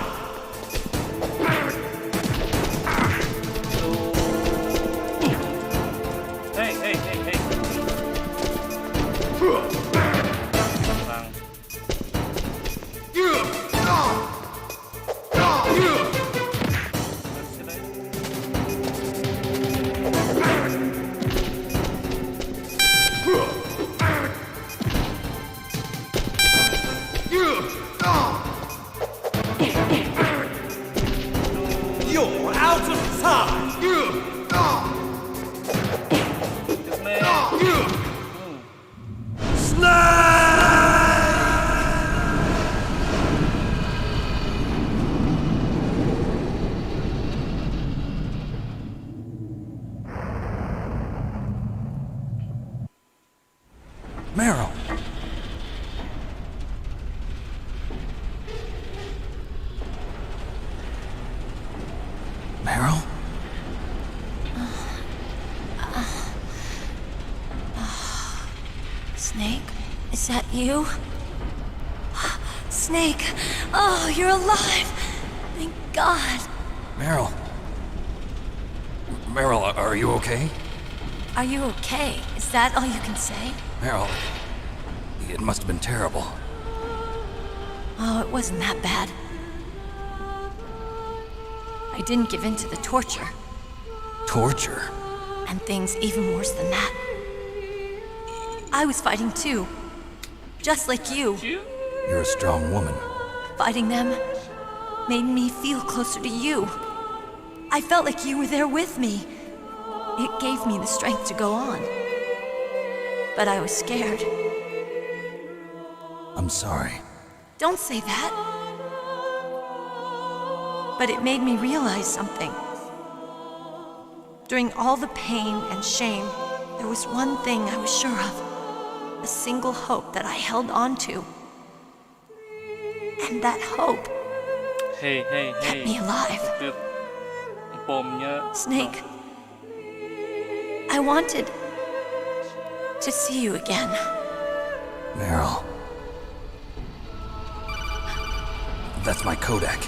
A: Hey, hey, hey, hey.
K: You're out of time!
D: Meryl! Meryl?
M: Snake, is that you? Snake! Oh, you're alive! Thank God!
D: Meryl? Meryl, are you okay?
M: Are you okay? Is that all you can say?
D: Meryl, it must have been terrible.
M: Oh, it wasn't that bad. I didn't give in to the torture.
D: Torture?
M: And things even worse than that. I was fighting too. Just like you.
D: You're a strong woman.
M: Fighting them made me feel closer to you. I felt like you were there with me. It gave me the strength to go on. But I was scared.
D: I'm sorry.
M: Don't say that. But it made me realize something. During all the pain and shame, there was one thing I was sure of. A single hope that I held on to. And that hope kept me alive. Snake, I wanted to see you again.
D: Meryl. That's my Kodak.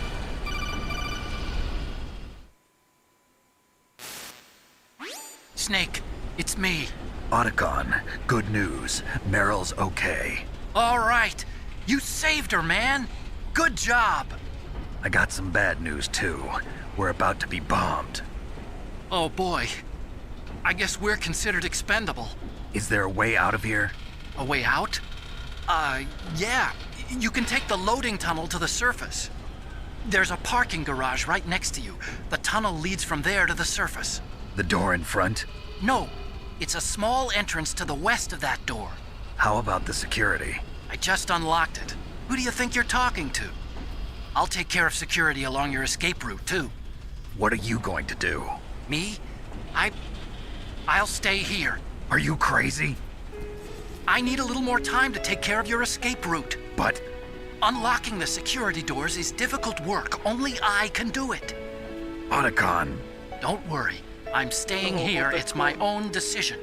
D: Snake, it's me.
B: Otacon, good news. Meryl's okay.
D: All right. You saved her, man. Good job.
B: I got some bad news, too. We're about to be bombed.
D: Oh, boy. I guess we're considered expendable.
B: Is there a way out of here?
D: A way out? Yeah. You can take the loading tunnel to the surface. There's a parking garage right next to you. The tunnel leads from there to the surface.
B: The door in front?
D: No. It's a small entrance to the west of that door.
B: How about the security?
D: I just unlocked it. Who do you think you're talking to? I'll take care of security along your escape route, too.
B: What are you going to do?
D: Me? I'll stay here.
B: Are you crazy?
D: I need a little more time to take care of your escape route.
B: But...
D: Unlocking the security doors is difficult work. Only I can do it.
B: Otacon.
D: Don't worry. I'm staying here. It's my own decision.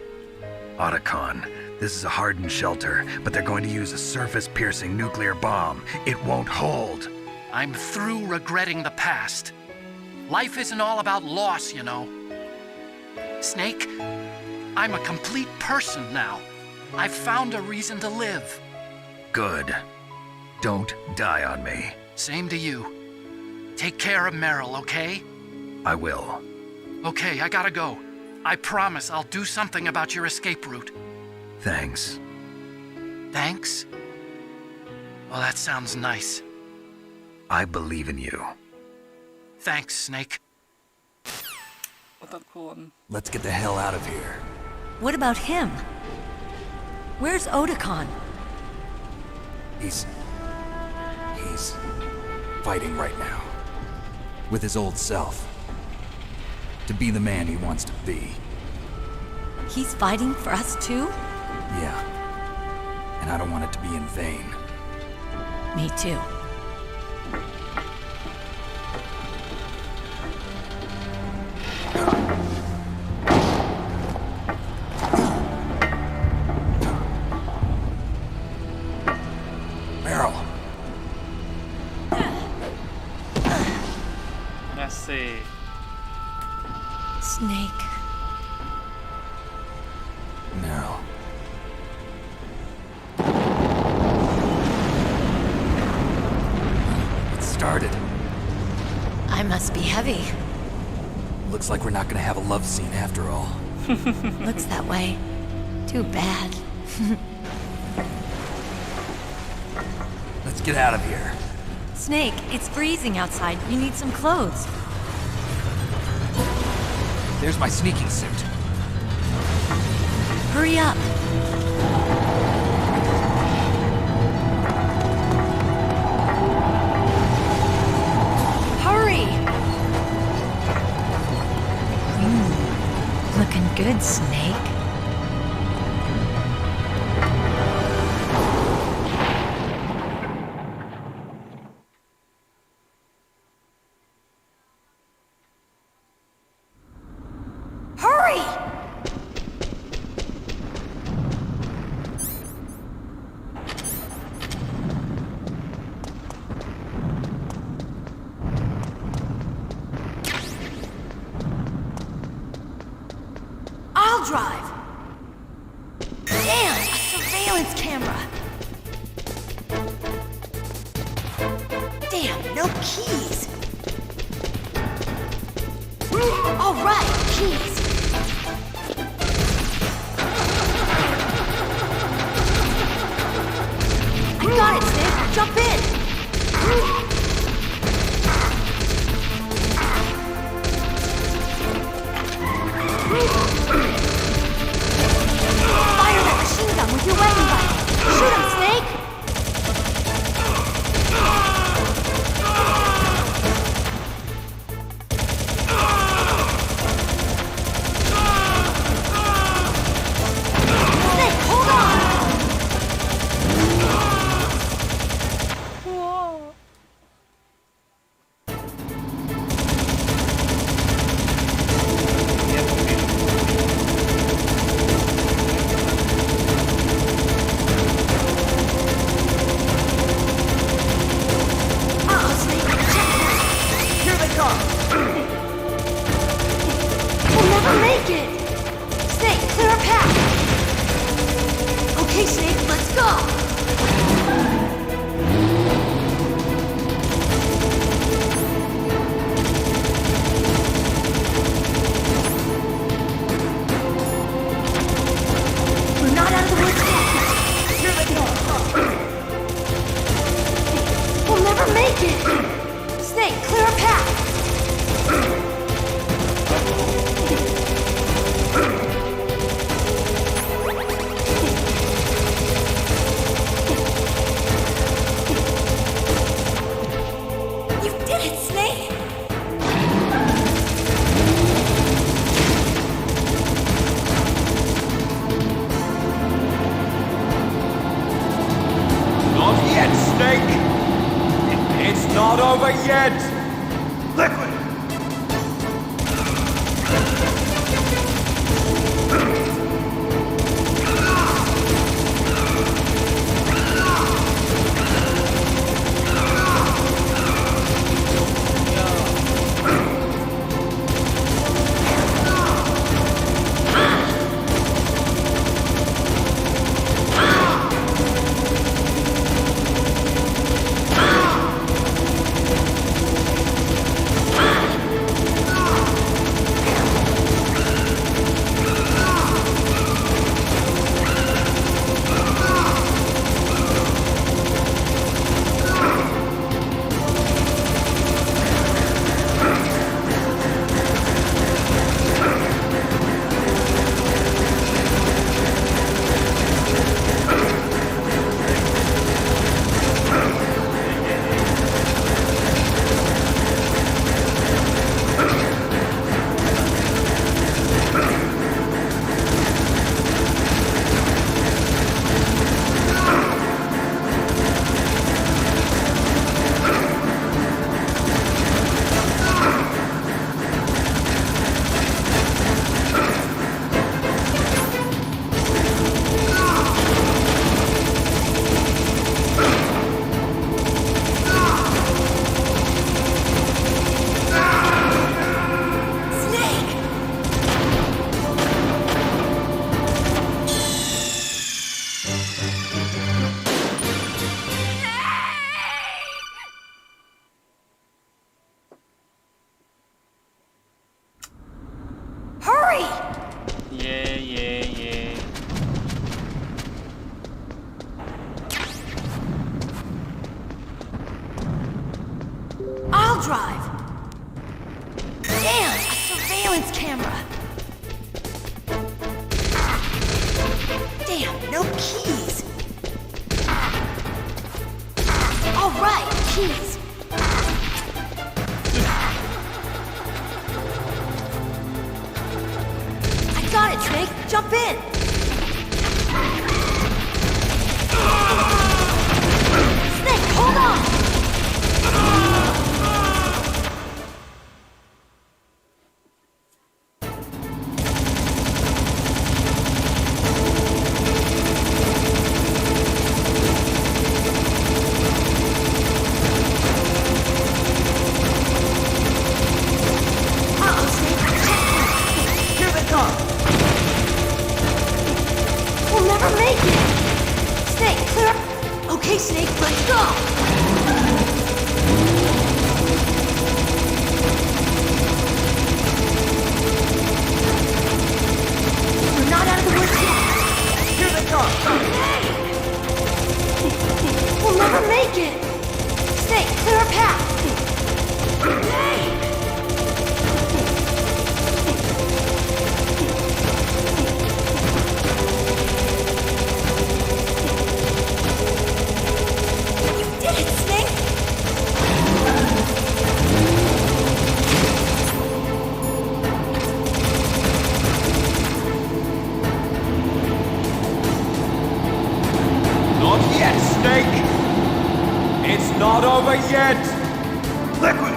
B: Otacon, this is a hardened shelter, but they're going to use a surface-piercing nuclear bomb. It won't hold.
D: I'm through regretting the past. Life isn't all about loss, you know. Snake, I'm a complete person now. I've found a reason to live.
B: Good. Don't die on me.
D: Same to you. Take care of Meryl, okay?
B: I will.
D: Okay, I gotta go. I promise I'll do something about your escape route.
B: Thanks.
D: Thanks? Well, that sounds nice.
B: I believe in you.
D: Thanks, Snake. Let's get the hell out of here.
M: What about him? Where's Otacon?
D: He's fighting right now. With his old self. To be the man he wants to be.
M: He's fighting for us too?
D: Yeah. And I don't want it to be in vain.
M: Me too.
D: Meryl.
A: Asik.
M: Snake.
D: Meryl. It started.
M: I must be heavy.
D: Looks like we're not gonna have a love scene after all.
M: Looks that way. Too bad.
D: Let's get out of here.
M: Snake, it's freezing outside. You need some clothes.
D: There's my sneaking suit.
M: Hurry up. Hurry! Looking good, Snake. surveillance camera. Damn, no keys. All right, keys. I got it, Snake. Jump in. Fire that machine gun with your weapon button. Shoot him, Snake. Snake, hold on. We'll never make it! Snake, clear a path! Okay, Snake, let's go! We're not out of the woods yet! Here they go! We'll never make it! Snake, clear a path! You did it, Snake!
K: Not yet, Snake! It's not over yet! Liquid!
M: I'll drive. Damn, a surveillance camera. Damn, no keys. All right, keys. I got it, Snake. Jump in. Snake, hold on. Snake, clear. Okay, Snake, let's go. We're not out of the woods yet.
K: Here they come!
M: Snake! We'll never make it. Snake, clear a path. Snake! You did it, Snake!
K: Not yet, Snake! It's not over yet!
E: Liquid!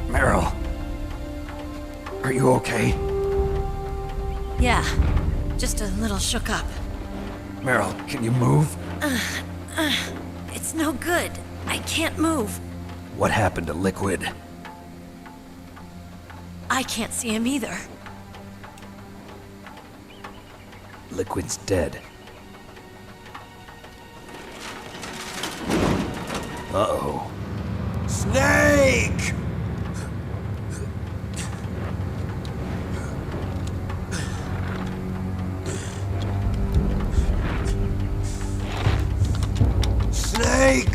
B: Meryl, are you okay?
M: Yeah, just a little shook up.
B: Meryl, can you move?
M: It's no good. I can't move.
B: What happened to Liquid?
M: I can't see him either.
B: Liquid's dead. Uh-oh.
C: Snake! Snake!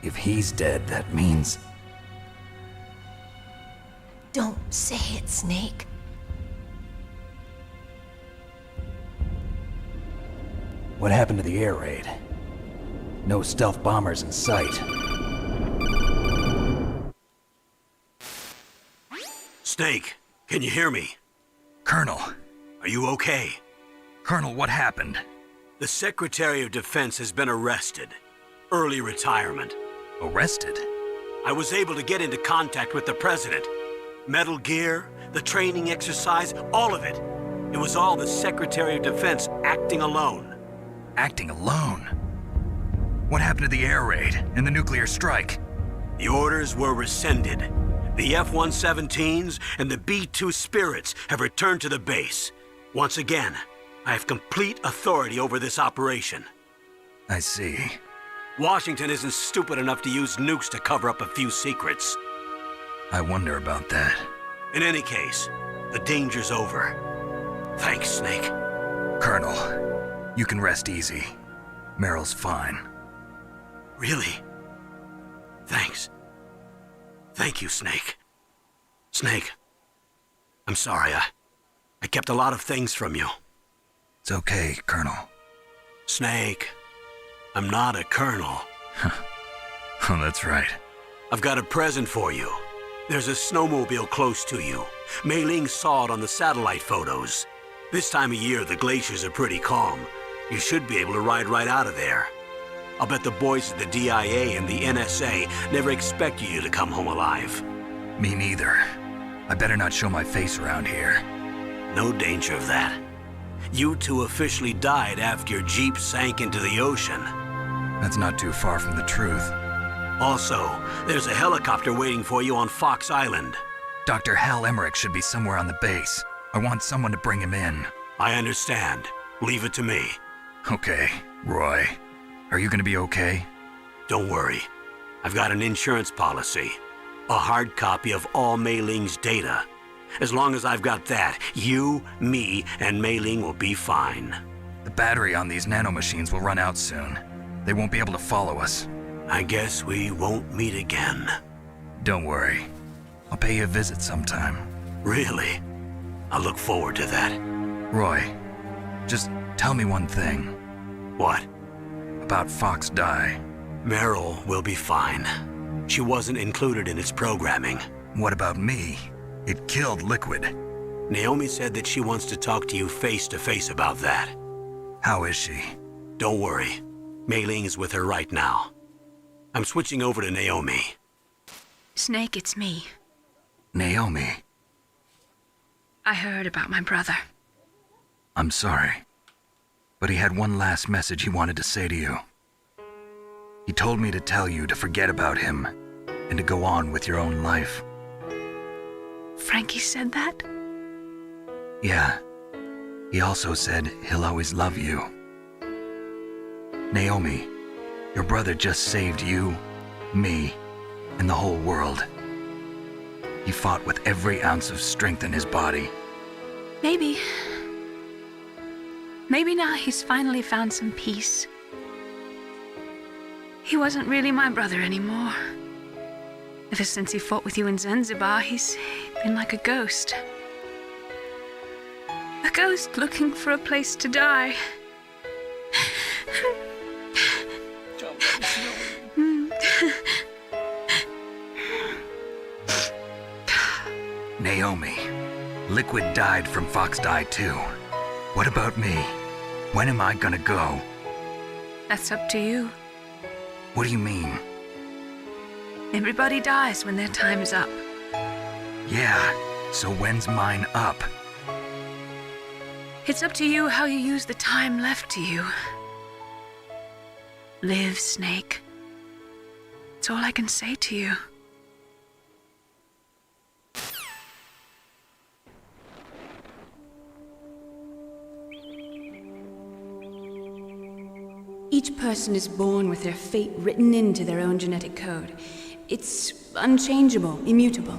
B: If he's dead, that means...
M: Don't say it, Snake.
B: What happened to the air raid? No stealth bombers in sight.
F: Snake, can you hear me?
B: Colonel.
F: Are you okay?
B: Colonel, what happened?
F: The Secretary of Defense has been arrested. Early retirement.
B: Arrested?
F: I was able to get into contact with the President. Metal Gear, the training exercise, all of it. It was all the Secretary of Defense acting alone.
B: acting alone. What happened to the air raid and the nuclear strike?
F: The orders were rescinded. The F-117s and the B-2 Spirits have returned to the base. Once again, I have complete authority over this operation.
B: I see.
F: Washington isn't stupid enough to use nukes to cover up a few secrets.
B: I wonder about that.
F: In any case, the danger's over. Thanks, Snake.
B: Colonel, you can rest easy. Meryl's fine.
F: Really? Thanks. Thank you, Snake. Snake, I'm sorry. I kept a lot of things from you.
B: It's okay, Colonel.
F: Snake, I'm not a colonel.
B: Oh, that's right.
F: I've got a present for you. There's a snowmobile close to you. Mei Ling saw it on the satellite photos. This time of year, the glaciers are pretty calm. You should be able to ride right out of there. I'll bet the boys at the DIA and the NSA never expected you to come home alive.
B: Me neither. I better not show my face around here.
F: No danger of that. You two officially died after your Jeep sank into the ocean.
B: That's not too far from the truth.
F: Also, there's a helicopter waiting for you on Fox Island.
B: Dr. Hal Emmerich should be somewhere on the base. I want someone to bring him in.
F: I understand. Leave it to me.
B: Okay, Roy. Are you gonna be okay?
F: Don't worry. I've got an insurance policy. A hard copy of all Mei Ling's data. As long as I've got that, you, me, and Mei Ling will be fine.
B: The battery on these nanomachines will run out soon. They won't be able to follow us.
F: I guess we won't meet again.
B: Don't worry. I'll pay you a visit sometime.
F: Really? I look forward to that.
B: Roy, just tell me one thing.
F: What?
B: About Fox Die.
F: Meryl will be fine. She wasn't included in its programming.
B: What about me? It killed Liquid.
F: Naomi said that she wants to talk to you face to face about that.
B: How is she?
F: Don't worry. Mei Ling is with her right now. I'm switching over to Naomi.
I: Snake, it's me.
B: Naomi.
I: I heard about my brother.
B: I'm sorry. But he had one last message he wanted to say to you. He told me to tell you to forget about him and to go on with your own life.
I: Frankie said that?
B: Yeah. He also said he'll always love you. Naomi, your brother just saved you, me, and the whole world. He fought with every ounce of strength in his body.
I: Maybe now he's finally found some peace. He wasn't really my brother anymore. Ever since he fought with you in Zanzibar, he's been like a ghost. A ghost looking for a place to die.
B: Naomi, Liquid died from Fox Die too. What about me? When am I gonna go?
I: That's up to you.
B: What do you mean?
I: Everybody dies when their time's up.
B: Yeah, so when's mine up?
I: It's up to you how you use the time left to you. Live, Snake. That's all I can say to you.
N: Each person is born with their fate written into their own genetic code. It's unchangeable, immutable.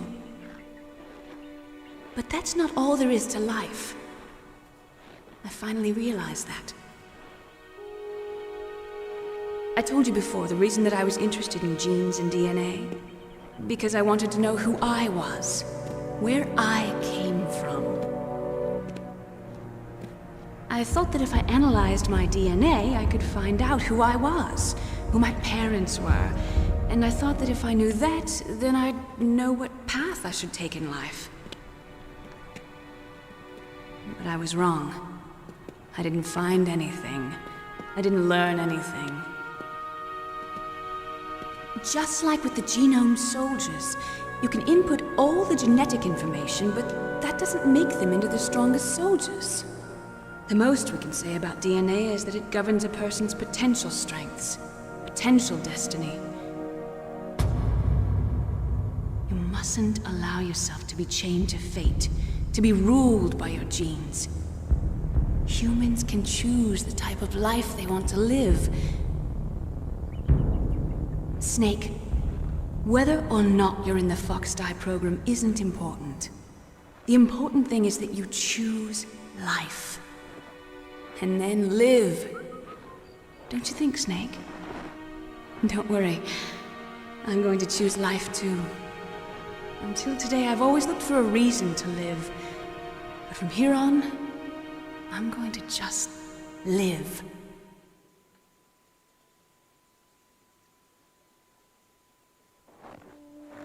N: But that's not all there is to life. I finally realized that. I told you before the reason that I was interested in genes and DNA. Because I wanted to know who I was, where I came from. I thought that if I analyzed my DNA, I could find out who I was, who my parents were. And I thought that if I knew that, then I'd know what path I should take in life. But I was wrong. I didn't find anything. I didn't learn anything. Just like with the genome soldiers, you can input all the genetic information, but that doesn't make them into the strongest soldiers. The most we can say about DNA is that it governs a person's potential strengths, potential destiny. You mustn't allow yourself to be chained to fate, to be ruled by your genes. Humans can choose the type of life they want to live. Snake, whether or not you're in the Fox-Die program isn't important. The important thing is that you choose life. And then live. Don't you think, Snake? Don't worry. I'm going to choose life too. Until today, I've always looked for a reason to live. But from here on, I'm going to just live.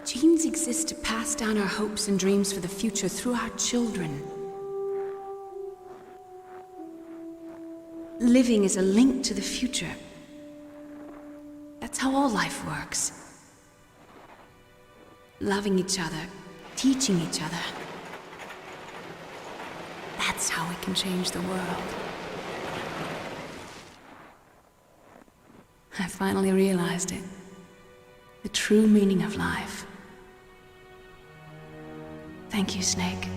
N: Genes exist to pass down our hopes and dreams for the future through our children. Living is a link to the future. That's how all life works. Loving each other, teaching each other. That's how we can change the world. I finally realized it. The true meaning of life. Thank you, Snake.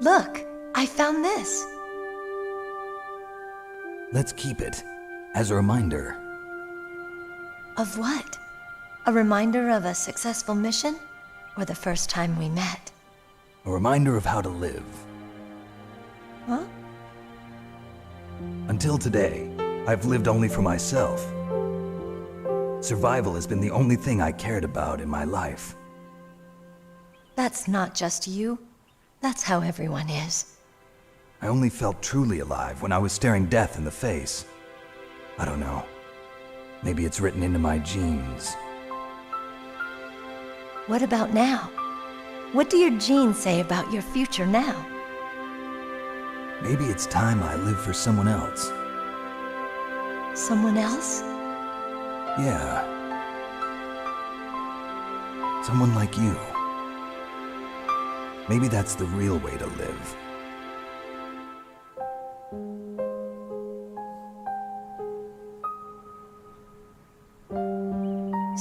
M: Look, I found this.
O: Let's keep it as a reminder.
M: Of what? A reminder of a successful mission? Or the first time we met?
O: A reminder of how to live.
M: Huh?
O: Until today, I've lived only for myself. Survival has been the only thing I cared about in my life.
M: That's not just you. That's how everyone is.
O: I only felt truly alive when I was staring death in the face. I don't know. Maybe it's written into my genes.
M: What about now? What do your genes say about your future now?
O: Maybe it's time I live for someone else.
M: Someone else?
O: Yeah. Someone like you. Maybe that's the real way to live.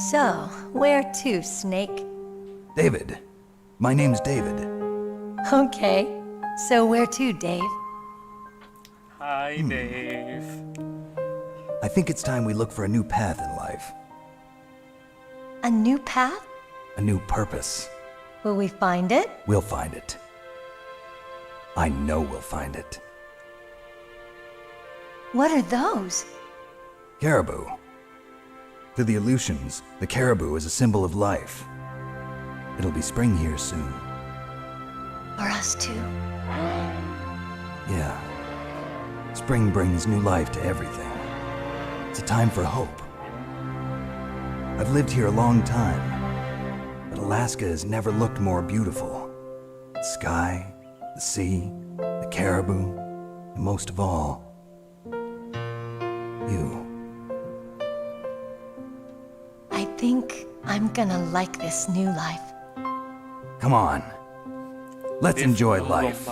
M: So, where to, Snake?
O: David. My name's David.
M: Okay. So where to, Dave?
A: Hi, Dave.
O: I think it's time we look for a new path in life.
M: A new path?
O: A new purpose.
M: Will we find it?
O: We'll find it. I know we'll find it.
M: What are those?
O: Caribou. To the Aleutians, the caribou is a symbol of life. It'll be spring here soon.
M: For us too?
O: Yeah. Spring brings new life to everything. It's a time for hope. I've lived here a long time, but Alaska has never looked more beautiful. The sky, the sea, the caribou, and most of all, you.
M: I think I'm gonna like this new life.
O: Come on. Let's enjoy life.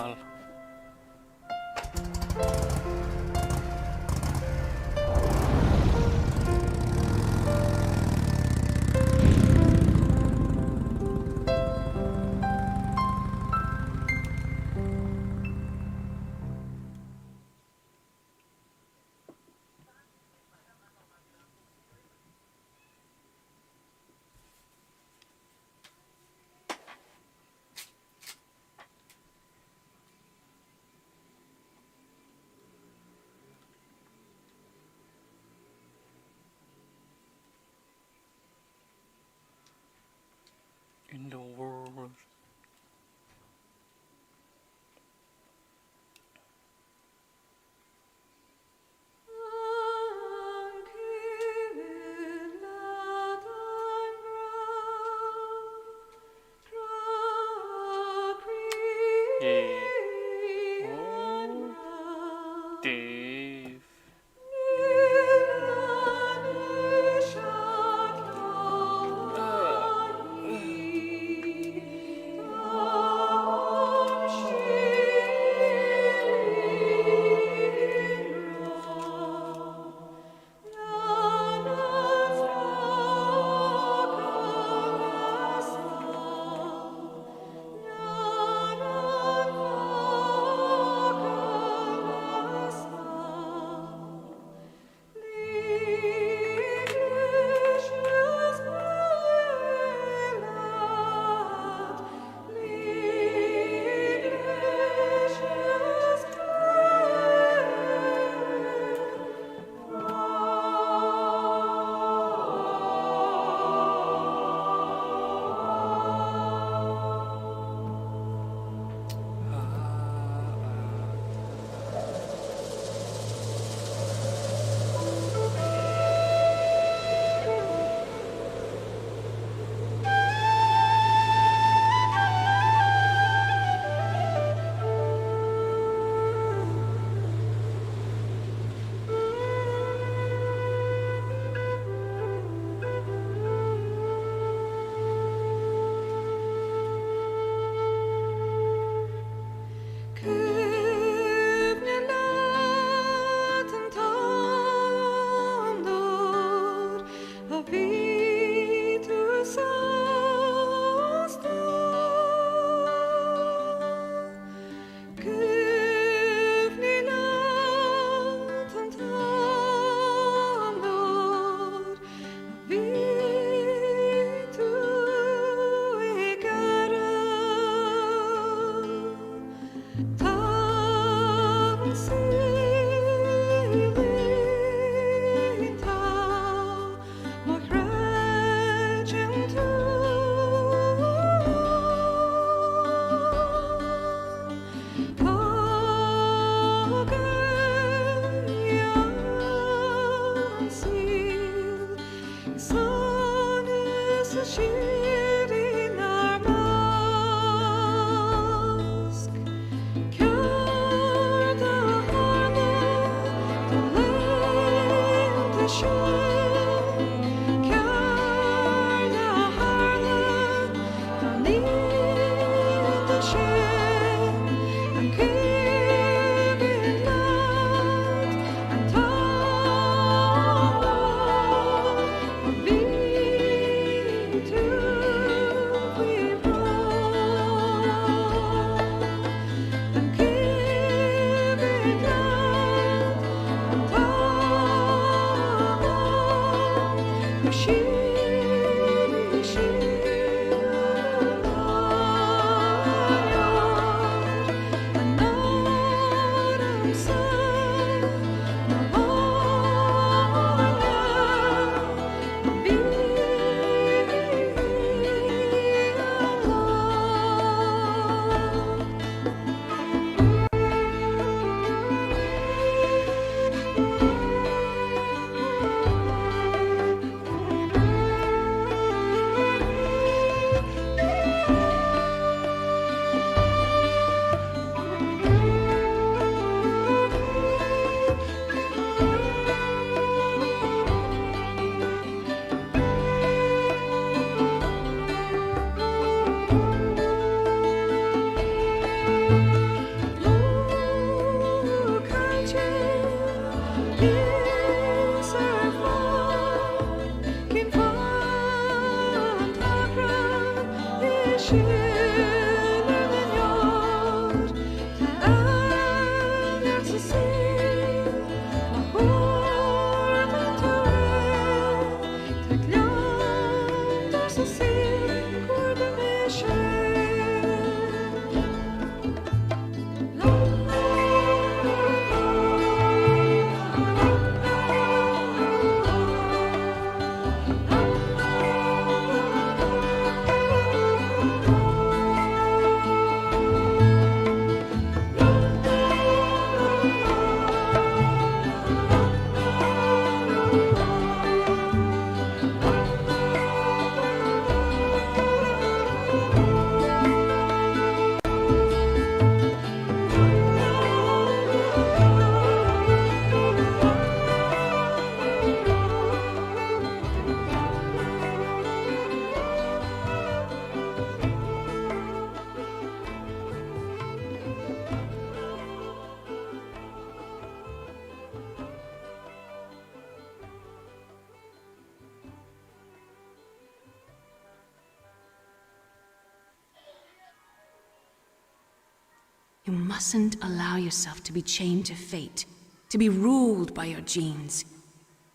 N: You mustn't allow yourself to be chained to fate, to be ruled by your genes.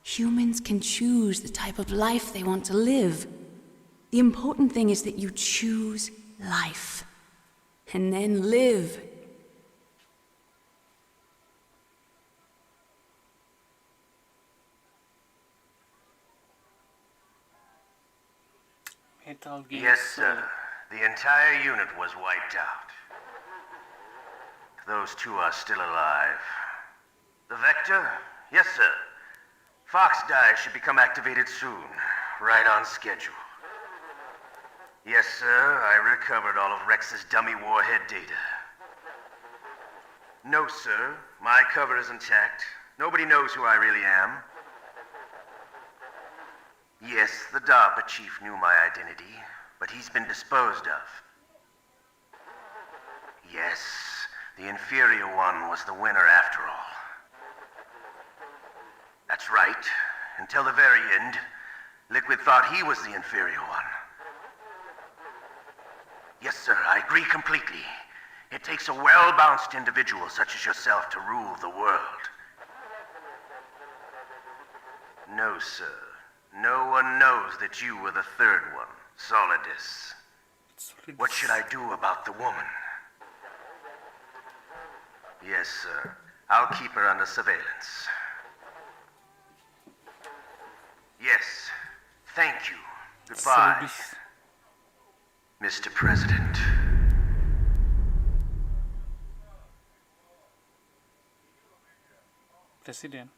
N: Humans can choose the type of life they want to live. The important thing is that you choose life, and then live.
A: Metal Gear
K: Yes,
A: Solid.
K: sir. The entire unit was wiped out. Those two are still alive. The Vector? Yes, sir. Fox die should become activated soon. Right on schedule. Yes, sir. I recovered all of Rex's dummy warhead data. No, sir. My cover is intact. Nobody knows who I really am. Yes, the DARPA chief knew my identity, but he's been disposed of. Yes, the inferior one was the winner after all. That's right. Until the very end, Liquid thought he was the inferior one. Yes, sir, I agree completely. It takes a well-balanced individual such as yourself to rule the world. No, sir. No one knows that you were the third one, Solidus. What should I do about the woman? Yes, sir. I'll keep her under surveillance. Yes. Thank you. Goodbye, Mr. President.
A: Presiden.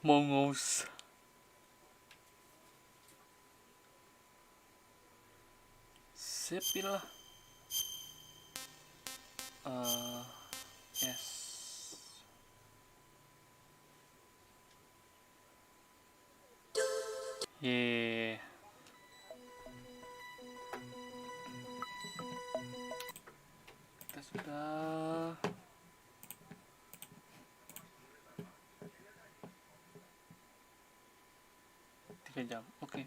A: Mongoose. Sip lah. Yes. Yeah. Kita sudah. Tiga jam, oke.